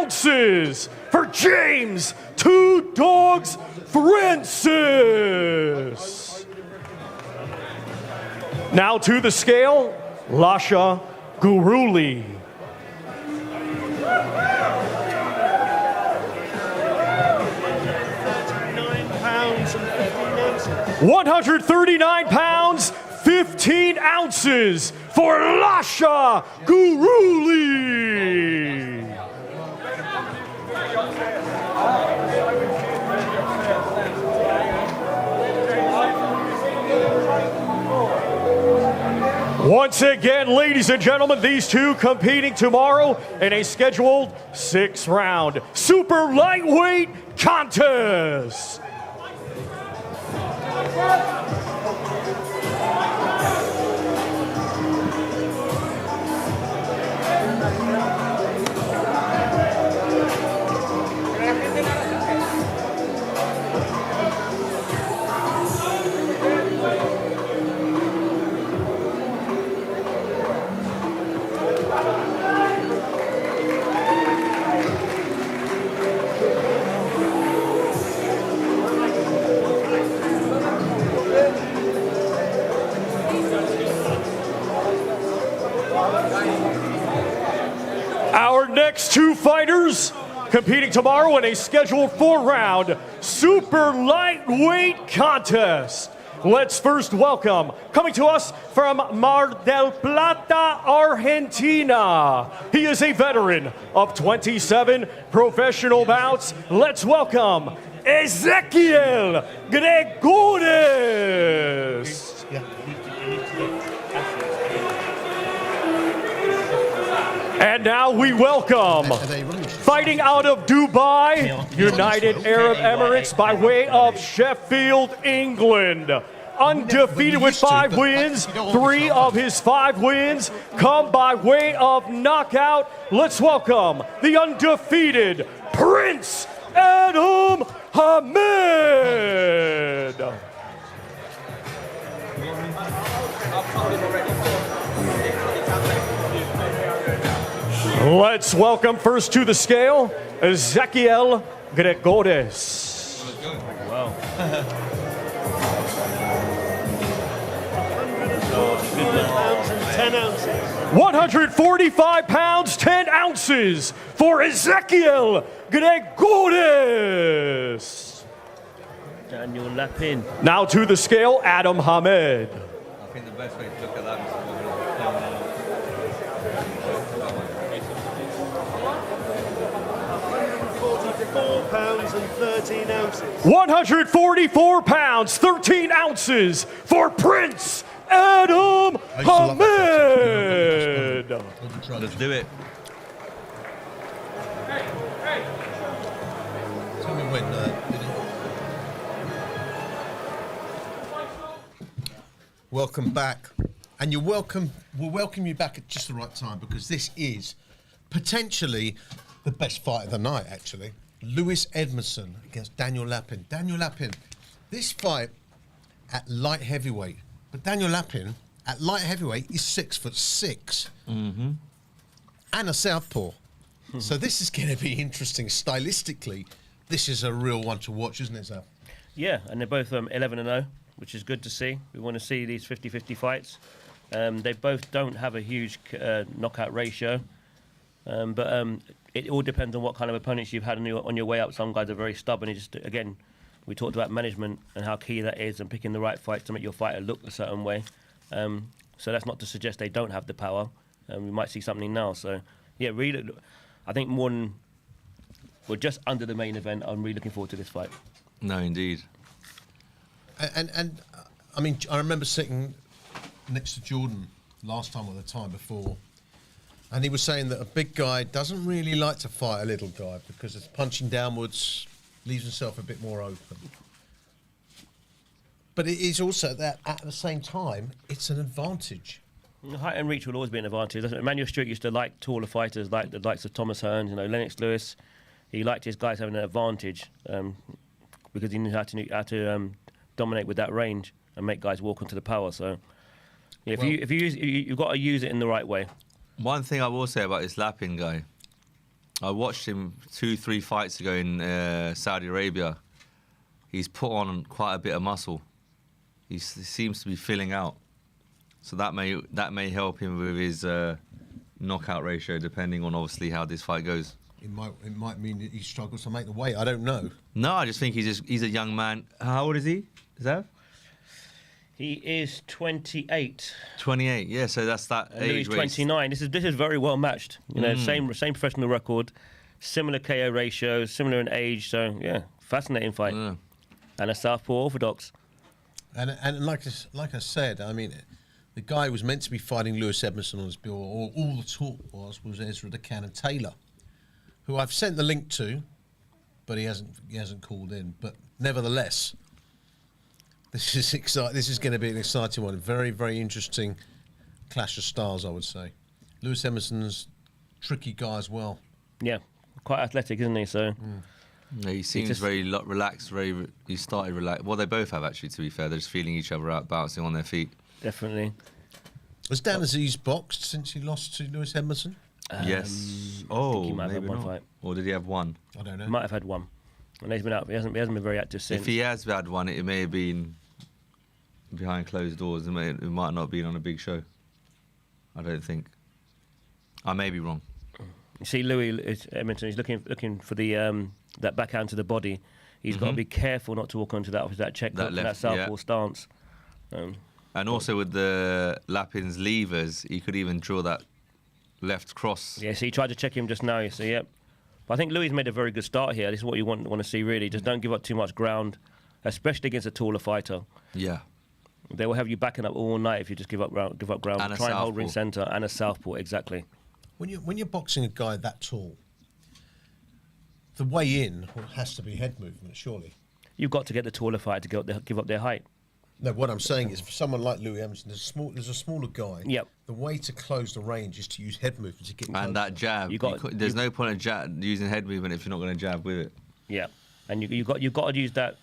ounces for James Two Dogs Francis. Now to the scale, Lasha Guruli. 139 pounds, 15 ounces for Lasha Guruli. Once again, ladies and gentlemen, these two competing tomorrow in a scheduled 6-round super lightweight contest. Our next two fighters competing tomorrow in a scheduled 4-round super lightweight contest. Let's first welcome, coming to us from Mar del Plata, Argentina. He is a veteran of 27 professional bouts. Let's welcome Ezequiel Gregores. And now we welcome, fighting out of Dubai, United Arab Emirates by way of Sheffield, England. Undefeated with 5 wins, 3 of his 5 wins come by way of knockout. Let's welcome the undefeated Prince Adam Hamed. Let's welcome first to the scale, Ezequiel Gregores. Wow. 145 pounds, 10 ounces for Ezequiel Gregores. Daniel Lapin. Now to the scale, Adam Hamed. I think the best way to look at that is 144 pounds and 13 ounces. 144 pounds, 13 ounces for Prince Adam Hamed. let's do it. Tell me when. Welcome back, and you're welcome. We'll welcome you back at just the right time because this is potentially the best fight of the night. Actually, Lewis Edmondson against Daniel Lapin. Daniel Lapin, this fight at light heavyweight, but Daniel Lapin at light heavyweight is 6'6", and a southpaw. So this is going to be interesting stylistically. This is a real one to watch, isn't it, Zal? Yeah, and they're both 11-0, which is good to see. We want to see these 50-50 fights. They both don't have a huge knockout ratio, but it all depends on what kind of opponents you've had on your way up. Some guys are very stubborn. Again, we talked about management and how key that is, and picking the right fights to make your fighter look a certain way. So that's not to suggest they don't have the power. We might see something now. So yeah, really, I think more than we're just under the main event. I'm really looking forward to this fight. No, indeed. And I mean, I remember sitting next to Jordan last time or the time before, and he was saying that a big guy doesn't really like to fight a little guy because it's punching downwards leaves himself a bit more open. But it is also that at the same time, it's an advantage. Height and reach will always be an advantage. Emmanuel Stewart used to like taller fighters, like the likes of Thomas Hearns, Lennox Lewis. He liked his guys having an advantage because he knew how to dominate with that range and make guys walk onto the power. So, yeah, if you use, you've got to use it in the right way. One thing I will say about this Lapin guy, I watched him 2-3 fights ago in Saudi Arabia. He's put on quite a bit of muscle. He seems to be filling out. So that may help him with his knockout ratio, depending on obviously how this fight goes. It might mean that he struggles to make the weight. I don't know. No, I just think he's a young man. How old is he? Zav? He is 28. 28. Yeah, so that's that age. Louis 29. This is very well matched. You know, same professional record, similar KO ratios, similar in age. So yeah, fascinating fight. Yeah. And a southpaw orthodox. And like I said, I mean, the guy was meant to be fighting Lewis Edmondson on his bill. All the talk was Ezra the Cannon Taylor, who I've sent the link to, but he hasn't called in. But nevertheless, this is exciting. This is going to be an exciting one. Very, very interesting clash of styles, I would say. Lewis Edmondson's tricky guy as well. Yeah, quite athletic, isn't he? So. Yeah, he seems very relaxed. He started relaxed. Well, they both have actually. To be fair, they're just feeling each other out, bouncing on their feet. Definitely. Has Dan Aziz boxed since he lost to Lewis Edmondson? Yes. I think he might have maybe had one not. fight. Or did he have one? I don't know. He might have had one. And he's been out. He hasn't been very active since. If he has had one, it may have been behind closed doors. It might not have been on a big show. I don't think. I may be wrong. You see, Louis Edmondson. He's looking for the that backhand to the body. He's got to be careful not to walk onto that check hook and that southpaw stance. And also with the Lapin's levers, he could even draw that left cross. Yeah, so he tried to check him just now. You see, yep. But I think Louis made a very good start here. This is what you want to see, really. Just don't give up too much ground, especially against a taller fighter. Yeah. They will have you backing up all night if you just give up ground. And Try and hold ring centre and a southpaw, exactly. When you're boxing a guy that tall, the way in has to be head movement, surely. You've got to get the taller fighter to give up their height. No, what I'm saying is, for someone like Louis Edmondson, there's a smaller guy. Yep. The way to close the range is to use head movement to get. And that jab. There's no point of using head movement if you're not going to jab with it. Yeah, and you've got to use that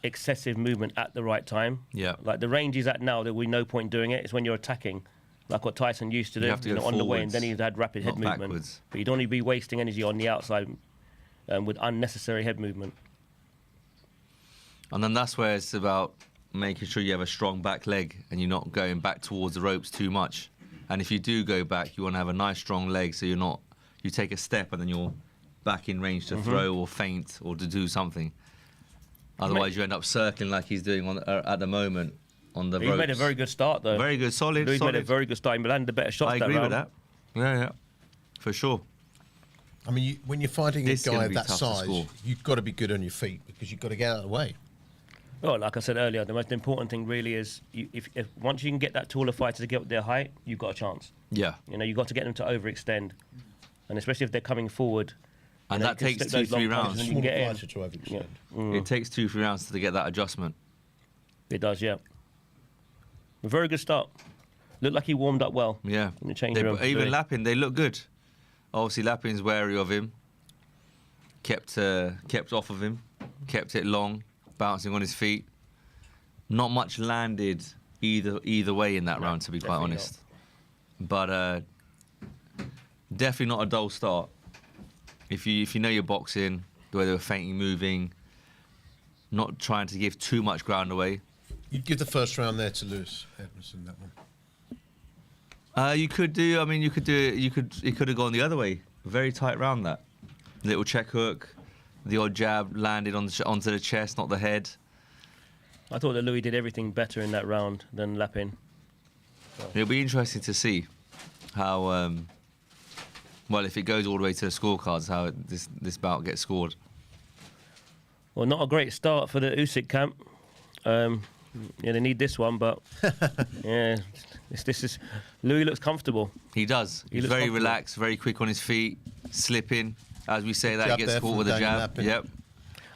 excessive movement at the right time. Yeah. Like the range he's at now, there will be no point doing it. It's when you're attacking, like what Tyson used to do. You have to go on the way, and forwards, then he's had rapid head movement. backwards. But you don't need to be wasting energy on the outside with unnecessary head movement. And then that's where it's about making sure you have a strong back leg and you're not going back towards the ropes too much. And if you do go back, you want to have a nice strong leg so you take a step and then you're back in range to throw or feint or to do something. Otherwise, you end up circling like he's doing at the moment on the ropes. He made a very good start, though. Very good, solid. Louis made a very good start. He landed the better shots that round. I agree with that. Yeah, for sure. I mean, when you're fighting a guy of that tough to size, score. you've got to be good on your feet because you've got to get out of the way. Well, like I said earlier, the most important thing really is if once you can get that taller fighter to get up their height, you've got a chance. Yeah. You know, you've got to get them to overextend, and especially if they're coming forward. And that takes 2-3 rounds. Smaller fighter to overextend. Yeah. It takes 2-3 rounds to get that adjustment. It does, yeah. A very good start. Looked like he warmed up well. Yeah. In the change room. Even Lapin, they look good. Obviously, Lapin's wary of him. Kept off of him. Kept it long. Bouncing on his feet. Not much landed either way in that round, to be quite honest. But definitely not a dull start. If you know your boxing, the way they were feinting, moving, not trying to give too much ground away. You'd give the first round there to Lewis Edmondson, that one. You could do. I mean, you could do it. It could have gone the other way. Very tight round, that little check hook. The odd jab landed onto the chest, not the head. I thought that Louis did everything better in that round than Lapin. So. It'll be interesting to see how, well, if it goes all the way to the scorecards, how this bout gets scored. Well, not a great start for the Usyk camp. Yeah, they need this one, but yeah, this is Louis looks comfortable. He does. He's very relaxed, very quick on his feet, slipping. As we say that, he gets caught with a jab. Yep.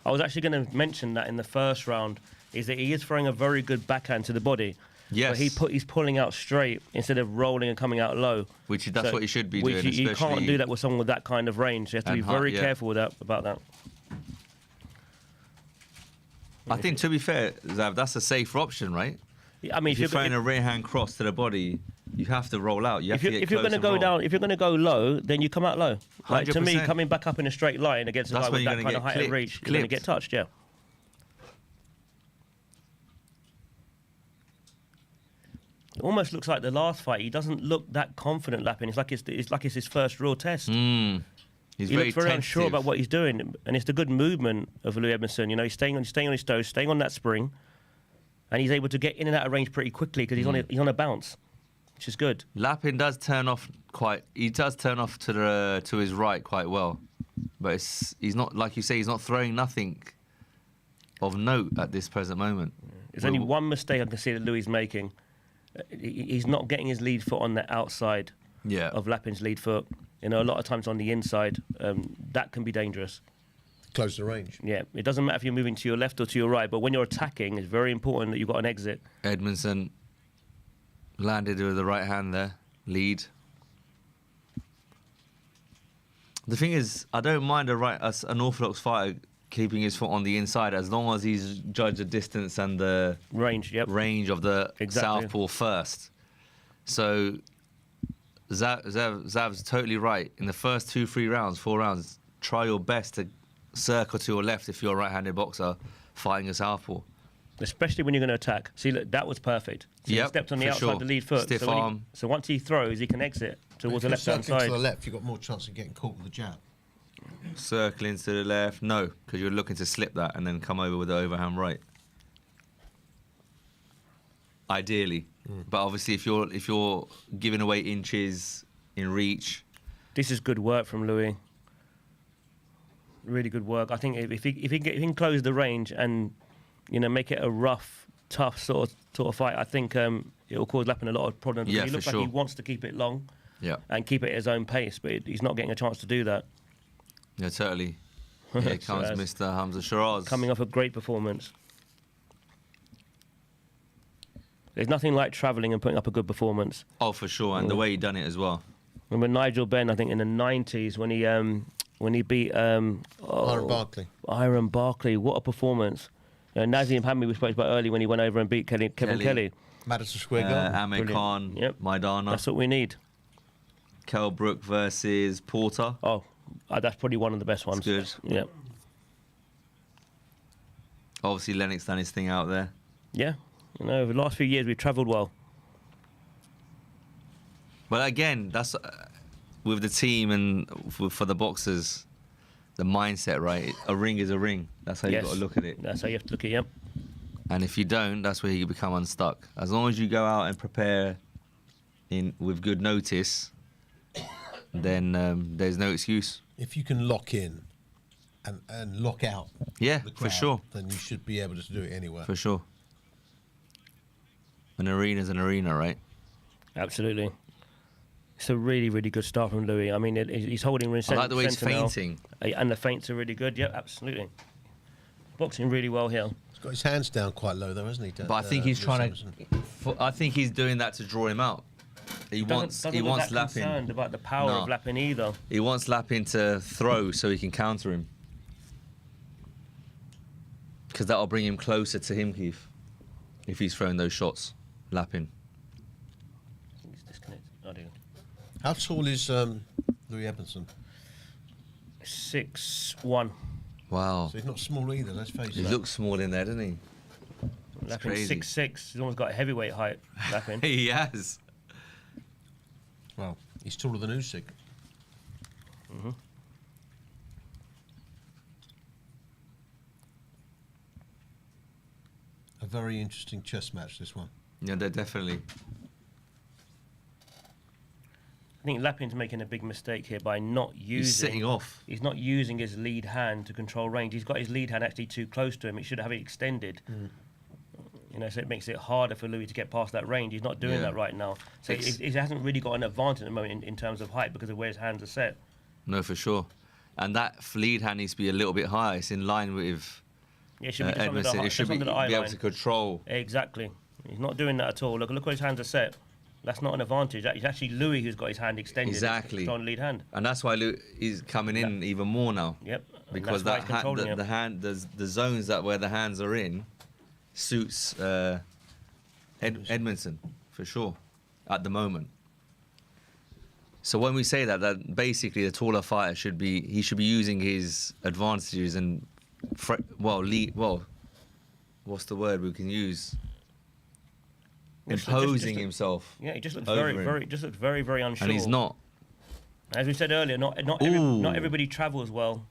I was actually going to mention that in the first round, is that he is throwing a very good backhand to the body. Yes. But he's pulling out straight instead of rolling and coming out low. That's what he should be doing. You can't do that with someone with that kind of range. You have to be very careful about that. I think, to be fair, Zav, that's a safer option, right? Yeah, I mean, if you're throwing a rear hand cross to the body, You have to roll out. You have If to you're get going to close go and roll. down, if you're going to go low, then you come out low. Like to me, 100%. coming back up in a straight line against a That's guy when with you're that gonna kind of get height and reach, you're going to clipped. get touched. Yeah. It almost looks like the last fight. He doesn't look that confident lapping. It's like it's his first real test. He's He very looks very unsure tentative. about what he's doing, and it's the good movement of Louis Edmondson. You know, he's staying on his toes, staying on that spring, and he's able to get in and out of range pretty quickly because he's on a bounce, which is good. Lappin does turn off quite. He does turn off to his right quite well, but he's not, like you say, he's not throwing nothing of note at this present moment. There's only one mistake I can see that Louis is making. He's not getting his lead foot on the outside of Lappin's lead foot. You know, a lot of times on the inside, that can be dangerous. Close the range. Yeah, it doesn't matter if you're moving to your left or to your right, but when you're attacking, it's very important that you've got an exit. Edmondson landed with the right hand there, lead. The thing is, I don't mind an orthodox fighter keeping his foot on the inside as long as he's judged the distance and the range of the Exactly. southpaw first. So Zav's totally right. In the first 2, 3 rounds, 4 rounds, try your best to circle to your left if you're a right-handed boxer fighting a southpaw. Especially when you're going to attack. See, look, that was perfect. So he Yep, stepped on the for outside sure. of the lead foot. Stiff so when he- arm. so once he throws, he can exit towards the If left-hand you're circling side. to the left, you've got more chance of getting caught with the jab. Circling to the left, no, because you're looking to slip that and then come over with the overhand right. Ideally, but obviously, if you're giving away inches in reach, This is good work from Louis. Really good work. I think if he can close the range and make it a rough, tough sort of fight, I think it will cause Lappin a lot of problems. Yeah, He looks for like he sure. wants to keep it long yeah, and keep it at his own pace, but he's not getting a chance to do that. yeah, totally. Here So comes that's- Mr. Hamza Shiraz. Coming off a great performance. There's nothing like travelling and putting up a good performance. Oh, for sure, and the way he done it as well. Remember Nigel Benn, I think in the 90s when he beat Iron Barkley. Iron Barkley, what a performance! Nazim Hamid we spoke about earlier when he went over and beat Kevin Kelly. Madison Square Garden. Amir Brilliant. Khan, Yep. Maidana, That's what we need. Kell Brook versus Porter. Oh, that's probably one of the best ones. Good. Yeah. Obviously, Lennox done his thing out there. Yeah. Over the last few years we've travelled well. But again, that's with the team and for the boxers, the mindset, right? A ring is a ring. That's how Yes. you've got to look at it. That's how you have to look at it. Yep. And if you don't, that's where you become unstuck. As long as you go out and prepare with good notice, then there's no excuse. If you can lock in and lock out Yeah, the for crowd, sure. then you should be able to do it anywhere. For sure. An arena's an arena, right? Absolutely. It's a really, really good start from Louis. I mean, he's holding I like the way he's sentinel. feinting. And the feints are really good. Yeah, absolutely. Boxing really well here. He's got his hands down quite low, though, hasn't he? But I think he's Lewis trying Hamilton? to. I think he's doing that to draw him out. He wants Doesn't look that Lappin. concerned about the power No. of Lappin either. He wants Lappin to throw so he can counter him. Because that'll bring him closer to him, Keith. If he's throwing those shots, Lappin. I think he's disconnected. Oh, dear. How tall is Louis Edmondson? 6'1". Wow. So he's not small either, let's face He it. looks small in there, doesn't he? Lappin's crazy. 6'6". He's almost got a heavyweight height, Lappin. He has. Well, he's taller than Usyk. Mm-hmm. A very interesting chess match, this one. Yeah, they're definitely. I think Lappin's making a big mistake here by not using... He's sitting off. He's not using his lead hand to control range. He's got his lead hand actually too close to him. He should have it extended. So it makes it harder for Louis to get past that range. He's not doing Yeah. that right now. So he hasn't really got an advantage at the moment in terms of height because of where his hands are set. No, for sure. And that lead hand needs to be a little bit higher. It's in line with Yeah, it should be just under the, Edmondson. It just should be under the eye able line. to control. Exactly. He's not doing that at all. Look what his hands are set. That's not an advantage. It's actually Louis who's got his hand extended. Exactly. Strong lead hand. And that's why he's coming in even more now. Yep. And Because that's why that he's controlling him. the hand, the zones that where the hands are in, suits Edmondson for sure. at the moment. So when we say that, that basically the taller fighter should be using his advantages and what's the word we can use? Imposing himself. Yeah, he just looks over very, very unsure. And he's not. As we said earlier, not everybody travels well.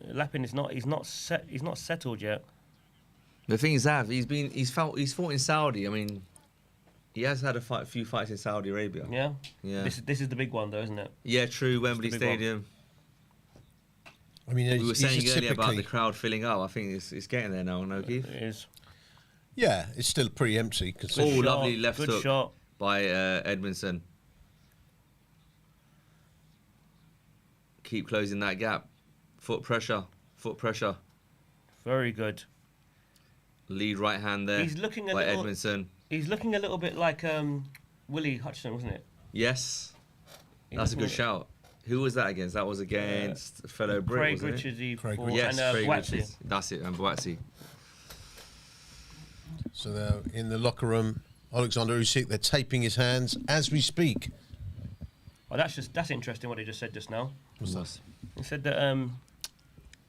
Lapin is not. He's not settled yet. The thing is that he's fought in Saudi. I mean, he has had a few fights in Saudi Arabia. Yeah. Yeah. This is the big one, though, isn't it? Yeah, true. Wembley Stadium. I mean, we were saying earlier about the crowd filling up. I think it's getting there now, no, Keith? It is. Yeah, it's still pretty empty. Oh, lovely left hook by Edmondson. Keep closing that gap. Foot pressure. Very good. Lead right hand there. He's looking by Edmondson. He's looking a little bit like Willie Hutchinson, wasn't it? Yes, that's a good shout. Who was that against? That was against fellow Brit, Craig Richards. Yes, Craig Richards. That's it, and Boatsi. So they're in the locker room. Oleksandr Usyk, they're taping his hands as we speak. Oh, that's interesting what he just said just now. What's that? He said that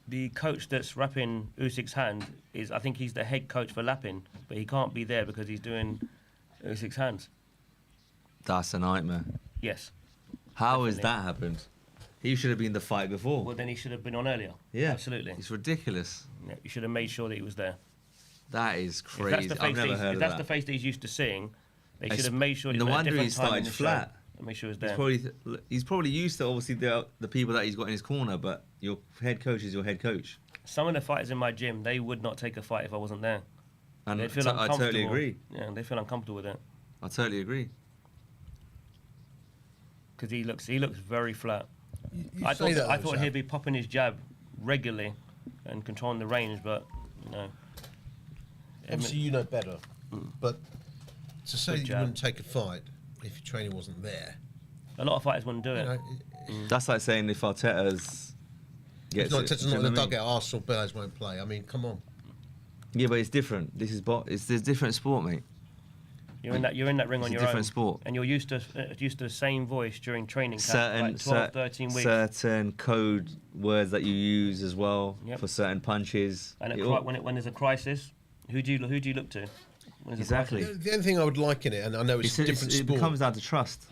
the coach that's wrapping Usyk's hand I think he's the head coach for Lapin, but he can't be there because he's doing Usyk's hands. That's a nightmare. Yes. How has that happened? He should have been the fight before. Well, then he should have been on earlier. Yeah, absolutely. It's ridiculous. Yeah, you should have made sure that he was there. That is crazy. I've never heard of that. If that's the face that he's used to seeing, they should have made sure he was no at a wonder he different time in started the flat. show and make sure he was there. He's probably used to obviously the people that he's got in his corner, but your head coach is your head coach. Some of the fighters in my gym, they would not take a fight if I wasn't there. And They'd feel I totally agree. Yeah, they feel uncomfortable with it. I totally agree. Because he looks very flat. You I say that, thought he'd be popping his jab regularly and controlling the range, but no. Obviously, you know better. But to say that you wouldn't take a fight if your training wasn't there. A lot of fighters wouldn't do it. That's like saying if Arteta's If Arteta's not in the dugout, Arsenal players won't play. I mean, come on. Yeah, but it's different. This is it's a different sport, mate. You're in that ring on your own. It's a different sport. And you're used to the same voice during training camp, like 12, 13 weeks. Certain code words that you use as well for certain punches. And when there's a crisis, who do you look to? Exactly. The only thing I would like in it, and I know it's a different sport. It comes down to trust.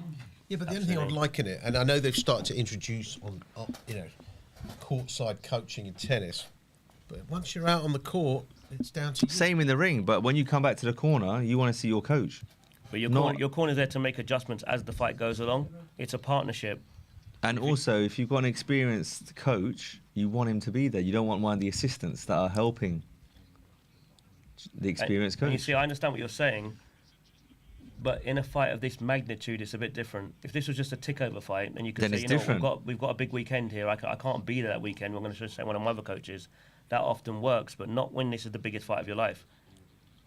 Yeah, but the only thing I would like in it, and I know they've started to introduce courtside coaching in tennis, but once you're out on the court, it's down to you. Same in the ring, but when you come back to the corner, you want to see your coach. But your corner's there to make adjustments as the fight goes along. It's a partnership. And also, if you've got an experienced coach, you want him to be there. You don't want one of the assistants that are helping the experienced coach. And you see, I understand what you're saying, but in a fight of this magnitude, it's a bit different. If this was just a tick-over fight, then you could say, we've got a big weekend here. I can't be there that weekend. We're going to say one of my other coaches. That often works, but not when this is the biggest fight of your life.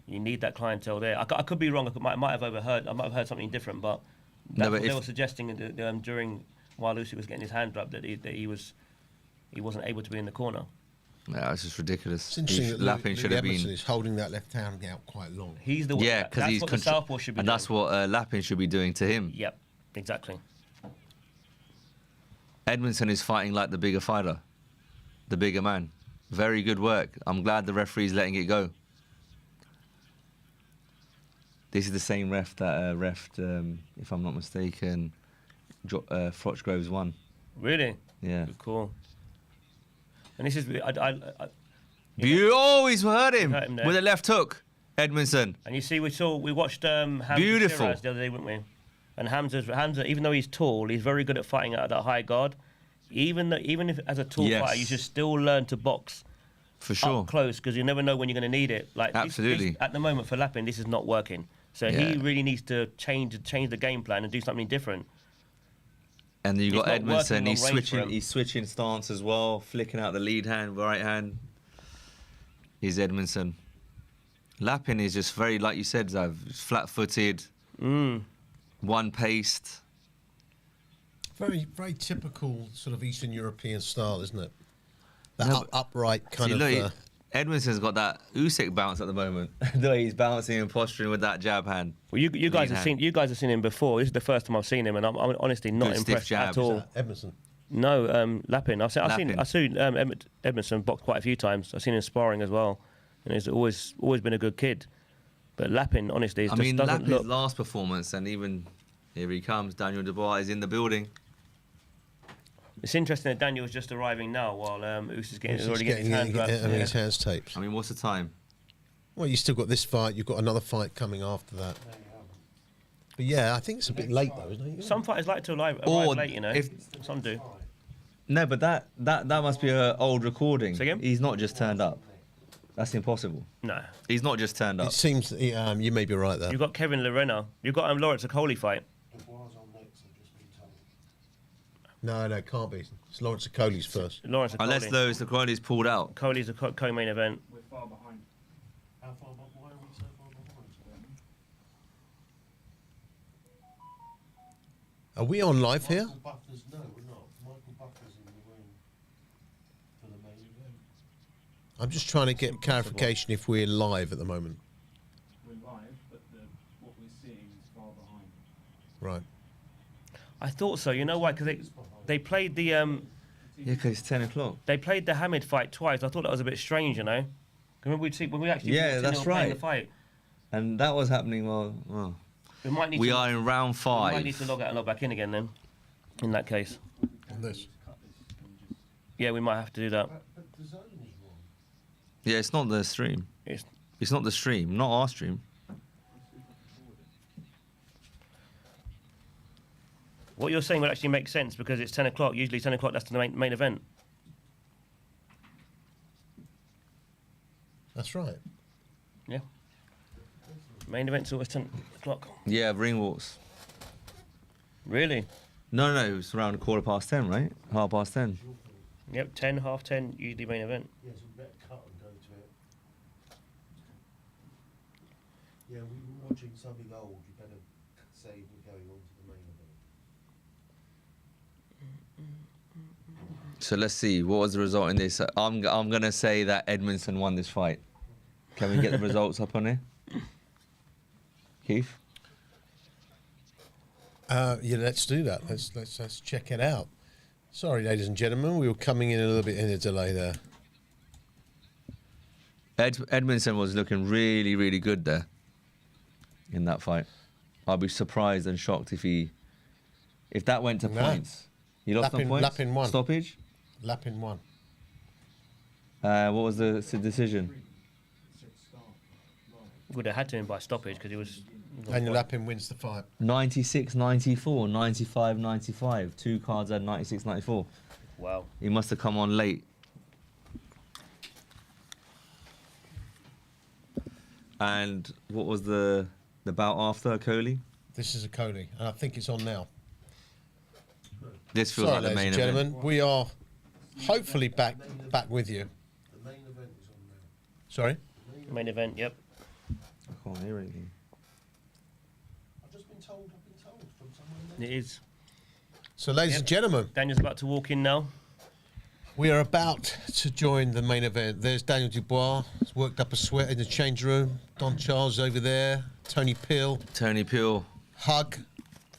You need that clientele there. I could be wrong. I might have heard something different, but that's what they were suggesting during while Usyk was getting his hand dropped that he wasn't able to be in the corner. Yeah, it's just ridiculous. It's interesting that Lapin should have been. Is holding that left hand out quite long. He's the because that's what the southpaw should be and doing. that's what Lapin should be doing to him. Yep, exactly. Edmondson is fighting like the bigger fighter, the bigger man. Very good work. I'm glad the referee's letting it go. This is the same ref that refed, if I'm not mistaken, Frochgroves won. Really? Yeah. Cool. And this is you always heard him with a left hook, Edmondson. And you see, we watched Hamza beautiful Shiraz the other day, didn't we? And Hamza, even though he's tall, he's very good at fighting at that high guard. Even if as a tall fighter, you should still learn to box for sure up close, because you never know when you're going to need it. Like absolutely. At the moment for Lapin, this is not working. So he really needs to change the game plan and do something different. And you got Edmondson. He's switching stance as well, flicking out the lead hand, right hand. Is Edmondson. Lapin is just very, like you said, Zav, flat-footed, one-paced. Very, very typical sort of Eastern European style, isn't it? That upright kind of. Edmondson's got that Usyk bounce at the moment. The way he's bouncing and posturing with that jab hand. Well, you guys have seen him before. This is the first time I've seen him, and I'm honestly not Good stiff impressed jab. at all. Edmondson. No, Lappin. I've Lappin. seen Edmondson box quite a few times. I've seen him sparring as well, and he's always been a good kid. But Lappin, honestly, doesn't Lappin's look. last performance, and even here he comes. Daniel Dubois is in the building. It's interesting that Daniel's just arriving now, while Usyk's already getting his hands wrapped. His hands taped. I mean, what's the time? Well, you still got this fight. You've got another fight coming after that. But yeah, I think it's a bit late though, isn't it? Some fighters like to arrive late, you know. Some do. No, but that must be an old recording. Say again? He's not just turned up. That's impossible. No. He's not just turned up. It seems you may be right there. You've got Kevin Lorena. You've got Lawrence Okoli fight. No, it can't be. It's Lawrence Okoli's first. Lawrence Okoli. Unless those Okoli's pulled out. Okoli's a co-main event. We're far behind. How far behind? Why are we so far behind? Are we on live here? No, we're not. Michael Buffer's in the ring for the main event. I'm just trying to get clarification if we're live at the moment. We're live, but what we're seeing is far behind. Right. I thought so. You know why? Because they played the Yeah, because it's 10 o'clock. they played the Hamid fight twice. I thought that was a bit strange, you know. When we actually Yeah, that's playing right. the fight. And that was happening well. We might need We to, are in round we 5. might need to log out and log back in again then. In that case. On this. Yeah, we might have to do that. But the zone is wrong. Yeah, it's not the stream. It's not the stream, not our stream. What you're saying would actually make sense because it's 10 o'clock. Usually 10 o'clock, that's the main event. That's right. Yeah. Main event's always 10 o'clock. Yeah, ring walks. Really? No, it's around 10:15, right? 10:30. Yep, 10, half 10, usually main event. Yeah, so we better cut and go to it. Yeah, we were watching something old. You better say we're going on to the main event. So let's see, what was the result in this? I'm going to say that Edmondson won this fight. Can we get the results up on here? Keith? Yeah, let's do that. Let's check it out. Sorry, ladies and gentlemen, we were coming in a little bit in a delay there. Edmondson was looking really, really good there in that fight. I'll be surprised and shocked if that went to points. He lost on points? Lappin won. Stoppage? Lappin won. What was the decision? Would have had to win by stoppage because he was. Daniel Lappin wins the fight. 96-94, 95-95. 2 cards at 96-94. Wow. He must have come on late. And what was the bout after Okoli? This is Okoli, and I think it's on now. This feels Sorry, like the ladies main and event. gentlemen, we are hopefully back with you. The main event is on now. Sorry? Main event, yep. I can't hear anything. I've just been told from someone else. It is. So, ladies and gentlemen, Daniel's about to walk in now. we are about to join the main event. There's Daniel Dubois. He's worked up a sweat in the change room. Don Charles over there. Tony Peel. Tony Peel. Hug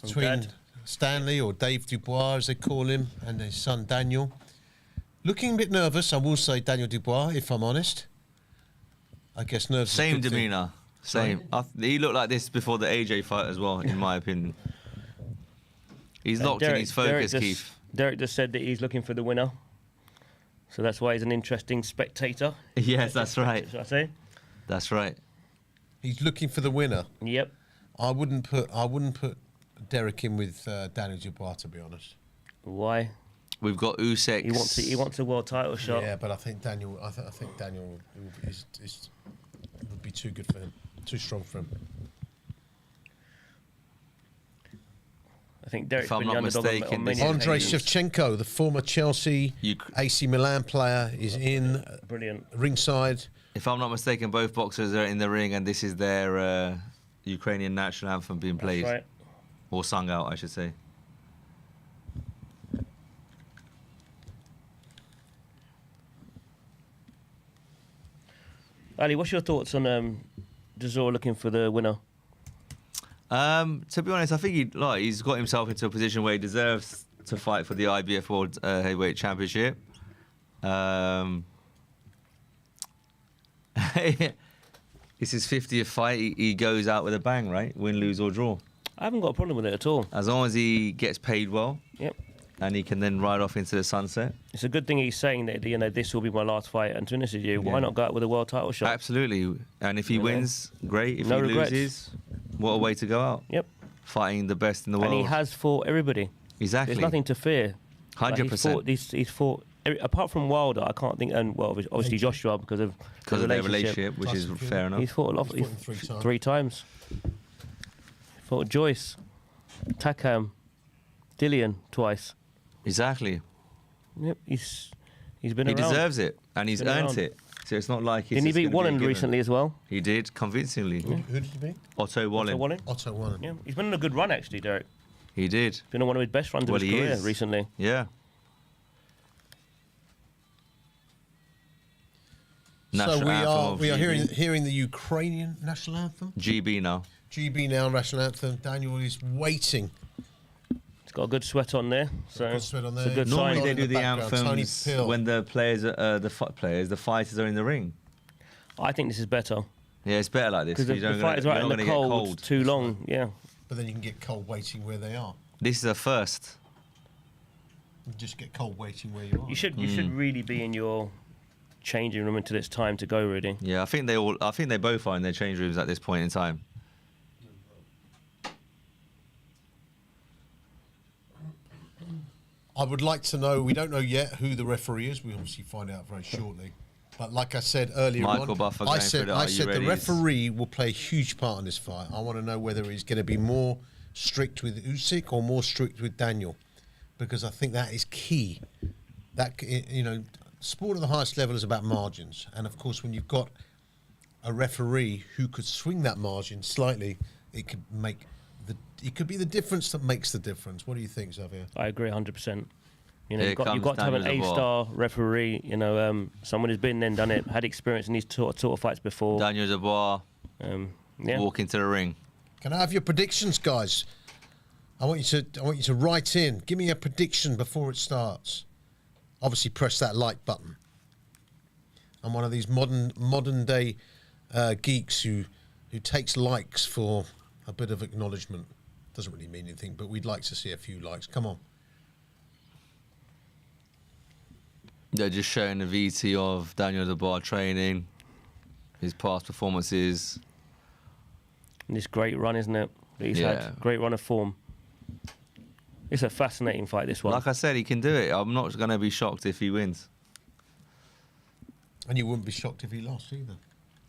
between Dad. Stanley, or Dave Dubois as they call him, and his son Daniel. Looking a bit nervous, I will say, Daniel Dubois, if I'm honest. I guess nerves. is a Same good thing. demeanour. Same. He looked like this before the AJ fight as well, in my opinion. He's locked in his focus, Keith. Derek just said that he's looking for the winner. So that's why he's an interesting spectator. Yes, that's right. Should I say? That's right. He's looking for the winner. Yep. I wouldn't put Derek in with Daniel Dubois, to be honest. Why? We've got Usyk. He wants a world title shot. Yeah, but I think Daniel. I think Daniel would be too good for him. Too strong for him. I think Derek's If I'm been not the underdog mistaken, on many this- Andrei occasions. Shevchenko, the former Chelsea AC Milan player, is in Brilliant. ringside. If I'm not mistaken, both boxers are in the ring, and this is their Ukrainian national anthem being played. That's right. Or sung out, I should say. Ali, what's your thoughts on Desor looking for the winner? To be honest, I think he's got himself into a position where he deserves to fight for the IBF World Heavyweight Championship. It's his 50th fight. He goes out with a bang, right? Win, lose or draw. I haven't got a problem with it at all. As long as he gets paid well. Yep. And he can then ride off into the sunset. It's a good thing he's saying that, you know, this will be my last fight. And to be honest with you, why not go out with a world title shot? Absolutely. And if he wins, great. If No he regrets. loses, what a way to go out. Yep. Fighting the best in the world. And he has fought everybody. Exactly. There's nothing to fear. 100%. He's fought apart from Wilder, I can't think, and well, obviously Joshua because of their relationship, which is fair enough. He's fought a lot. He's fought him three times. Fought Joyce, Takam, Dillian twice. Exactly. Yep, he's been He around. deserves it, and he's Been earned around. it. So it's not like Didn't he beat Wallen recently as well? He did, convincingly. Who did he beat? Otto Wallen. Otto Wallen. Yeah, he's been on a good run actually, Derek. He did. Been on one of his best runs of his career recently. Yeah. So we are hearing the Ukrainian national anthem. GB now. GB now national anthem. Daniel is waiting. He's got a good sweat on there, so Good sweat on there. it's a good Normally sign. they do the background, Tony anthems Pill. when the players, the fighters are in the ring. I think this is better Yeah, it's better like this. because the fighters are out in the cold too long. Yeah, But then you can get cold waiting where they are. This is a first. You just get cold waiting where you are. you should really be in your changing room until it's time to go. Really. Yeah, I think they both are in their change rooms at this point in time. I would like to know, we don't know yet who the referee is. We obviously find out very shortly. But like I said earlier Michael on, Buffer I going said, through the I Are You said the Readies. referee will play a huge part in this fight. I want to know whether he's going to be more strict with Usyk or more strict with Daniel, because I think that is key. That, you know, sport at the highest level is about margins, and of course when you've got a referee who could swing that margin slightly, it could be the difference that makes the difference. What do you think, Xavier? I agree 100%. You know, Here you've got comes to have an Daniel Dubois. A-star referee. You know, someone who's been there and done it, had experience in these sort of fights before. Daniel Dubois Yeah. walk into the ring. Can I have your predictions, guys? I want you to write in. Give me a prediction before it starts. Obviously, press that like button. I'm one of these modern day geeks who takes likes for a bit of acknowledgement. Doesn't really mean anything, but we'd like to see a few likes. Come on. They're just showing the VT of Daniel Dubois training, his past performances. And this great run, isn't it? That he's Yeah. had great run of form. It's a fascinating fight, this one. Like I said, he can do it. I'm not going to be shocked if he wins. And you wouldn't be shocked if he lost either.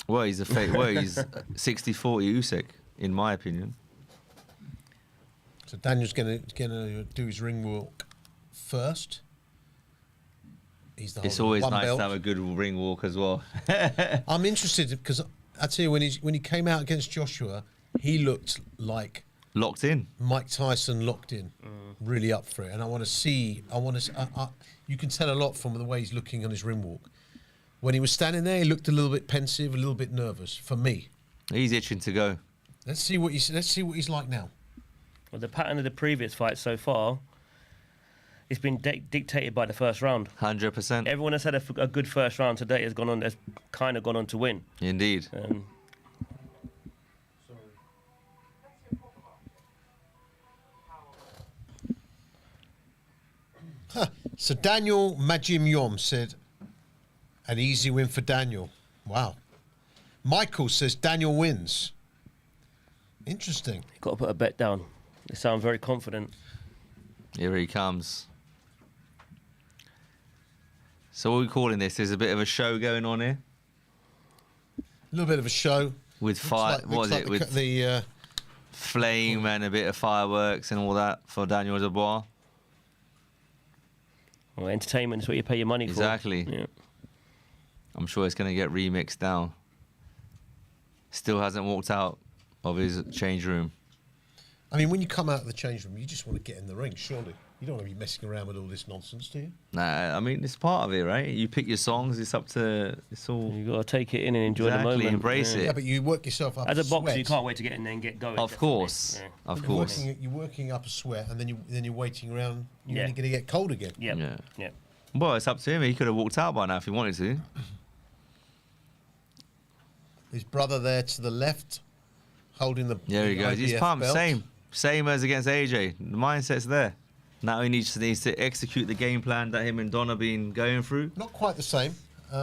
Well, he's he's 60-40 Usyk, in my opinion. So Daniel's going to do his ring walk first. He's the It's holder of always one nice belt. to have a good ring walk as well. I'm interested because I tell you, when he came out against Joshua, he looked like Locked in. Mike Tyson, locked in, really up for it. And I want to see. You can tell a lot from the way he's looking on his ring walk. When he was standing there, he looked a little bit pensive, a little bit nervous. For me, He's itching to go. let's see what he's like now. Well, the pattern of the previous fights so far, it's been dictated by the first round. 100%. Everyone has had a good first round today has kind of gone on to win. Indeed. So Daniel Majim Yom said, an easy win for Daniel. Wow. Michael says Daniel wins. Interesting. You've got to put a bet down. They sound very confident. Here he comes. So what are we calling this? There's a bit of a show going on here. A little bit of a show. With fire, what is it? With the flame and a bit of fireworks and all that for Daniel Dubois. Well, entertainment is what you pay your money for. Exactly. Yeah. I'm sure it's going to get remixed now. Still hasn't walked out of his change room. I mean, when you come out of the change room, you just want to get in the ring, surely. You don't want to be messing around with all this nonsense, do you? Nah, I mean, it's part of it, right? You pick your songs. It's up to. It's all. You got to take it in and enjoy the moment. Embrace it. Yeah, but you work yourself up. As a boxer, sweat. you can't wait to get in there and get going. Of course, of course. You're working up a sweat, and then you're waiting around. You're only going to get cold again. Yeah. Well, it's up to him. He could have walked out by now if he wanted to. His brother there to the left, holding the. There he goes. He's IBF pumped. belt. Same as against AJ. The mindset's there. Now he needs to execute the game plan that him and Don have been going through. Not quite the same.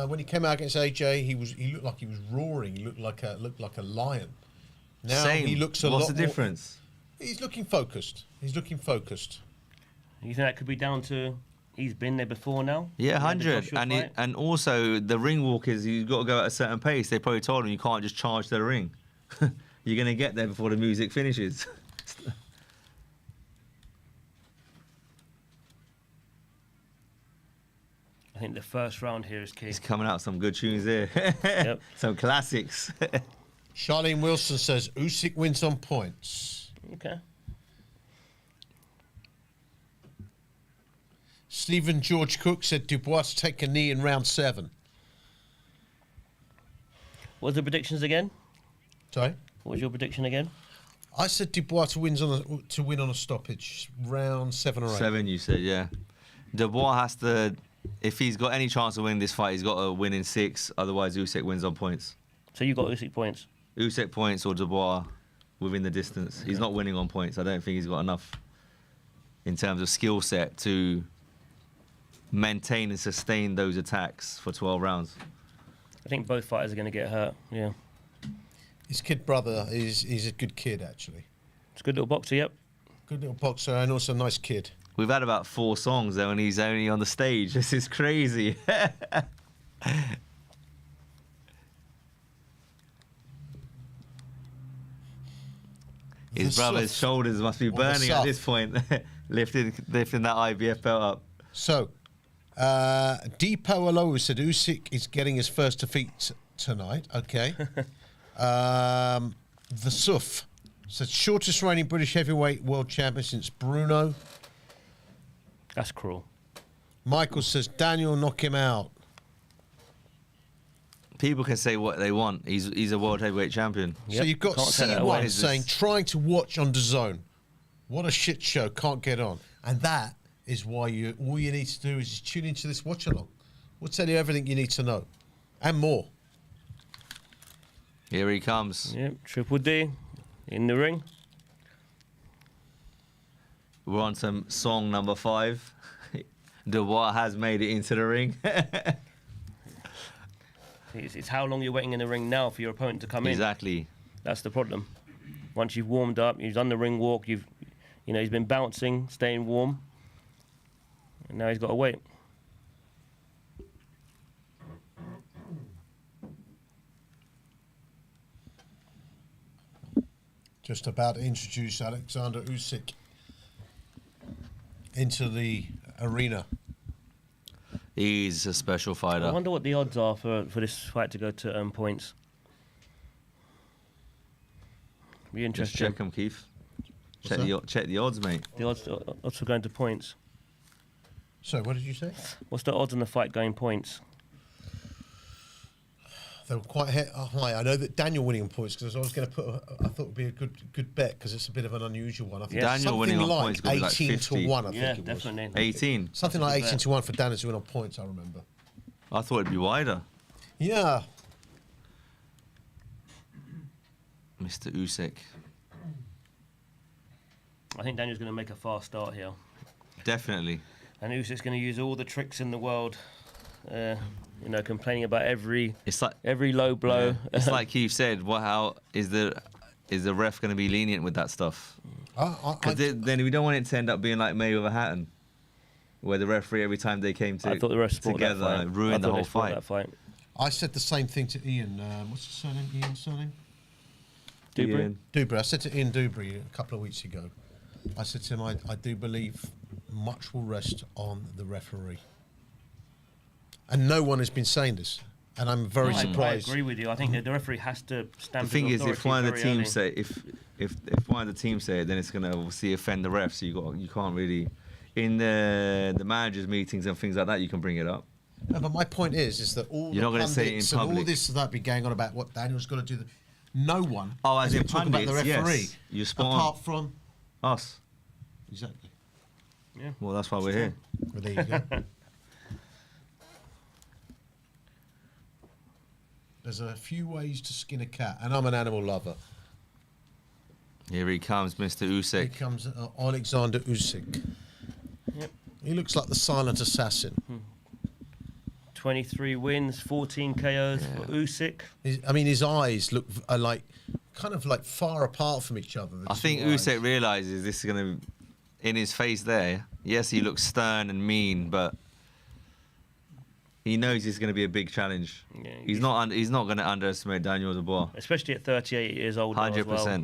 When he came out against AJ, he looked like he was roaring. He looked like a lion. Now Same. he looks a lot. What's the difference? He's looking focused. You think that could be down to he's been there before now? Yeah, He had the 100. Joshua And fight? and also the ring walkers, you've got to go at a certain pace. They probably told him you can't just charge the ring. You're going to get there before the music finishes. I think the first round here is key. He's coming out some good tunes here. Yep. Some classics. Charlene Wilson says Usyk wins on points. Okay. Stephen George Cook said Dubois to take a knee in round 7. What was the predictions again? Sorry? What was your prediction again? I said Dubois to win on a stoppage, round 7 or 8. 7, you said, yeah. Dubois has to, if he's got any chance of winning this fight, he's got to win in 6. Otherwise, Usyk wins on points. So you got Usyk points? Usyk points or Dubois within the distance. He's not winning on points. I don't think he's got enough in terms of skill set to maintain and sustain those attacks for 12 rounds. I think both fighters are going to get hurt, yeah. His kid brother is a good kid, actually. It's a good little boxer, yep. Good little boxer and also a nice kid. We've had about 4 songs though, and he's only on the stage. This is crazy. His brother's shoulders must be burning at this point, lifting that IBF belt up. So, Depot Aloe said Usyk is getting his first defeat tonight. Okay. The Suf said shortest reigning British heavyweight world champion since Bruno. That's cruel. Michael says Daniel knock him out. People can say what they want. He's a world heavyweight champion. So you've got C1 saying trying to watch on DAZN. What a shit show! Can't get on, and that is why all you need to do is just tune into this watch along. We'll tell you everything you need to know, and more. Here he comes. Yep, Triple D in the ring. We're on some song number 5. Dubois has made it into the ring. It's how long you're waiting in the ring now for your opponent to come in. Exactly. That's the problem. Once you've warmed up, you've done the ring walk, he's been bouncing, staying warm, and now he's got to wait. Just about to introduce Oleksandr Usyk into the arena. He's a special fighter. I wonder what the odds are for this fight to go to points. Be interesting. Just check them, Keith. Check the odds, mate. The odds for going to points. So, what did you say? What's the odds on the fight going points? They were quite high. I know that Daniel winning on points because I was going to put. I thought it would be a good bet because it's a bit of an unusual one. I think Daniel winning on points could be like 18 50. to 1. I think it was. Definitely. 18. Something like 18 to 1 for Daniel to win on points. I remember. I thought it'd be wider. Yeah. Mr. Usyk. I think Daniel's going to make a fast start here. Definitely. And Usyk's going to use all the tricks in the world. Complaining about every low blow. Yeah. It's like Keith said. How is the ref going to be lenient with that stuff? Because then we don't want it to end up being like Mayweather Hatton, where the referee every time they came I thought the refs together ruined the whole fight. I said the same thing to Ian. What's his surname? Ian's surname? Dubry. I said to Ian Dubry a couple of weeks ago. I said to him, I do believe much will rest on the referee. And no one has been saying this. And I'm very surprised. I agree with you. I think that the referee has to stamp The thing his is, if one of the authority teams say if one of the teams say it, then it's going to obviously offend the ref. So you can't really, in the managers' meetings and things like that, you can bring it up. No, but my point is that all You're not the gonna say it in pundits and all public. this that be going on about what Daniel's got to do. No one. Oh, as has in been talking about the pundits, referee. yes. You're spot on. apart from Us. exactly. Well, that's why we're here. Well, there you go. There's a few ways to skin a cat, and I'm an animal lover. Here he comes, Mr. Here Usyk. comes Oleksandr Usyk. Yep. He looks like the silent assassin. 23 wins, 14 KOs for Usyk. I mean, his eyes look like kind of like far apart from each other. I think Usyk realizes this is going to, in his face there, yes, he looks stern and mean, but he knows it's going to be a big challenge. Yeah, he's not going to underestimate Daniel Dubois. Especially at 38 years old. 100%. As well.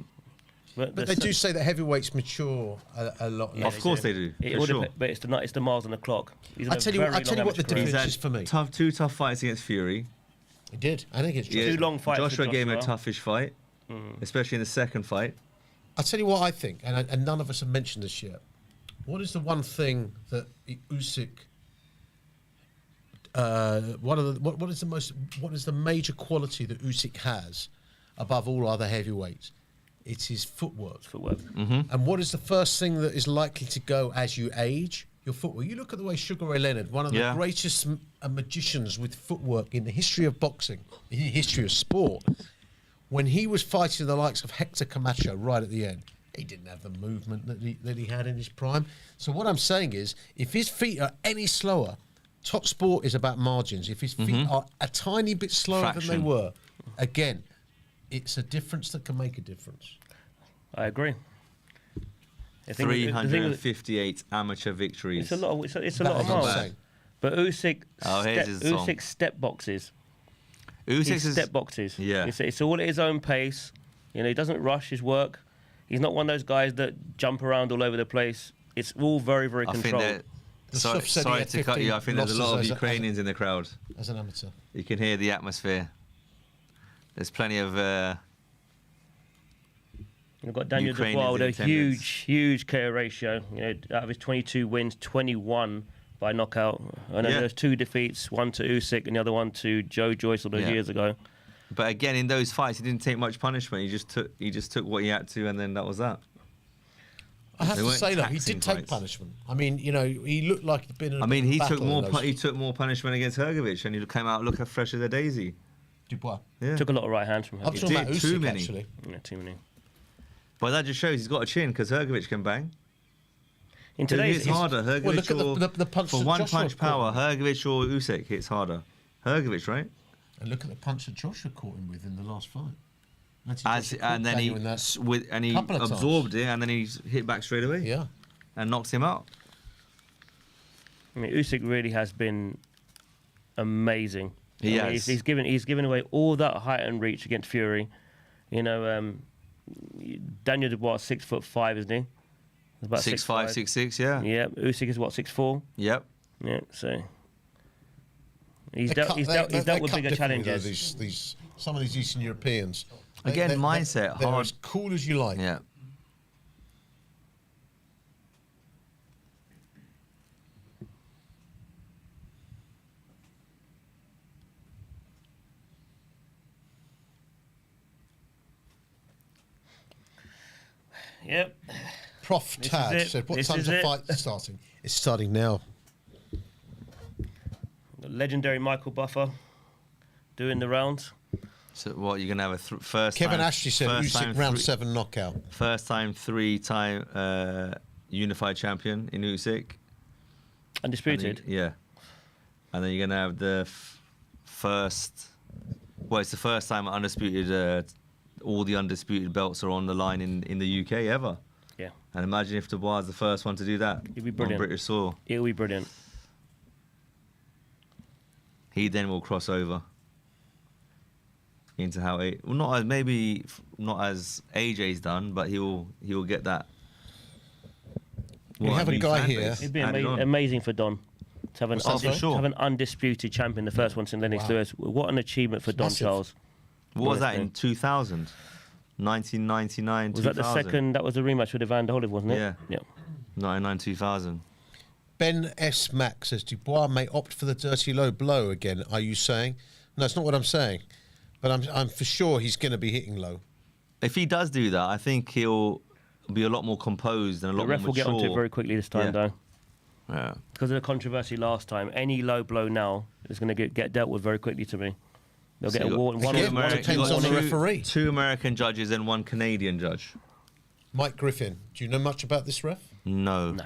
But they do say that heavyweights mature a lot. Of course they do. It sure. But it's the miles on the clock. I tell you what the difference is for me. Two tough fights against Fury. He did. I think it's two long fights. Joshua gave him a toughish fight, especially in the second fight. I'll tell you what I think, and none of us have mentioned this yet. What is the one thing that Usyk? What is the major quality that Usyk has above all other heavyweights? It's his footwork. And what is the first thing that is likely to go as you age? Your footwork. You look at the way Sugar Ray Leonard, one of the greatest magicians with footwork in the history of boxing, in the history of sport, when he was fighting the likes of Hector Camacho right at the end, he didn't have the movement that he had in his prime. So what I'm saying is, if his feet are any slower, top sport is about margins. If his feet are a tiny bit slower than they were, again, it's a difference that can make a difference. I agree. 358 amateur victories. It's a lot. It's a lot of miles. But Usyk step boxes. Usyk's step boxes. Yeah. It's all at his own pace. You know, he doesn't rush his work. He's not one of those guys that jump around all over the place. It's all very, very controlled. Sorry to cut you. I think there's a lot of Ukrainians in the crowd. As an amateur. You can hear the atmosphere. There's plenty of You've got Daniel Dubois with a huge KO ratio. You know, out of his 22 wins, 21 by knockout. I know there's 2 defeats, one to Usyk and the other one to Joe Joyce all those years ago. But again, in those fights, he didn't take much punishment. He just took what he had to, and then that was that. I have to say, look, he did take punishment. I mean, you know, he looked like he'd been in a he battle took more punishment against Hrgović, and he came out look as fresh as a daisy. Dubois. Yeah. Took a lot of right hands from him. I'm talking about Usyk, too many. actually. Yeah, too many. But that just shows he's got a chin, because Hrgović can bang. In today's, it's harder, Hrgović look at the punch for that one Joshua punch caught. power, Hrgović or Usyk hits harder. Hrgović, right? And look at the punch that Joshua caught him with in the last fight. And then he absorbed it, and then he hit back straight away. Yeah. And knocks him out. I mean, Usyk really has been amazing. He has. He's given away all that height and reach against Fury. You know, Daniel Dubois is 6'5", isn't he? About 6'5", 6'6", yeah. Yeah, Usyk is what, 6'4"? Yep. Yeah, so he's dealt with bigger challenges. Some of these Eastern Europeans. Again, mindset. They're hard. as cool as you like. Yeah. Yep. Prof Tad said, what time's the fight starting? It's starting now. The legendary Michael Buffer doing the rounds. So what, you're going to have a first Kevin time... Ashley said Usyk round 7 knockout. First time, 3-time unified champion in Usyk. Undisputed? Yeah. And then you're going to have the first... Well, it's the first time Undisputed... all the undisputed belts are on the line in the UK ever. Yeah. And imagine if Dubois is the first one to do that. It'd be brilliant. On British soil. It'll be brilliant. He then will cross over into how not as AJ's done, but he will get that. We have a guy here. It'd be amazing for Don to have an undisputed champion, the first one since Lennox Lewis. What an achievement for Don Charles. What was that in 2000? 1999, was 2000? That the second? That was the rematch with Evander Holyfield, wasn't it? Yeah. 99, 2000. Ben S. Mack says Dubois may opt for the dirty low blow again. Are you saying? No, it's not what I'm saying. But I'm for sure he's going to be hitting low. If he does do that, I think he'll be a lot more composed and a lot more mature. The ref will get onto it very quickly this time, though. Yeah. Because of the controversy last time, any low blow now is going to get dealt with very quickly to me. They'll get a warning. Depends on the referee. 2 American judges and 1 Canadian judge. Mike Griffin, do you know much about this ref? No. No.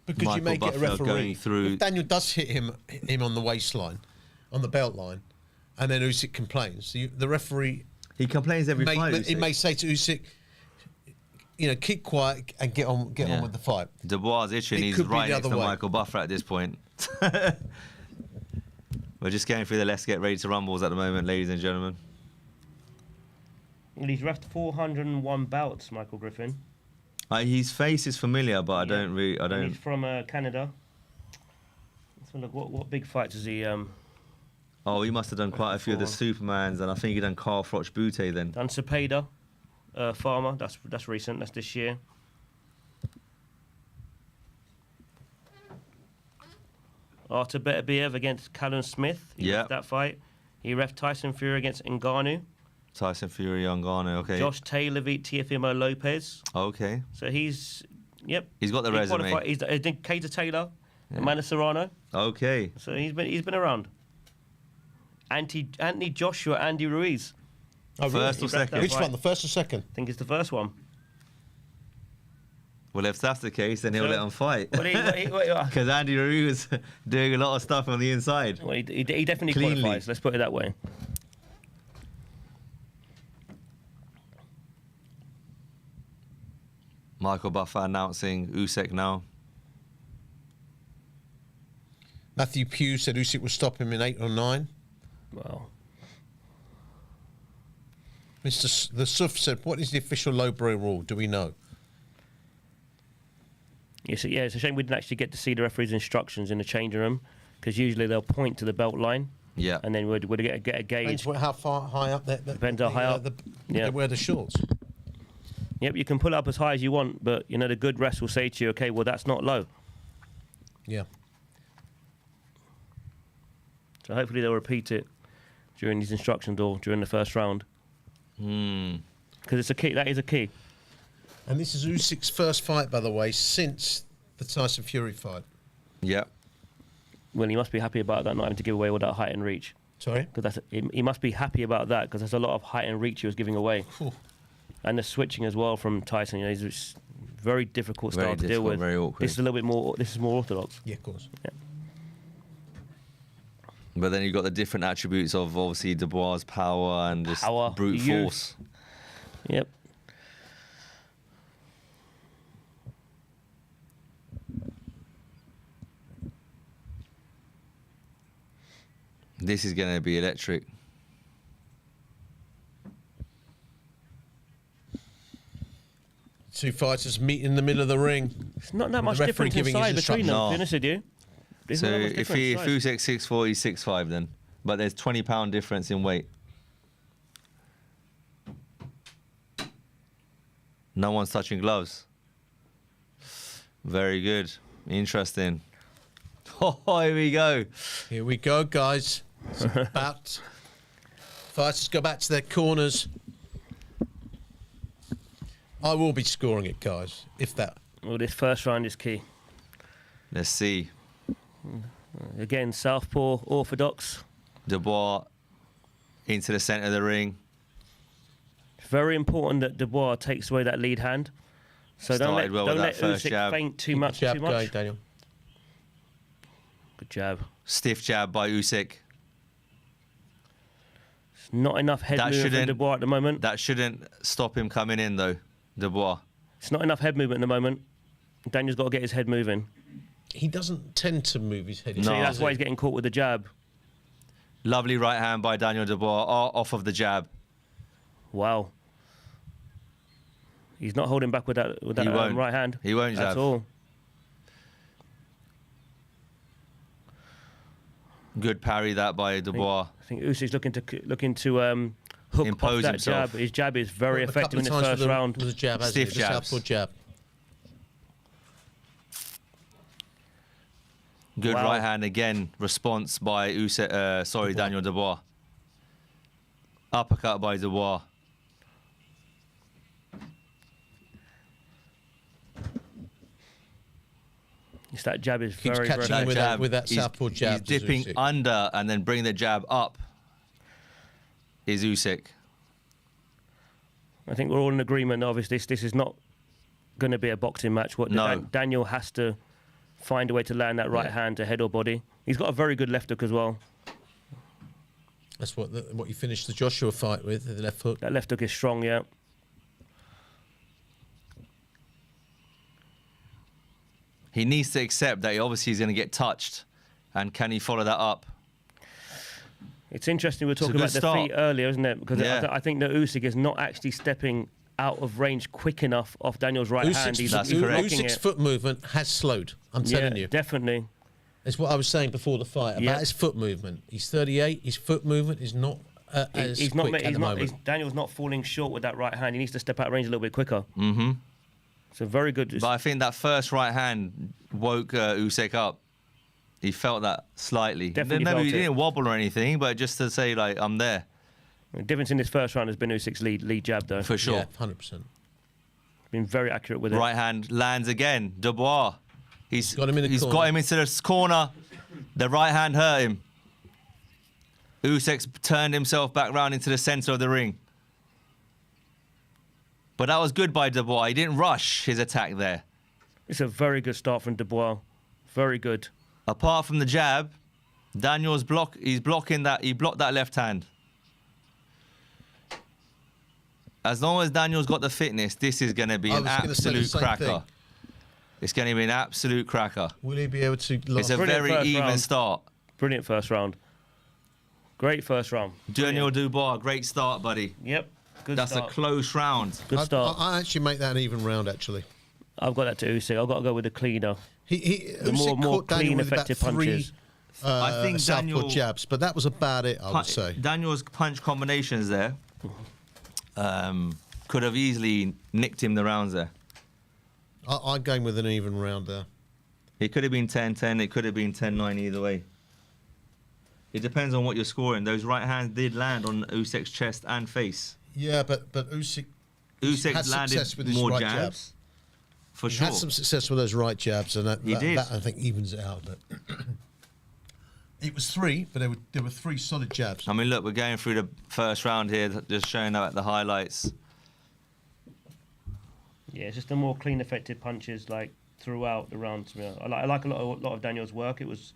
Because Michael you may get a Buffer referee. going through. If Daniel does hit him on the waistline, on the belt line, and then Usyk complains, the referee. He complains every fight. He may say to Usyk, keep quiet and get on with the fight. Dubois is itching. He's right next to Michael Buffer at this point. We're just going through the let's get ready to rumbles at the moment, ladies and gentlemen. Well, he's refed 401 bouts, Michael Griffin. His face is familiar, but I don't. And he's from Canada. Let's look. What big fights has he? Oh, he must have done quite a few of the Supermans, and I think he done Carl Froch Butte then. Done Cepeda, Farmer. That's recent. That's this year. Artur Beterbiev against Callum Smith. Yeah. That fight. He ref Tyson Fury against Ngannou. Tyson Fury, Ngannou, okay. Josh Taylor beat Teofimo Lopez. Okay. So he's got the resume. Qualified. He's Cater Taylor, Amanda Serrano. Okay. So he's been around. Anthony Joshua, Andy Ruiz. Oh, really? First or second? Which one? The first or second? I think it's the first one. Well, if that's the case, then he'll let him fight. Well, Because Andy Ruiz was doing a lot of stuff on the inside. Well, he definitely Cleanly. qualifies. Let's put it that way. Michael Buffer announcing Usyk now. Matthew Pugh said Usyk will stop him in 8 or 9. Well, The Suf said, what is the official low blow rule? Do we know? it's a shame we didn't actually get to see the referee's instructions in the changing room, because usually they'll point to the belt line. Yeah. And then we'd get a gauge. Depends how far high up Depends how high up. They wear the shorts. Yep, you can pull it up as high as you want, but the good refs will say to you, okay, well, that's not low. Yeah. So hopefully they'll repeat it during these instructions or during the first round. Because it's a key. That is a key. And this is Usyk's first fight, by the way, since the Tyson Fury fight. Yeah. Well, he must be happy about that, not having to give away all that height and reach. Sorry? Because he must be happy about that, because there's a lot of height and reach he was giving away. Ooh. And the switching as well from Tyson. He's a very difficult style to deal with. Very awkward. This is a little bit more. This is more orthodox. Yeah, of course. Yeah. But then you've got the different attributes of obviously Dubois' power and just brute force. Yep. This is going to be electric. Two fighters meet in the middle of the ring. It's not that much difference in size between them, to be honest with you. So if Usyk's 6'4", he's 6'5" then. But there's 20-pound difference in weight. No one's touching gloves. Very good. Interesting. Oh, here we go. Here we go, guys. It's about fighters go back to their corners. I will be scoring it, guys, if that. Well, this first round is key. Let's see. Again, southpaw, orthodox. Dubois into the centre of the ring. Very important that Dubois takes away that lead hand. So don't let Usyk faint too much. Going, Daniel. Good jab. Stiff jab by Usyk. It's not enough head movement from Dubois at the moment. That shouldn't stop him coming in, though, Dubois. It's not enough head movement at the moment. Daniel's got to get his head moving. He doesn't tend to move his head. No. See, that's why he's getting caught with the jab. Lovely right hand by Daniel Dubois, off of the jab. Wow. He's not holding back with that right hand. He won't jab. At all. Good parry that by Dubois. I think Usyk's looking to hook impose off that himself. jab. His jab is very A couple effective of in his times first with round. with a jab, hasn't he? Stiff The jabs. southpaw jab. Good Wow. right hand again. Response by Daniel Dubois. Uppercut by Dubois. It's that jab is Keeps very, catching very him with that southpaw jab. He's dipping Usyk. under and then bring the jab up. Is Usyk. I think we're all in agreement. Obviously, this is not going to be a boxing match. No. Daniel has to find a way to land that right hand to head or body. He's got a very good left hook as well. That's what you finished the Joshua fight with, the left hook. That left hook is strong, yeah. He needs to accept that obviously he's going to get touched. And can he follow that up? It's interesting we're It's a talking good about the start. feet earlier, isn't it? Because Yeah. I think that Usyk is not actually stepping out of range quick enough off Daniel's right hand. He's That's he's correct. blocking Usyk's it. foot movement has slowed. I'm telling you. Definitely. It's what I was saying before the fight about Yeah. his foot movement. He's 38. His foot movement is not as He's not. quick at the moment. Daniel's not falling short with that right hand. He needs to step out of range a little bit quicker. Mm-hmm. So very good. But I think that first right hand woke Usyk up. He felt that slightly. Definitely Maybe felt he it. didn't wobble or anything, but just to say, like, I'm there. The difference in this first round has been Usyk's lead jab, though. For sure. Yeah, 100%. Been very accurate with it. Right hand lands again. Dubois. He's got him in the corner. got him into the corner. The right hand hurt him. Usyk's turned himself back round into the centre of the ring. But that was good by Dubois. He didn't rush his attack there. It's a very good start from Dubois. Very good. Apart from the jab, Daniel's he's blocking that. He blocked that left hand. As long as Daniel's got the fitness, this is going to be I an was gonna say the absolute same cracker. thing. It's going to be an absolute cracker. Will he be able to? It's a Brilliant very first even round. start. Brilliant first round. Great first round. Daniel Dubois, great start, buddy. Yep. Good That's start. a close round. Good start. I actually make that an even round. Actually, I've got that to Usyk. I've got to go with the cleaner. Usyk more caught Daniel clean, with about effective 3 punches. I think southpaw Daniel- jabs, but that was about it. I would say. Daniel's punch combinations there could have easily nicked him the rounds there. I'm going with an even round there. It could have been 10-10. It could have been 10-9 either way. It depends on what you're scoring. Those right hands did land on Usyk's chest and face. Yeah, but Usyk Usyk had landed success with his more right jabs. jabs. For He sure. had some success with those right jabs, and He did. that I think evens it out. But it was 3, but there were 3 solid jabs. I mean, look, we're going through the first round here, just showing out the highlights. Yeah, it's just the more clean, effective punches like throughout the round. I like a lot of Daniel's work. It was,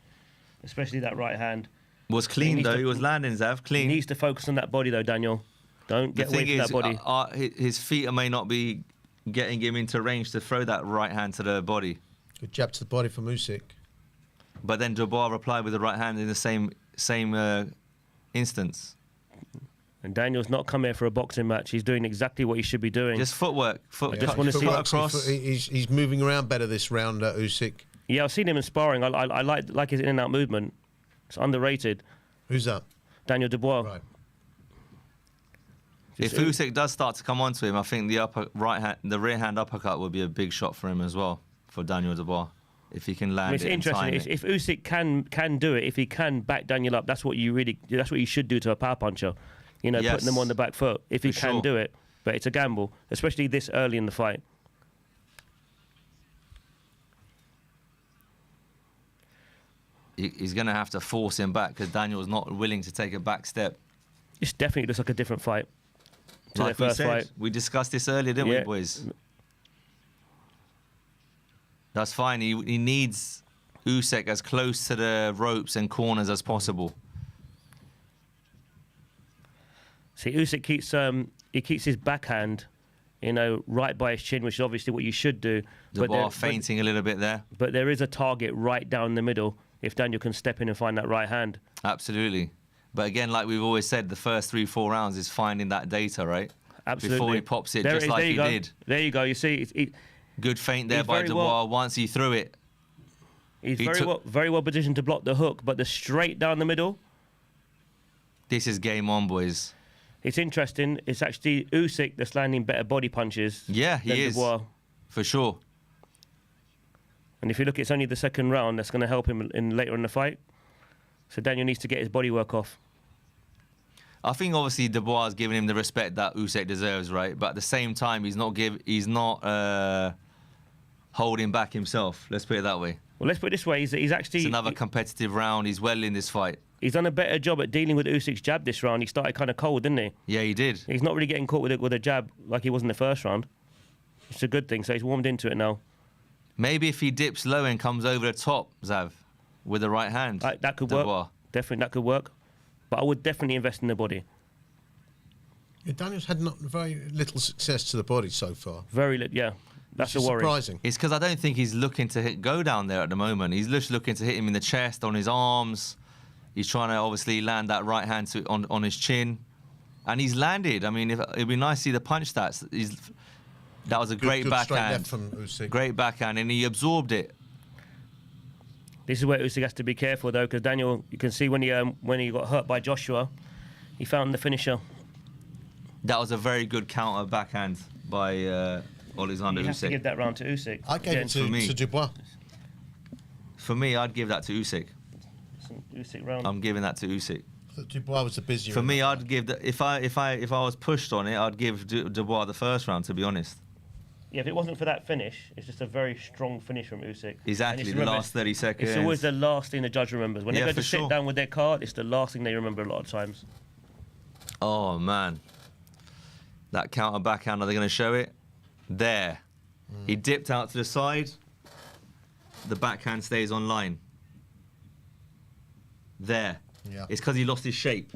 especially that right hand. Was clean, needs though. to- He was landing, Zav. He Clean. needs to focus on that body, though, Daniel. Don't The get away thing from is, that body. his feet may not be getting him into range to throw that right hand to the body. Good jab to the body from Usyk. But then Dubois replied with the right hand in the same instance. And Daniel's not come here for a boxing match. He's doing exactly what he should be doing. Just footwork. I just wanna see- foot across. He's moving around better this round, Usyk. Yeah, I've seen him in sparring. I like his in and out movement. It's underrated. Who's that? Daniel Dubois. Right. If Usyk does start to come onto him, I think the rear hand uppercut would be a big shot for him as well, for Daniel Dubois, if he can land It's it and time interesting. it. If Usyk can do it, if he can back Daniel up, that's what you should do to a power puncher. You know, Yes. putting them on the back foot. If he For can sure. do it, but it's a gamble, especially this early in the fight. He's going to have to force him back because Daniel's not willing to take a back step. This definitely looks like a different fight to Like their we first said, fight. we discussed this earlier, didn't we, Yeah. boys? That's fine. He needs Usyk as close to the ropes and corners as possible. See, Usyk keeps his backhand, right by his chin, which is obviously what you should do. Dubois fainting a little bit there. But there is a target right down the middle if Daniel can step in and find that right hand. Absolutely. But again, like we've always said, the first 3-4 rounds is finding that data, right? Absolutely. Before he pops it, There just it is, like there you he go. did. There you go. You see, Good feint there He's by very Dubois well- once he threw it. he's He took- very well positioned to block the hook, but the straight down the middle, This is game on, boys. It's interesting. It's actually Usyk that's landing better body punches. Yeah, he than is. Dubois. For sure. And if you look, it's only the second round that's going to help him later in the fight. So Daniel needs to get his body work off. I think obviously Dubois has given him the respect that Usyk deserves, right? But at the same time, he's not holding back himself. Let's put it that way. Well, let's put it this way: he's actually It's another competitive round. He's well in this fight. He's done a better job at dealing with Usyk's jab this round. He started kind of cold, didn't he? Yeah, he did. He's not really getting caught with a jab like he was in the first round. It's a good thing. So he's warmed into it now. Maybe if he dips low and comes over the top, Zav, with the right hand. That could Dubois. work. Definitely, that could work. But I would definitely invest in the body. Yeah, Daniel's had very little success to the body so far. Very little, yeah. That's a worry. Surprising. It's because I don't think he's looking to go down there at the moment. He's just looking to hit him in the chest, on his arms. He's trying to obviously land that right hand on his chin. And he's landed. I mean, it'd be nice to see the punch stats. That was a great backhand. Straight left from Usyk. Great backhand, and he absorbed it. This is where Usyk has to be careful, though, because Daniel, you can see when he got hurt by Joshua, he found the finisher. That was a very good counter backhand by Oleksandr You have to Usyk. give that round to Usyk. I gave it for me. to Dubois. For me, I'd give that to Usyk. Usyk round. I'm giving that to Usyk. Dubois was the busier. For me, I'd give if I was pushed on it, I'd give Dubois the first round. To be honest. Yeah, if it wasn't for that finish, it's just a very strong finish from Usyk. Exactly, And the last 30 seconds. It's always the last thing the judge remembers. When Yeah, they go for to sure. sit down with their card, it's the last thing they remember a lot of times. Oh man, that counter backhand. Are they going to show it? There, he dipped out to the side. The backhand stays on line. There. Yeah. It's because he lost his shape.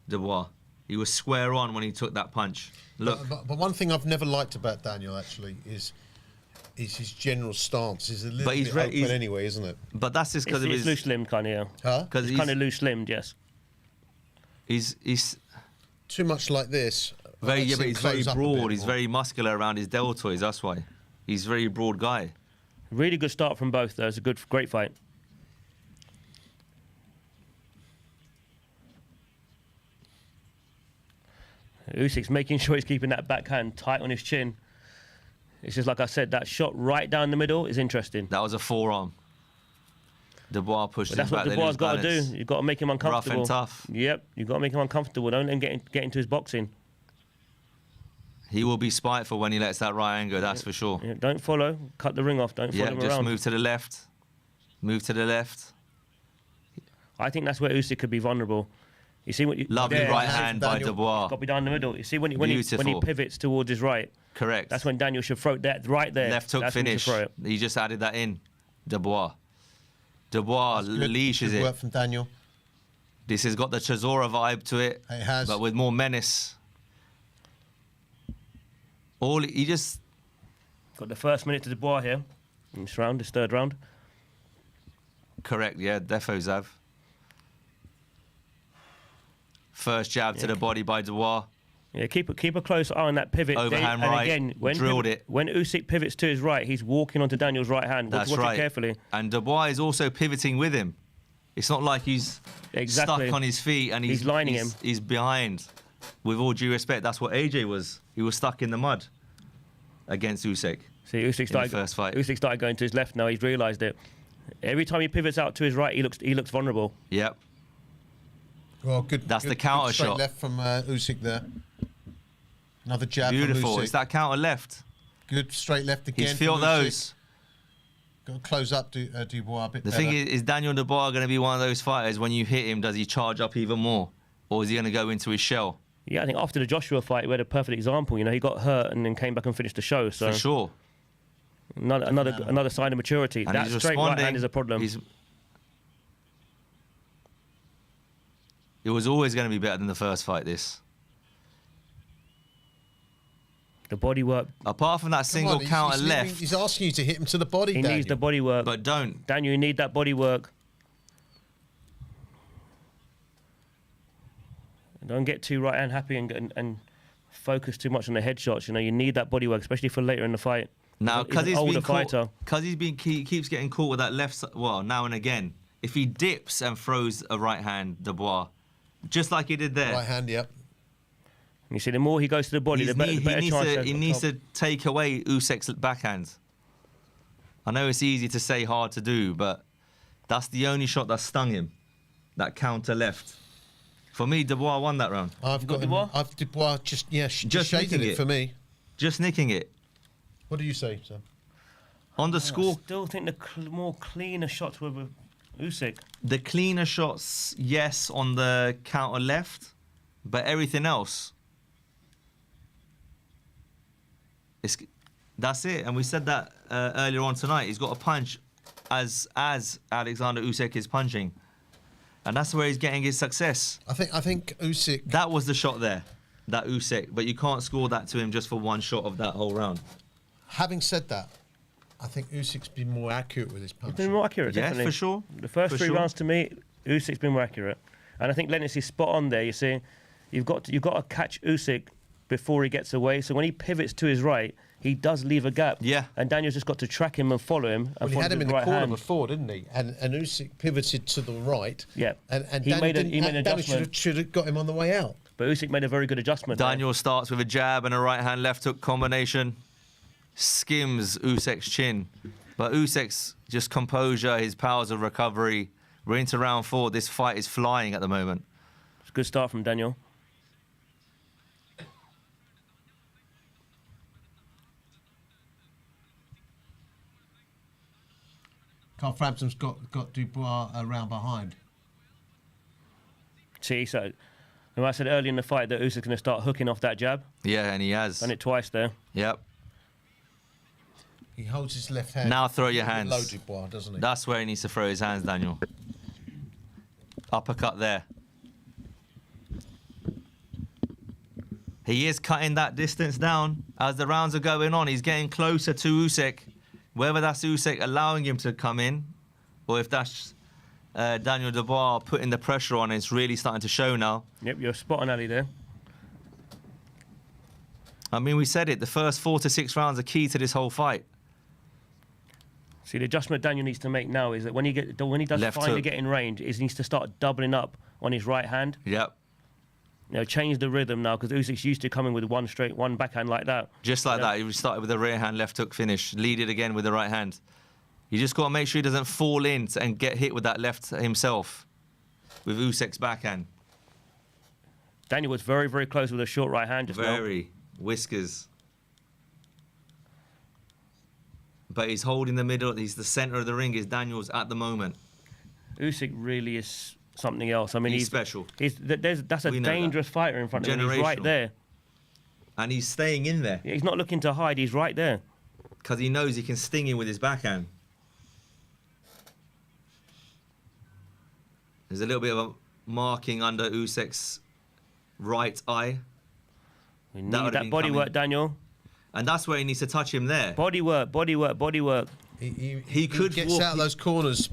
Dubois. He was square on when he took that punch. Look. But one thing I've never liked about Daniel actually is his general stance. He's a little bit open anyway, isn't it? But that's just because of It's his. loose limbed, kind of, yeah. Huh? Because It's kind of loose limbed, yes. He's Too much like this. very I'd yeah, see but him he's very close up a broad. bit He's more. very muscular around his deltoids. That's why. He's a very broad guy. Really good start from both, though. It's a great fight. Usyk's making sure he's keeping that backhand tight on his chin. It's just like I said, that shot right down the middle is interesting. That was a forearm. Dubois pushed But him that's what back. They Dubois lose got to do. balance. You've got to make him uncomfortable. Rough and tough. Yep, you've got to make him uncomfortable. Don't let him get into his boxing. He will be spiteful when he lets that right hand go, that's for sure. Yeah, don't follow. Cut the ring off. Don't follow Yeah, him just around. move to the left. Move to the left. I think that's where Usyk could be vulnerable. You see what you Lovely there, right hand by Daniel. Dubois. Got to be down the middle. You see when he Beautiful. pivots towards his right. Correct. That's when Daniel should throw that right there. Left hook That's when he should finish. throw it. He just added that in. Dubois. Dubois leashes Good it. work from Daniel. This has got the Chisora vibe to it. It has. But with more menace. He just... Got the first minute to Dubois here in this round, this third round. Correct, yeah, defo Zav. First jab to the body by Dubois. Yeah, keep a close eye on that pivot. Overhand and right, again, drilled it. When Usyk pivots to his right, he's walking onto Daniel's right hand. That's Watch right. it carefully. And Dubois is also pivoting with him. It's not like he's Exactly. stuck on his feet and He's lining him. He's behind. With all due respect, that's what AJ was. He was stuck in the mud against Usyk. See, Usyk in the first fight. Usyk started going to his left now. He's realised it. Every time he pivots out to his right, he looks vulnerable. Yep. Well, good. That's good, the counter good straight shot. left from Usyk there. Another jab Beautiful. from Usyk. It's that counter left. Good straight left again. He's felt from Usyk. those. Got to close up Dubois a bit The better. thing is Daniel Dubois going to be one of those fighters, when you hit him, does he charge up even more? Or is he going to go into his shell? Yeah, I think after the Joshua fight, we had a perfect example. You know, he got hurt and then came back and finished the show. So For sure. another sign of maturity. And That he's straight right responding. hand is a problem. It was always going to be better than the first fight, this. The body work. Apart from that Come single on, counter he's left. He's asking you to hit him to the body, He Daniel. needs the body work. But don't. Daniel, you need that body work. Don't get too right hand happy and focus too much on the headshots. You know, you need that body work, especially for later in the fight. Now, because an older been caught, fighter. because he keeps getting caught with that left side, well, now and again. If he dips and throws a right hand, Dubois, just like he did there, Right hand, yep. You see, the more he goes to the body, the better chance. He needs to take away Usyk's backhand. I know it's easy to say, hard to do, but that's the only shot that stung him. That counter left. For me, Dubois won that round. I've got Dubois. Dubois just shaded it for me. Just nicking it. What do you say, Sam? On the score, I still think the more cleaner shots were with Usyk. the cleaner shots, yes, on the counter left, but everything else, that's it. And we said that earlier on tonight. He's got a punch as Oleksandr Usyk is punching, and that's where he's getting his success. I think Usyk. That was the shot there, that Usyk, but you can't score that to him just for one shot of that whole round. Having said that, I think Usyk's been more accurate with his punch. He's been more accurate, definitely. Yeah, for sure. The first three rounds, to me, Usyk's been more accurate, and I think Lennox is spot on there. You see, you've got to catch Usyk before he gets away. So when he pivots to his right, he does leave a gap. Yeah. And Daniel's just got to track him and follow him. Well, and he had him in the right corner hand. before, didn't he? And Usyk pivoted to the right. Yeah. And he made an Daniel adjustment. should have got him on the way out. But Usyk made a very good adjustment. Daniel starts with a jab and a right hand left hook combination. Skims Usyk's chin. But Usyk's just composure, his powers of recovery. We're into round 4. This fight is flying at the moment. It's a good start from Daniel. Carl Frampton's got Dubois around behind. See, so I said earlier in the fight that Usyk's going to start hooking off that jab. Yeah, and he has. Done it twice there. Yep. He holds his left hand. Now throw your hands. Low Dubois, doesn't he? That's where he needs to throw his hands, Daniel. Uppercut there. He is cutting that distance down as the rounds are going on. He's getting closer to Usyk. Whether that's Usyk allowing him to come in, or if that's Daniel Dubois putting the pressure on, it's really starting to show now. Yep, you're spot on, Ali, there. I mean, we said it. The first 4 to 6 rounds are key to this whole fight. See, the adjustment Daniel needs to make now is that when he does Left finally hook. get in range, is he needs to start doubling up on his right hand. Yep. You know, change the rhythm now, because Usyk's used to coming with one backhand like that. Just like that. He started with a rear hand left hook finish. Lead it again with the right hand. You just got to make sure he doesn't fall in and get hit with that left himself with Usyk's backhand. Daniel was very, very close with a short right hand just now. Very. Whiskers. But he's holding the middle. He's the centre of the ring. Is Daniel's at the moment. Usyk really is something else. I mean, He's special. That's a dangerous fighter in front of him. He's right there. And he's staying in there. He's not looking to hide. He's right there. Because he knows he can sting him with his backhand. There's a little bit of a marking under Usyk's right eye. We need that body work, Daniel. And that's where he needs to touch him there. Body work, body work, body work. He could get out of those corners,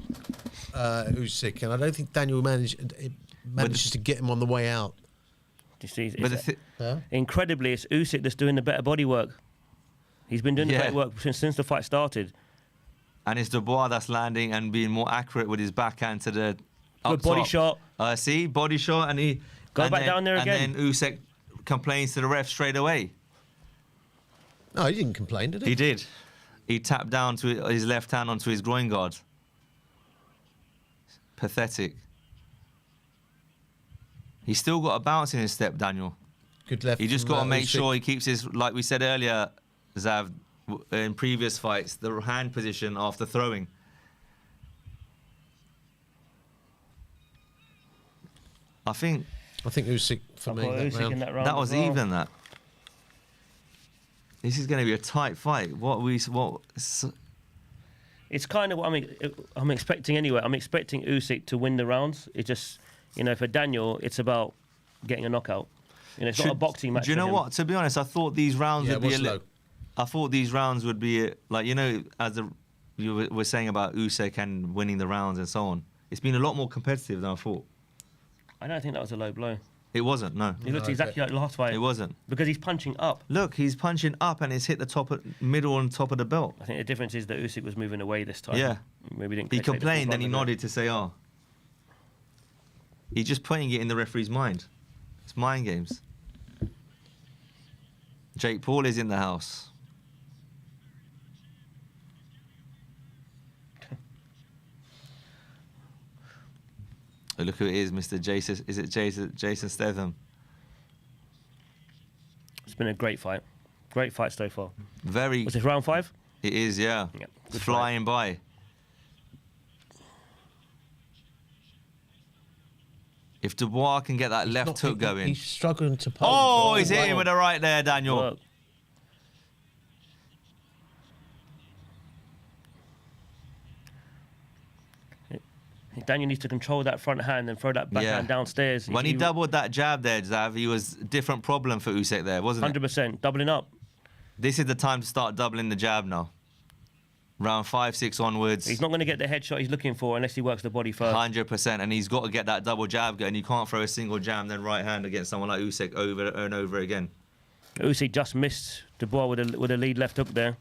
Usyk, and I don't think Daniel manages to get him on the way out. Do you see? Incredibly, it's Usyk that's doing the better body work. He's been doing the better work since the fight started. And it's Dubois that's landing and being more accurate with his backhand to the Good body shot. See, body shot, and he go back down there again. And then Usyk complains to the ref straight away. No, he didn't complain, did he? He did. He tapped down to his left hand onto his groin guard. Pathetic. He's still got a bounce in his step, Daniel. Good left. He just from, got to make Usyk. sure he keeps his, like we said earlier, Zav, in previous fights, the hand position after throwing. I think Usyk for me. That round. That was even that. This is going to be a tight fight. It's kind of what I'm expecting anyway. I'm expecting Usyk to win the rounds. It just, for Daniel, it's about getting a knockout. It's not a boxing match. Do you know for him. what? To be honest, I thought these rounds would be I thought these rounds would be like, as you were saying about Usyk and winning the rounds and so on. It's been a lot more competitive than I thought. I don't think that was a low blow. It wasn't, no. He looked exactly like last fight. It wasn't. Because he's punching up. Look, he's punching up and it's hit the middle and top of the belt. I think the difference is that Usyk was moving away this time. Yeah. Maybe didn't. He take the complained, full then he brunt of it. nodded to say, oh. He's just putting it in the referee's mind. It's mind games. Jake Paul is in the house. Oh, look who it is, Mr. Jason. Is it Jason Statham? It's been a great fight. Great fight so far. Very. Was this round 5? It is, yeah. Yeah, It's good flying by. If Dubois can get that left hook going. He's struggling to pose. Oh, he's hitting with a right there, Daniel. Work. Daniel needs to control that front hand and throw that back hand downstairs. When he doubled that jab there, Zav, he was a different problem for Usyk there, wasn't it? 100%. Doubling up. This is the time to start doubling the jab now. Round 5, 6 onwards. He's not going to get the headshot he's looking for unless he works the body first. 100%, and he's got to get that double jab going. You can't throw a single jab then right hand against someone like Usyk over and over again. Usyk just missed Dubois with a lead left hook there.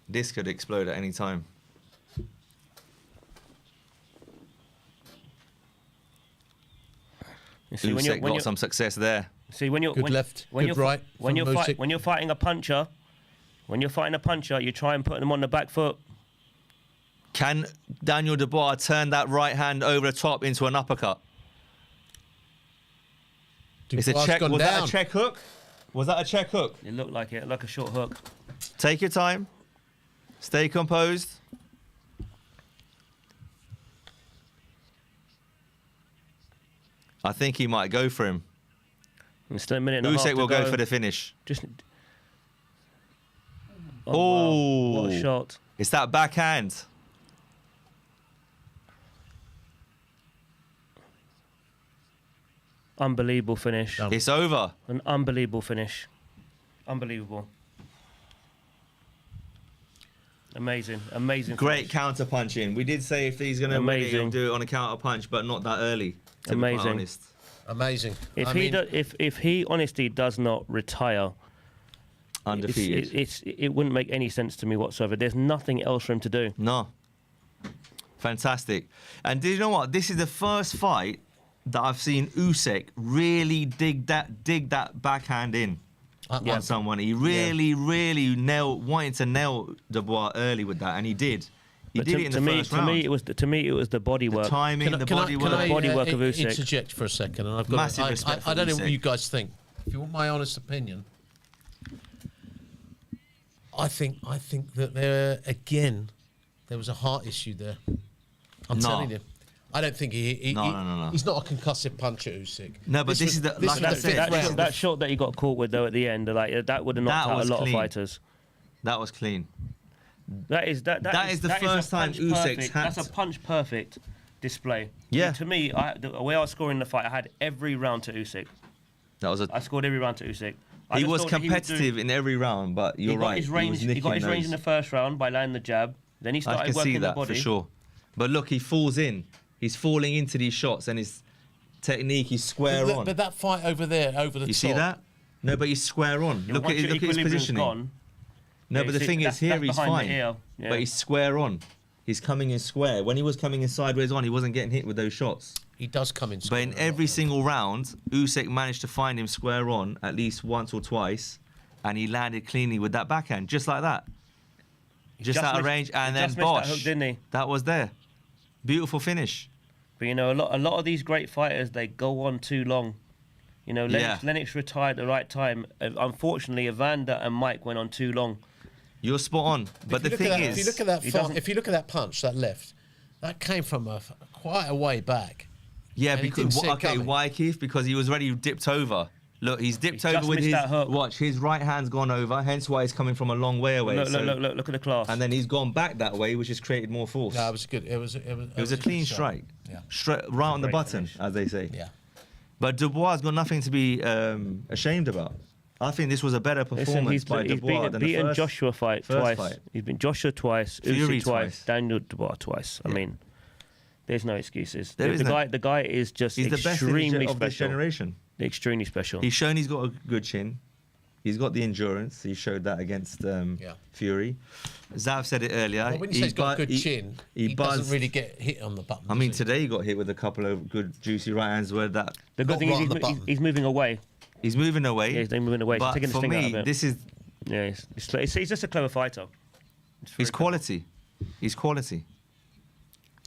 This could explode at any time. See, Usyk got some success there. See, when you're Good left, good right when from Usyk. you're fighting a puncher, you try and put them on the back foot. Can Daniel Dubois turn that right hand over the top into an uppercut? It's a check. Was that a check hook? Was that a check hook? It looked like it, like a short hook. Take your time. Stay composed. I think he might go for him. It's still a minute and a half Usyk to will go for the finish. Just. Oh, wow. What a shot! It's that backhand. Unbelievable finish. It's over. An unbelievable finish. Unbelievable. Amazing, amazing. Great counter punching. We did say if he's going to win it, he'll do it on a counter punch, but not that early. To be quite honest. Amazing. If he honestly does not retire, undefeated, it wouldn't make any sense to me whatsoever. There's nothing else for him to do. No. Fantastic. And do you know what? This is the first fight that I've seen Usyk really dig that backhand in on someone. He really wanted to nail Dubois early with that, and he did. He did it in the first round. To me, it was the body work. The timing, the body work. The body work of Usyk. Interject for a second, and I've got massive respect for I don't know Usyk. what you guys think. If you want my honest opinion, I think that there was a heart issue there. I'm telling you. I don't think No. he's not a concussive puncher, Usyk. No, but this is the like I said, that shot that he got caught with though at the end, like that would have knocked out a lot of fighters. That was clean. That is the first time Usyk's had. That's a punch perfect display. Yeah. To me, the way I was scoring the fight, I had every round to Usyk. I scored every round to Usyk. He was competitive in every round, but you're right. He got his range in the first round by landing the jab. Then he started working the body. I can see that for sure. But look, he falls in. He's falling into these shots, and his technique, he's square on. But that fight over there, over the top. You see that? No, but he's square on. Look at his positioning. Gone, no, but the thing is, here he's fine. Yeah. But he's square on. He's coming in square. When he was coming in sideways on, he wasn't getting hit with those shots. He does come in square. But in every single round, Usyk managed to find him square on at least once or twice, and he landed cleanly with that backhand, just like that. Just out of range, and then bosh. That hook, didn't he? That was there. Beautiful finish. But you know, a lot of these great fighters, they go on too long. You know, Lennox retired at the right time. Unfortunately, Evander and Mike went on too long. You're spot on. But the thing is, if you look at that punch, that left, that came from quite a way back. Yeah, because why, Keith? Because he was already dipped over. Look, he's dipped over with his watch. His right hand's gone over, hence why he's coming from a long way away. Look at the class. And then he's gone back that way, which has created more force. Yeah, it was good. It was a clean strike. Yeah. Straight right on the button, as they say. Yeah. But Dubois has got nothing to be ashamed about. I think this was a better performance by Dubois than the beaten Joshua twice. Fight. He's been Joshua twice, Fury Usyk twice, Daniel Dubois twice. I mean, there's no excuses. The guy is just he's extremely the best of this special. generation. Extremely special. He's shown he's got a good chin. He's got the endurance. He showed that against Fury. Zav said it earlier. Well, when you say he's got a good chin, he doesn't really get hit on the button. I mean, today he got hit with a couple of good juicy right hands where that... The good thing is he's moving away. He's moving away. Yeah, he's moving away. But He's taking the for sting out me, of it. this is Yeah, he's just a clever fighter. he's quality. He's quality.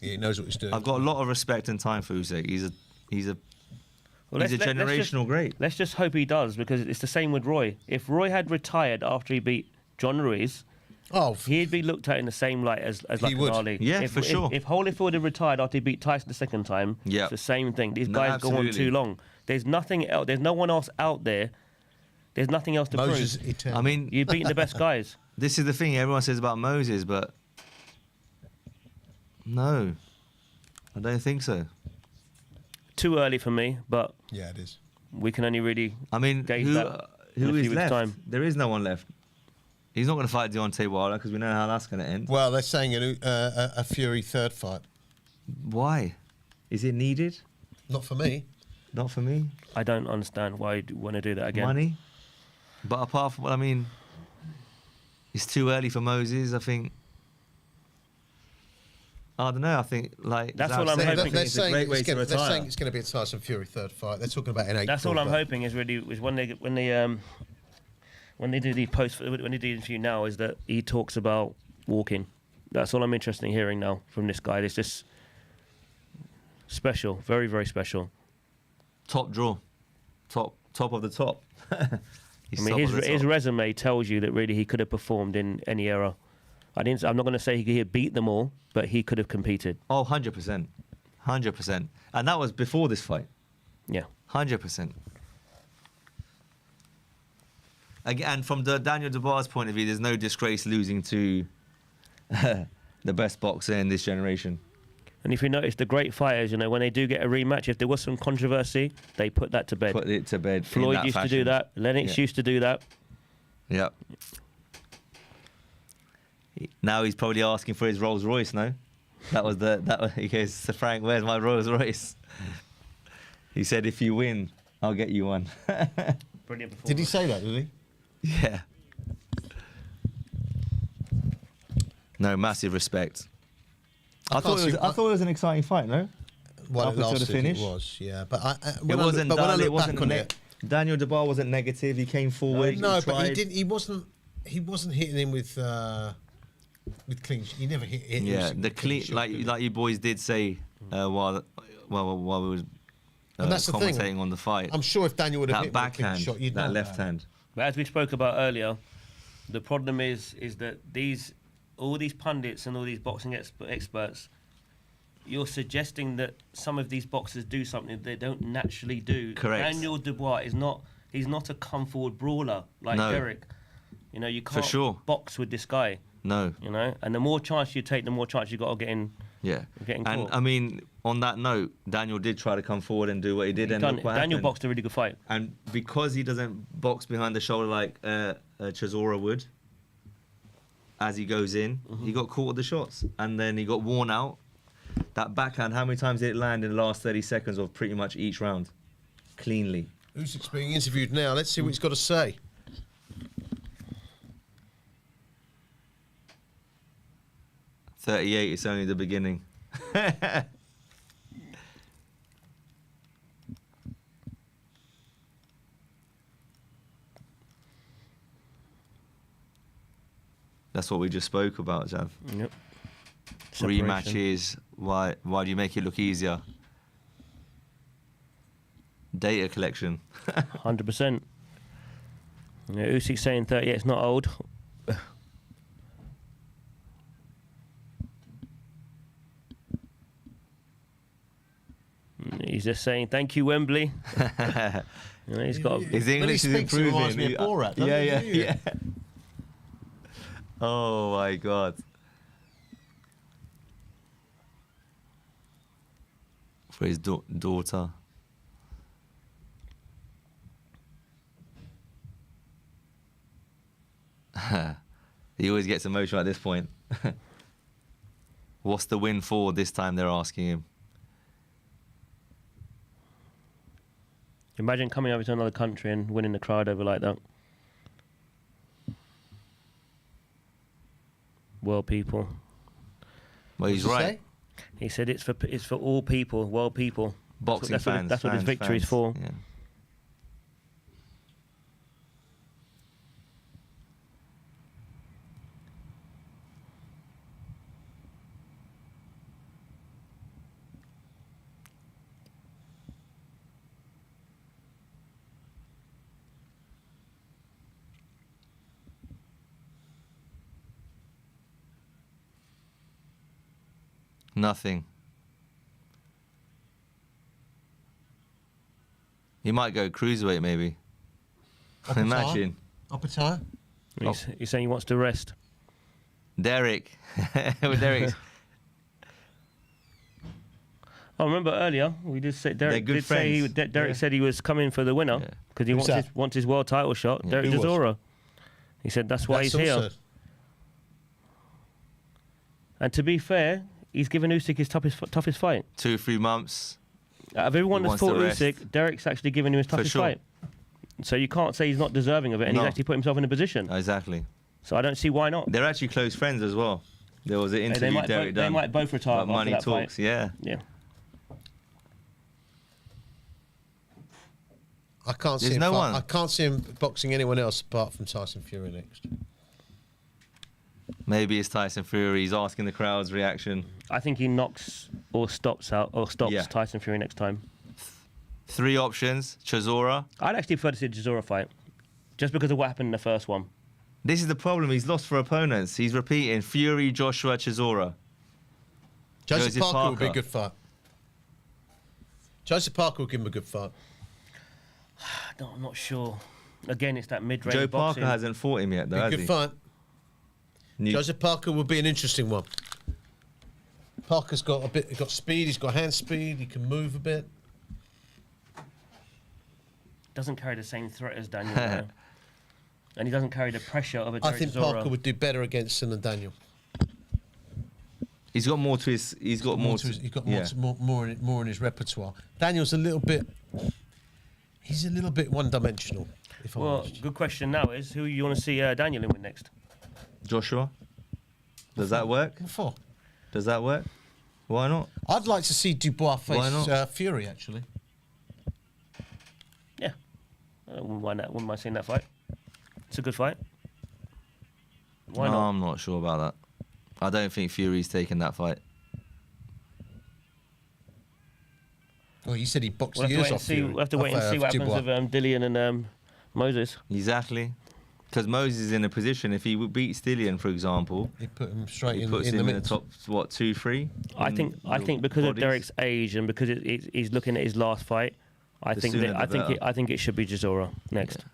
Yeah, he knows what he's doing. I've got a lot of respect and time for Usyk. He's a generational great. Let's just hope he does, because it's the same with Roy. If Roy had retired after he beat John Ruiz, he'd be looked at in the same light as like would. Ali. Yeah, if, for sure. If Holyfield had retired after he beat Tyson the second time, Yeah. it's the same thing. These No, guys go on absolutely. too long. There's nothing else. There's no one else out there. There's nothing else to Moses prove. eternal. I mean, You've beaten the best guys. this is the thing everyone says about Moses, but no, I don't think so. Too early for me, but Yeah, it is. we can only really I mean, gauge who that in a is few weeks' left? time. There is no one left. He's not going to fight Deontay Wilder because we know how that's going to end. Well, they're saying a Fury third fight. Why? Is it needed? Not for me. Not for me. I don't understand why you want to do that again. Money. But apart from, I mean, it's too early for Moses. I think. I don't know. I think like That's all I'm They're, hoping. they're it's a saying great way it's to gonna, they're retire. saying it's going to be a Tyson Fury third fight. They're talking about in April. That's all I'm but- hoping is really is when they do the post when they do the interview now is that he talks about walking. That's all I'm interested in hearing now from this guy. It's just special, very very special. Top draw, top of the top. I He's mean, top of the his top. resume tells you that really he could have performed in any era. I'm not going to say he could beat them all, but he could have competed. Oh, 100%. 100%. And that was before this fight. Yeah. 100%. Again, from the Daniel Dubois' point of view, there's no disgrace losing to the best boxer in this generation. And if you notice, the great fighters, when they do get a rematch, if there was some controversy, they put that to bed. Put it to bed. in Floyd that used to fashion. do that. Lennox Yeah. used to do that. Yep. Now he's probably asking for his Rolls Royce. No, he goes, Sir Frank, where's my Rolls Royce? He said, if you win, I'll get you one. Brilliant performance. Did he say that? Did he? Yeah. No, massive respect. I thought it was an exciting fight. No. Well, Up until the finish. It was, yeah. But It wasn't. when I It look wasn't. back on it, Daniel Dubois wasn't negative. He came forward. no, he but he tried. didn't. He wasn't hitting him with clean. He never hit. Yeah, Usyk the with clean, shot, like did he? like you boys did say while we was And that's the thing. commentating on the fight. I'm sure if Daniel would have That hit him with a clean backhand, shot, you'd that know left that. hand. But as we spoke about earlier, the problem is that all these pundits and all these boxing experts, you're suggesting that some of these boxers do something they don't naturally do. Correct. Daniel Dubois he's not a come forward brawler like No. Derek. You can't sure. box with this guy. No. And the more chance you take, the more chance you got of getting. Yeah. Getting And caught. I mean, on that note, Daniel did try to come forward and do what he did, and look what Daniel happened. boxed a really good fight. And because he doesn't box behind the shoulder like Chisora would, as he goes in, he got caught with the shots, and then he got worn out. That backhand, how many times did it land in the last 30 seconds of pretty much each round? Cleanly. Usyk's being interviewed now. Let's see what he's got to say. .38, it's only the beginning. That's what we just spoke about, Jav. Yep. Separation. Rematches, why do you make it look easier? Data collection. 100%. Usyk saying 38 is not old. He's just saying thank you, Wembley. He's got. His English is speaks, it improving. reminds me of Borat, doesn't yeah, it? yeah. Oh my God. For his daughter. He always gets emotional at this point. What's the win for this time, they're asking him. Imagine coming over to another country and winning the crowd over like that. World people. Well, he's What's he right. say? He said it's for all people, world people. Boxing That's what fans. that's what his fans, victory is fans. for. Yeah. Nothing. He might go cruiserweight, maybe. Imagine. Upper tire? He's saying he wants to rest. Derek. With Derek. I remember earlier we did say Derek good did say friends. Derek said he was coming for the winner because he wants his world title shot. Derek Who was? Chisora. He said that's why he's here. also- And to be fair, he's given Usyk his toughest fight. 2-3 months. Out of everyone He that's wants fought to rest. Usyk, Derek's actually given him his toughest sure. fight. So you can't say he's not deserving of it, and No. he's actually put himself in a position. Exactly. So I don't see why not. They're actually close friends as well. There was an They interview might, Derek they done. might both retire But after money that talks, fight. yeah. Yeah. I can't There's see him no fight- one. I can't see him boxing anyone else apart from Tyson Fury next. Maybe it's Tyson Fury. He's asking the crowd's reaction. I think he knocks or stops Yeah. Tyson Fury next time. 3 options. Chisora. I'd actually prefer to see a Chisora fight, just because of what happened in the first one. This is the problem. He's lost for opponents. He's repeating Fury, Joshua, Chisora. Joseph Parker would be a good fight. Joseph Parker would give him a good fight. No, I'm not sure. Again, it's that mid-range Joe boxing. Parker hasn't fought him yet, though, Be a has good he? fight. New- Joseph Parker would be an interesting one. Parker's got got speed. He's got hand speed. He can move a bit. Doesn't carry the same threat as Daniel, though. And he doesn't carry the pressure of a I Derek think Chisora. Parker would do better against him than Daniel. He's got more to his. He's got more. He's got yeah. more in his repertoire. Daniel's a little bit. He's a little bit one-dimensional. If I'm Well, honest. good question now is who you want to see Daniel in with next? Joshua. Does that work? Before. Does that work? Why not? I'd like to see Dubois Why face not? Fury, actually. Yeah. I wouldn't mind seeing that fight. It's a good fight. Why No, not? I'm not sure about that. I don't think Fury's taking that fight. Well, you said he boxed We'll the have to ears wait and off see. Fury. We'll have to wait and see what happens Dubois. with Dillian and Moses. Exactly. Because Moses is in a position, if he would beat Stillion, for example, He put him straight he in, puts in him the in the mix. top, what, 2-3? I think because of Derek's age and because he's looking at his last fight, I The think sooner that, the better. I think it should be Chisora next.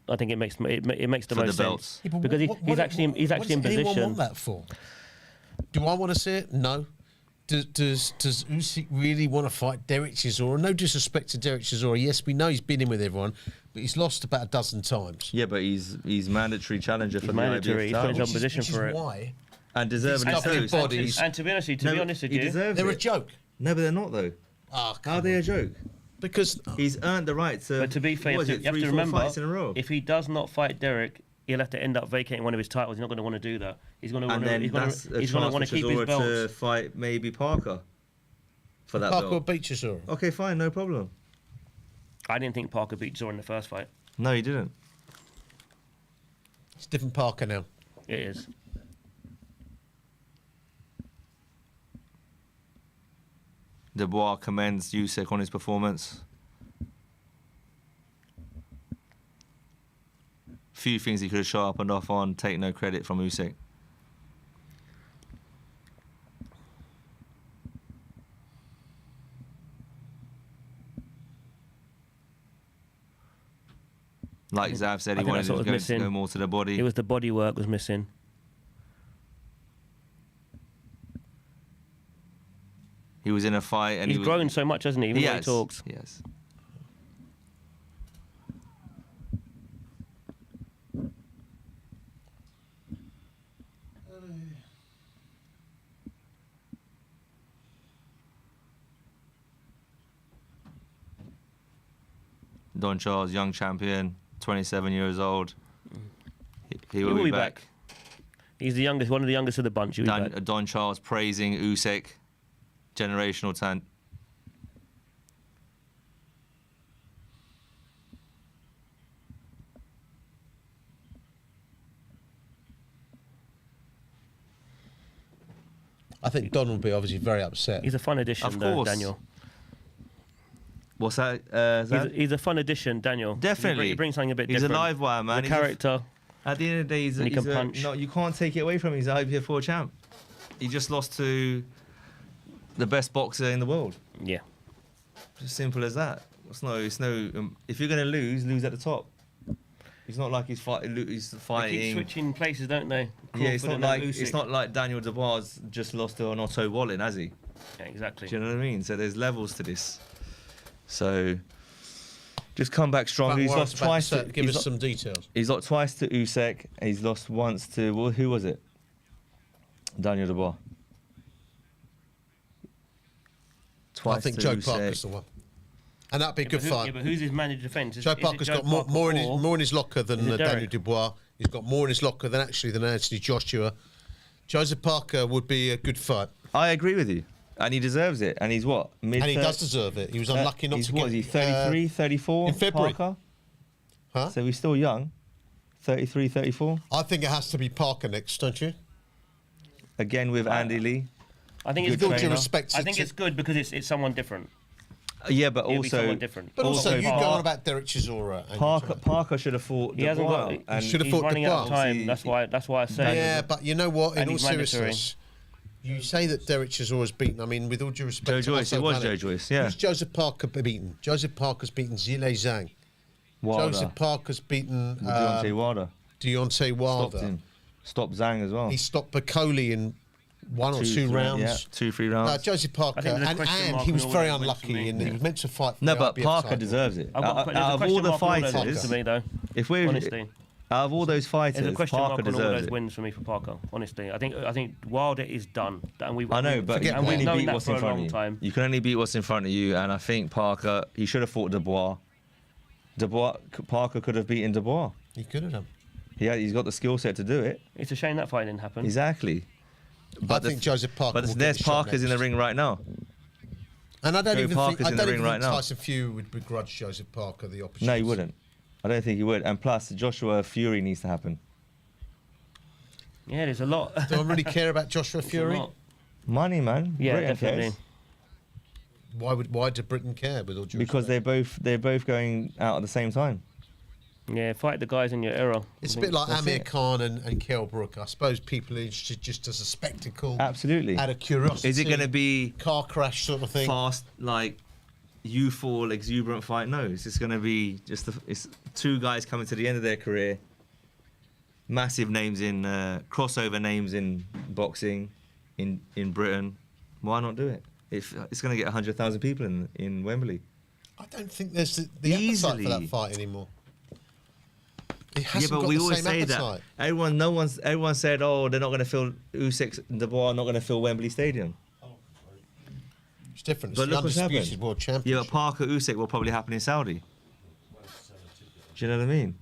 I think it makes the For the most belts. sense Yeah, but because he's actually in what does anyone position. want that for? Do I want to see it? No. Does Usyk really want to fight Derek Chisora? No disrespect to Derek Chisora. Yes, we know he's been in with everyone, but he's lost about a dozen times. Yeah, but he's mandatory challenger for He's the mandatory. IBF He's put title. himself in position which for is it. why And deservedly He's got so. big bodies. And to be honest with he you, deserves they're a it. joke. No, but they're not, though. Oh, How are they a joke? Because He's earned the right to. but to be fair, what you is have it, to 3-4 remember fights in a row. if he does not fight Derek, he'll have to end up vacating one of his titles. He's not going to want to do that. He's going to want And to. then He's going that's a to chance want to for keep his Chisora belts. to fight maybe Parker for that Parker will belt. beat Chisora. Okay, fine, no problem. I didn't think Parker beat Chisora in the first fight. No, he didn't. It's different Parker now. It is. Dubois commends Usyk on his performance. Few things he could have sharpened off on. Take no credit from Usyk. Like Zav said, I he think wanted that's what him was to go missing. more to the body. It was the body work was missing. He was in a fight and He's he was grown so much, hasn't he? Even when he has. talks. Yes. Don Charles, young champion, 27 years old. He will be back. He's the youngest, one of the youngest of the bunch. He'll be back. Don Charles praising Usyk, generational talent. I think Don will be obviously very upset. He's a fun addition, Of though, course. Daniel. What's that? Zab? He's a fun addition, Daniel. Definitely. He brings something a bit He's different. a live wire, man. The He's a character. At the end of the day, he's, And he can punch. no, you can't take it away from him. He's an IBF 4 champ. He just lost to the best boxer in the world. Yeah. As simple as that. It's no. If you're going to lose at the top. It's not like he's fighting. They keep switching places, don't they? Yeah, it's Crawford not and like Usyk. it's not like Daniel Dubois just lost to an Otto Wallin, has he? Yeah, exactly. Do you know what I mean? So there's levels to this. So just come back strong. He's lost twice. Give us some details. He's lost twice to Usyk. He's lost once to who was it? Daniel Dubois. Twice I think to Joe Usyk. Parker's the one. And that'd be a good fight. Yeah, but who's his manager defence? Joe Parker's got more in his locker than Is it Daniel Derek? Dubois. He's got more in his locker than Anthony Joshua. Joseph Parker would be a good fight. I agree with you. And he deserves it. And he's what? And he does deserve it. He was unlucky not he's to what, get... is he 33, 34? in February. Parker? Huh? So he's still young. 33, 34? I think it has to be Parker next, don't you? Again with Andy Lee. I think With it's all good. due respect I to- think it's good because it's someone different. Yeah, but It'll be also... someone different. But also, you go Parker- on about Derek Chisora. and Parker should have fought He hasn't Dubois. got. and should have He's fought running out of Dubois. time. That's why I say. Yeah, but you know what? In And all he's mandatory. seriousness, you say that Derek Chisora's beaten. I mean, with all due respect Joe to Joyce, it Otto was Wallin, Joe Joyce, yeah. Who's Joseph Parker beaten? Joseph Parker's beaten Zhilei Zhang. Wilder. Joseph Parker's beaten Deontay Wilder. Deontay Wilder. Stopped him. Stopped Zhang as well. He stopped Bacoli in one or two rounds. Yeah, 2-3 rounds. Joseph Parker, I think there's a and question mark he on was all very those wins for unlucky, me. and he was meant to fight for No, the but IBF Parker title. deserves it. I've got Out there's a of all question the mark on all those fighters, wins for me, though. if we're Honestly. out of all those fighters, There's a question Parker mark on all deserves those it. wins for me for Parker. Honestly, I think Wilder is done, and we. I know, but you and can we've only known beat that what's for in a front long of you. time. You can only beat what's in front of you, and I think Parker, he should have fought Dubois. Parker could have beaten Dubois. He could have done. He's got the skill set to do it. It's a shame that fight didn't happen. Exactly. I think Joseph Parker. But will get there's the shot Parker's in the next. ring right now. And I don't Joe even Parker's think, in the ring right now. Tyson Fury would begrudge Joseph Parker the opportunity. No, he wouldn't. I don't think he would. And plus, Joshua Fury needs to happen. Yeah, there's a lot. Do I really care about Joshua There's a Fury? lot. Money, man. Yeah, Britain definitely. cares. Why do Britain care with all due Because respect? they're both going out at the same time. Yeah, fight the guys in your era. It's I a bit think. like That's Amir it. Khan and Kell Brook. I suppose people are interested just as a spectacle. Absolutely. Out of curiosity. Is it going to be car crash sort of thing? fast, like youthful, exuberant fight? No, it's just going to be it's two guys coming to the end of their career. Massive names in crossover names in boxing, in Britain. Why not do it? It's going to get 100,000 people in Wembley. I don't think there's the appetite for that fight anymore. It Yeah, hasn't but got we the always same say appetite. that. Everyone said, oh, they're not going to fill Usyk and Dubois, not going to fill Wembley Stadium. It's different. It's But the look what's undisputed happened. world Yeah, championship. but Parker Usyk will probably happen in Saudi. Do you know what I mean?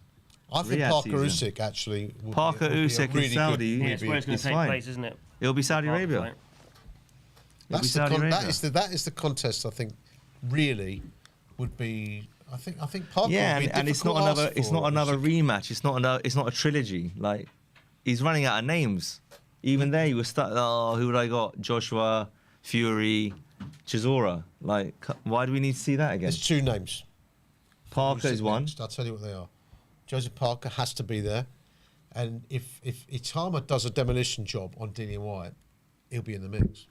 I think Riyadh Parker season. Usyk actually. Would Parker be, would be a Usyk in really Saudi. Yeah, it's where it's going It's to take fine. place, isn't it? It'll be Saudi Parker Arabia. fight. It'll be That's the Saudi Arabia. that is the contest. I think really would be. I think Parker. Yeah, would be a and it's not difficult another. ask It's for not another Usyk. rematch. It's not a trilogy. Like he's running out of names. Even there, he was stuck. Oh, who would I got? Joshua, Fury, Chisora. Like, why do we need to see that again? There's two names. Parker Usyk is one. next. I'll tell you what they are. Joseph Parker has to be there, and if Itama does a demolition job on Dillian White, he'll be in the mix.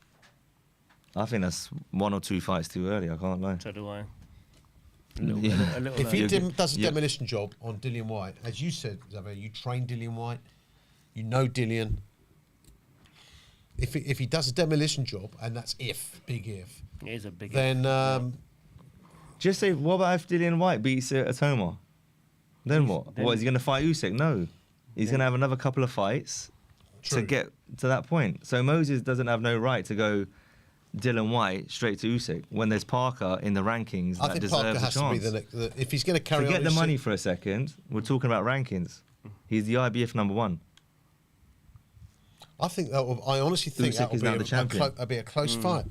I think that's one or two fights too early. I can't lie. So do I. Yeah. A little If he You're- does a you're- demolition job on Dillian White, as you said, Xavier, you train Dillian White, you know Dillian. If he does a demolition job, and that's big if, It is a big. then Just say, what about if Dillian White beats Atoma? Then what? then- What, is he going to fight Usyk? No. He's going to have another couple of fights True. to get to that point. So Moses doesn't have no right to go Dylan White straight to Usyk when there's Parker in the rankings I that think deserves Parker a has chance. to be the if he's going to carry Forget on. the Usyk- money for a second. We're talking about rankings. He's the IBF number one. I think that. I honestly think Usyk that will is be now the champion. that'll be a close fight.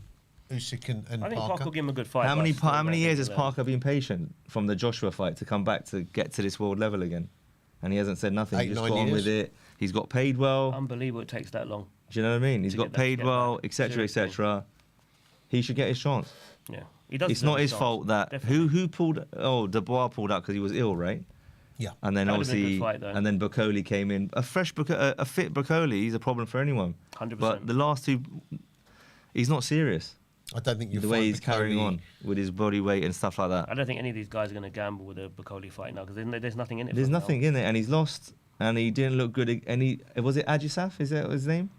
Usyk and I think Parker. Parker will give him a good fight. How but I many still don't years think has that- Parker been patient from the Joshua fight to come back to get to this world level again? And he hasn't said nothing. 8, He just 9 got on years. with it. He's got paid well. Unbelievable it takes that long. Do you know what I mean? He's to got get that- paid get well, that. etc., Seriously. etc. He should get his chance. Yeah. He does It's deserve not a his chance. fault that Definitely. who pulled. Oh, Dubois pulled out because he was ill, right? Yeah. And then That would've been a good obviously, fight, though. and then Bacoli came in. A fit Bacoli is a problem for anyone. 100%. But the last two, he's not serious. I don't think the way he's carrying on with his body weight and stuff like that. I don't think any of these guys are going to gamble with a Bacoli fight now because there's nothing in it. There's for him nothing now. in it, and he's lost, and he didn't look good. And was it Ajisaf? Is that his name?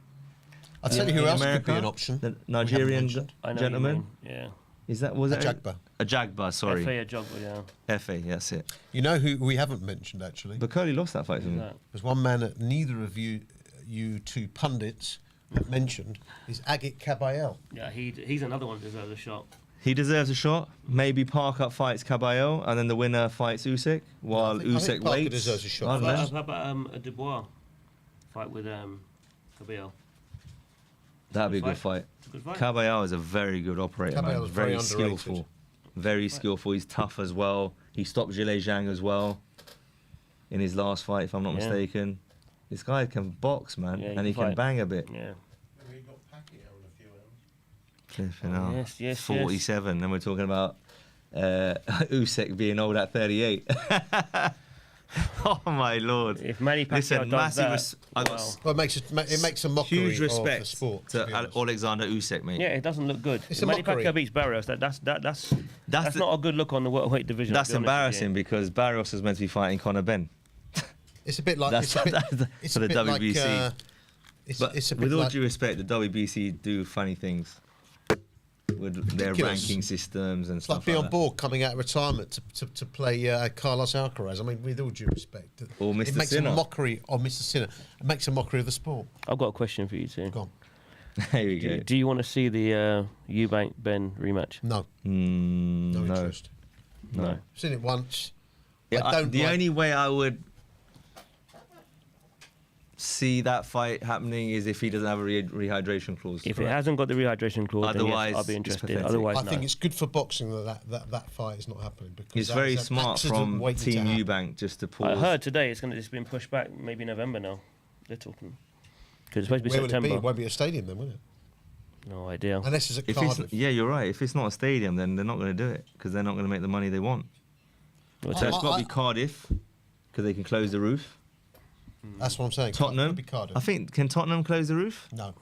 I'll tell you who In else could America? be an option. The Nigerian I know gentleman. what you mean, Is that was it Ajagba. Ajagba? Sorry, FA Ajagba, yeah. FA. That's it. You know who we haven't mentioned actually? Bacoli lost that fight to him. that? There's one man that neither of you two pundits have mentioned is Agit Kabayel. Yeah, he's another one that deserves a shot. He deserves a shot. Maybe Parker fights Caballero, and then the winner fights Usyk, while I think Usyk Parker waits. deserves a shot. I don't know. How about a Dubois fight with Caballero? That'd be a good fight. Good fight. Caballero is a very good operator, man. Caballero is very skillful. underrated. Very skillful. He's tough as well. He stopped Zhilei Zhang as well in his last fight, if I'm not mistaken. This guy can box, man, Yeah, and he can fight. bang a bit. Yeah. He got Pacquiao in a few rounds. Flipping hell. Yes, 47, and we're talking about Usyk being old at 38. Oh my lord! If Manny Pacquiao Listen, does massive. that, I got wow. Well, it makes a mockery huge of respect the sport. to be honest. Alexander Usyk, mate. Yeah, it doesn't look good. It's If a Manny mockery. Pacquiao beats Barrios, that's the- not a good look on the welterweight division. That's I'll be honest with you. embarrassing because Barrios is meant to be fighting Conor Ben. It's a bit like That's- it's a bit, that's it's for a the bit like, WBC. it's a bit with all like, due respect, the WBC do funny things with their Ridiculous. ranking systems and it's like stuff being like on that. board coming out of retirement to play Carlos Alcaraz. I mean, with all due respect, Or Mr. it makes Sinner. a mockery of Mr. Sinner. It makes a mockery of the sport. I've got a question for you too. Go on. There we go. Do you want to see the Eubank Ben rematch? No, No. interest. No. I've seen it once. Yeah, I don't the like- only way I would see that fight happening is if he doesn't have a rehydration clause. If it hasn't got the rehydration clause, Otherwise, then yes, I'll be it's interested. pathetic. Otherwise, I no. think it's good for boxing that fight is not happening because It's that very is an smart accident from waiting to Team happen. Eubank just to pause. I heard today it's been pushed back maybe November now. They're talking. Because it's supposed to be Where will it September. be? It won't be a stadium then, will it? No idea. Unless it's at If Cardiff. it's, yeah, you're right. If it's not a stadium, then they're not going to do it because they're not going to make the money they want. Well, So it's got to I- be Cardiff because they can close the roof. That's what I'm saying. Tottenham. It'll be Cardiff. I think can Tottenham close the roof? No.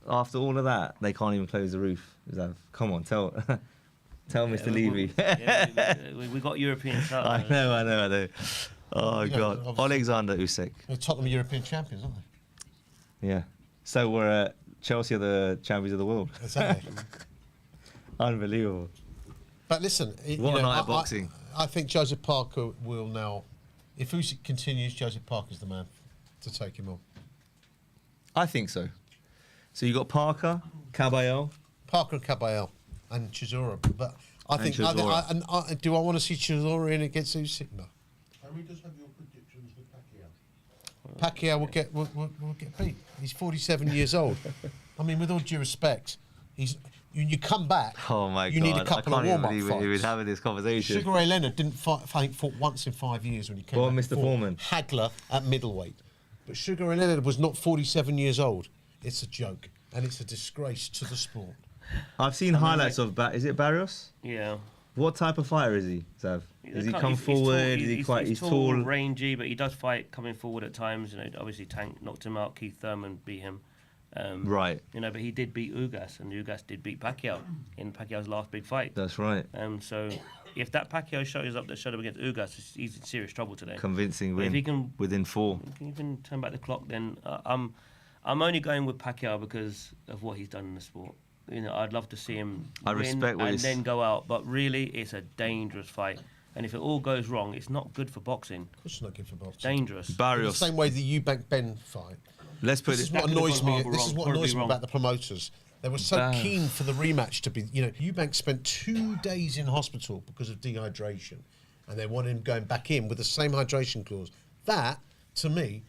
After all of that, they can't even close the roof. Zav, come on, tell Mr. Levy. we got European title. I know. Oh You know, God, obviously- Alexander Usyk. Tottenham are European champions, aren't they? Yeah. So we're Chelsea are the champions of the world. Exactly. Unbelievable. But listen, What a night of boxing. I think Joseph Parker will now, if Usyk continues, Joseph Parker's the man to take him on. I think so. So you got Parker, Caballero. Parker and Caballero and Chisora. But I And think, Chisora. do I want to see Chisora in against Usyk? No. How many does have your predictions with Pacquiao? Pacquiao will get beat. He's 47 years old. I mean, with all due respect, you come back. Oh my you God! need a couple I of can't even warm-up believe fights. we was having this conversation. Sugar Ray Leonard didn't fight. I think fought once in 5 years when he came. Well, back Mr. and fought Foreman. Hagler at middleweight, but Sugar Ray Leonard was not 47 years old. It's a joke, and it's a disgrace to the sport. I've seen highlights of is it Barrios? Yeah. What type of fighter is he, Zav? Does he come He's forward? tall, He's he's tall. rangy, but he does fight coming forward at times. You know, obviously Tank knocked him out. Keith Thurman beat him. Right. You know, but he did beat Ugas, and Ugas did beat Pacquiao in Pacquiao's last big fight. That's right. So if that Pacquiao shows up that showed up against Ugas, he's in serious trouble today. Convincing But if win he can within 4. Can you even turn back the clock? Then I'm only going with Pacquiao because of what he's done in the sport. You know, I'd love to see him I win respect what and he's- then go out. But really, it's a dangerous fight. And if it all goes wrong, it's not good for boxing. Of course, it's not good for boxing. Dangerous. In the Barrios. same way the Eubank Ben fight. Let's put This it. is what That could've annoys gone me. horrible This is wrong, what horribly annoys me wrong. about the promoters. They were so keen for the rematch to be. You know, Eubank spent 2 days in hospital because of dehydration, and they wanted him going back in with the same hydration clause. That, to me,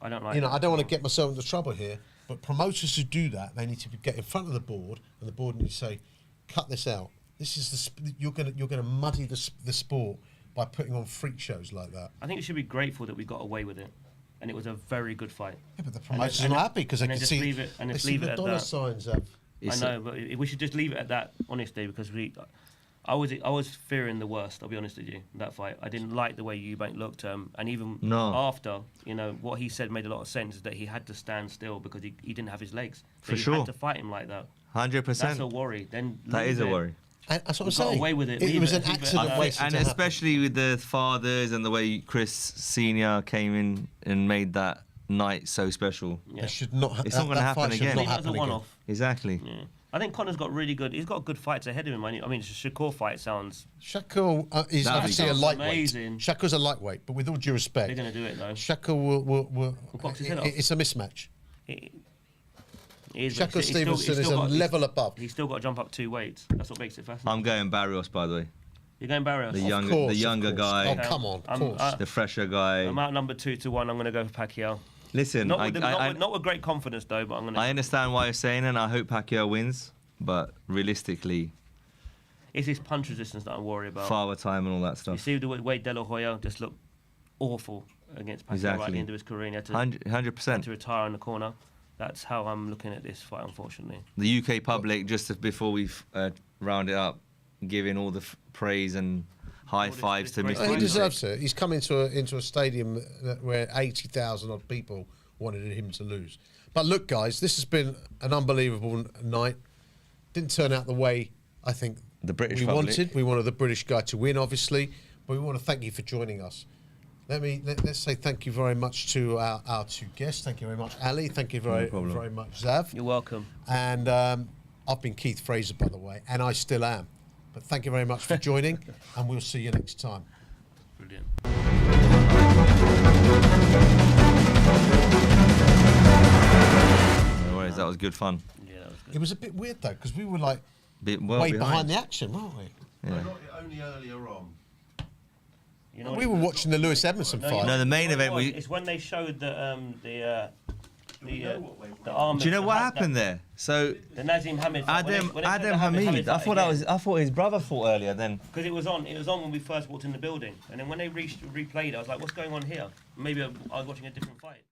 I don't like. you know, that. I don't want to get myself into trouble here, but promoters who do that, they need to get in front of the board, and the board needs to say, "Cut this out. This is you're gonna muddy the sport by putting on freak shows like that." I think we should be grateful that we got away with it, and it was a very good fight. Yeah, but the promoters are not happy because they and can then see just leave it, and they just see leave it the at dollar that. signs up. I know, but we should just leave it at that, honestly, because I was fearing the worst. I'll be honest with you. In that fight, I didn't like the way Eubank looked, and even after, you know, what he said made a lot of sense. Is that he had to stand still because he didn't have his legs. So For sure. Had to fight him like that. 100%. That's a worry. Then that is a worry. And that's what I'm got saying. away with it. It was an accident waiting And to happen. especially with the fathers and the way Chris Senior came in and made that night so special. Yeah. It should not. It's not going to happen again. Leave it as a one-off. Exactly. Yeah. I think Connor's got really good. He's got good fights ahead of him. I mean, Shakur fight sounds. Shakur is That'd be obviously a good. lightweight. Amazing. Shakur's a lightweight, but with all due respect, They're going to do it though. Shakur will box his head off. it's a mismatch. He is, Shakur but Stevenson he's is still a got- level above. He's still got to jump up 2 weights. That's what makes it fascinating. I'm going Barrios, by the way. You're going Barrios. The Of younger course. guy. Oh, come on, of I'm- course. The fresher guy. I'm outnumbered 2-1. I'm going to go for Pacquiao. Listen, Not I with great confidence though, but I'm going to. I understand why you're saying, and I hope Pacquiao wins, but realistically, It's his punch resistance that I'm worried about. father time and all that You stuff. see the way De La Hoya just looked awful against Pacquiao right at Exactly. the end of his career. And he had to, 100%. to retire in the corner. That's how I'm looking at this fight, unfortunately. The UK public, before we round it up, giving all the praise and high fives to this Mr. He Usyk. deserves it. He's come into a stadium where 80,000 odd people wanted him to lose. But look, guys, this has been an unbelievable night. Didn't turn out the way I think The British we public. wanted. We wanted the British guy to win, obviously, but we want to thank you for joining us. Let's say thank you very much to our 2 guests. Thank you very much, Ali. Thank you very much, Zav. You're welcome. And I've been Keith Fraser, by the way, and I still am. But thank you very much for joining, and we'll see you next time. Brilliant. No worries, that was good fun. Yeah, that was good. It was a bit weird, though, because we were like Bit well way behind. behind the action, weren't we? Yeah. Only earlier on. You know We were watching the Lewis Edmondson fight. No, the main event. It's when they showed the arm. Do you know what happened there? So The Nazim Hamid. Adam Hamid. I thought his brother fought earlier. Then Because it was on when we first walked in the building, and then when they replayed it, I was like, "What's going on here?" Maybe I was watching a different fight.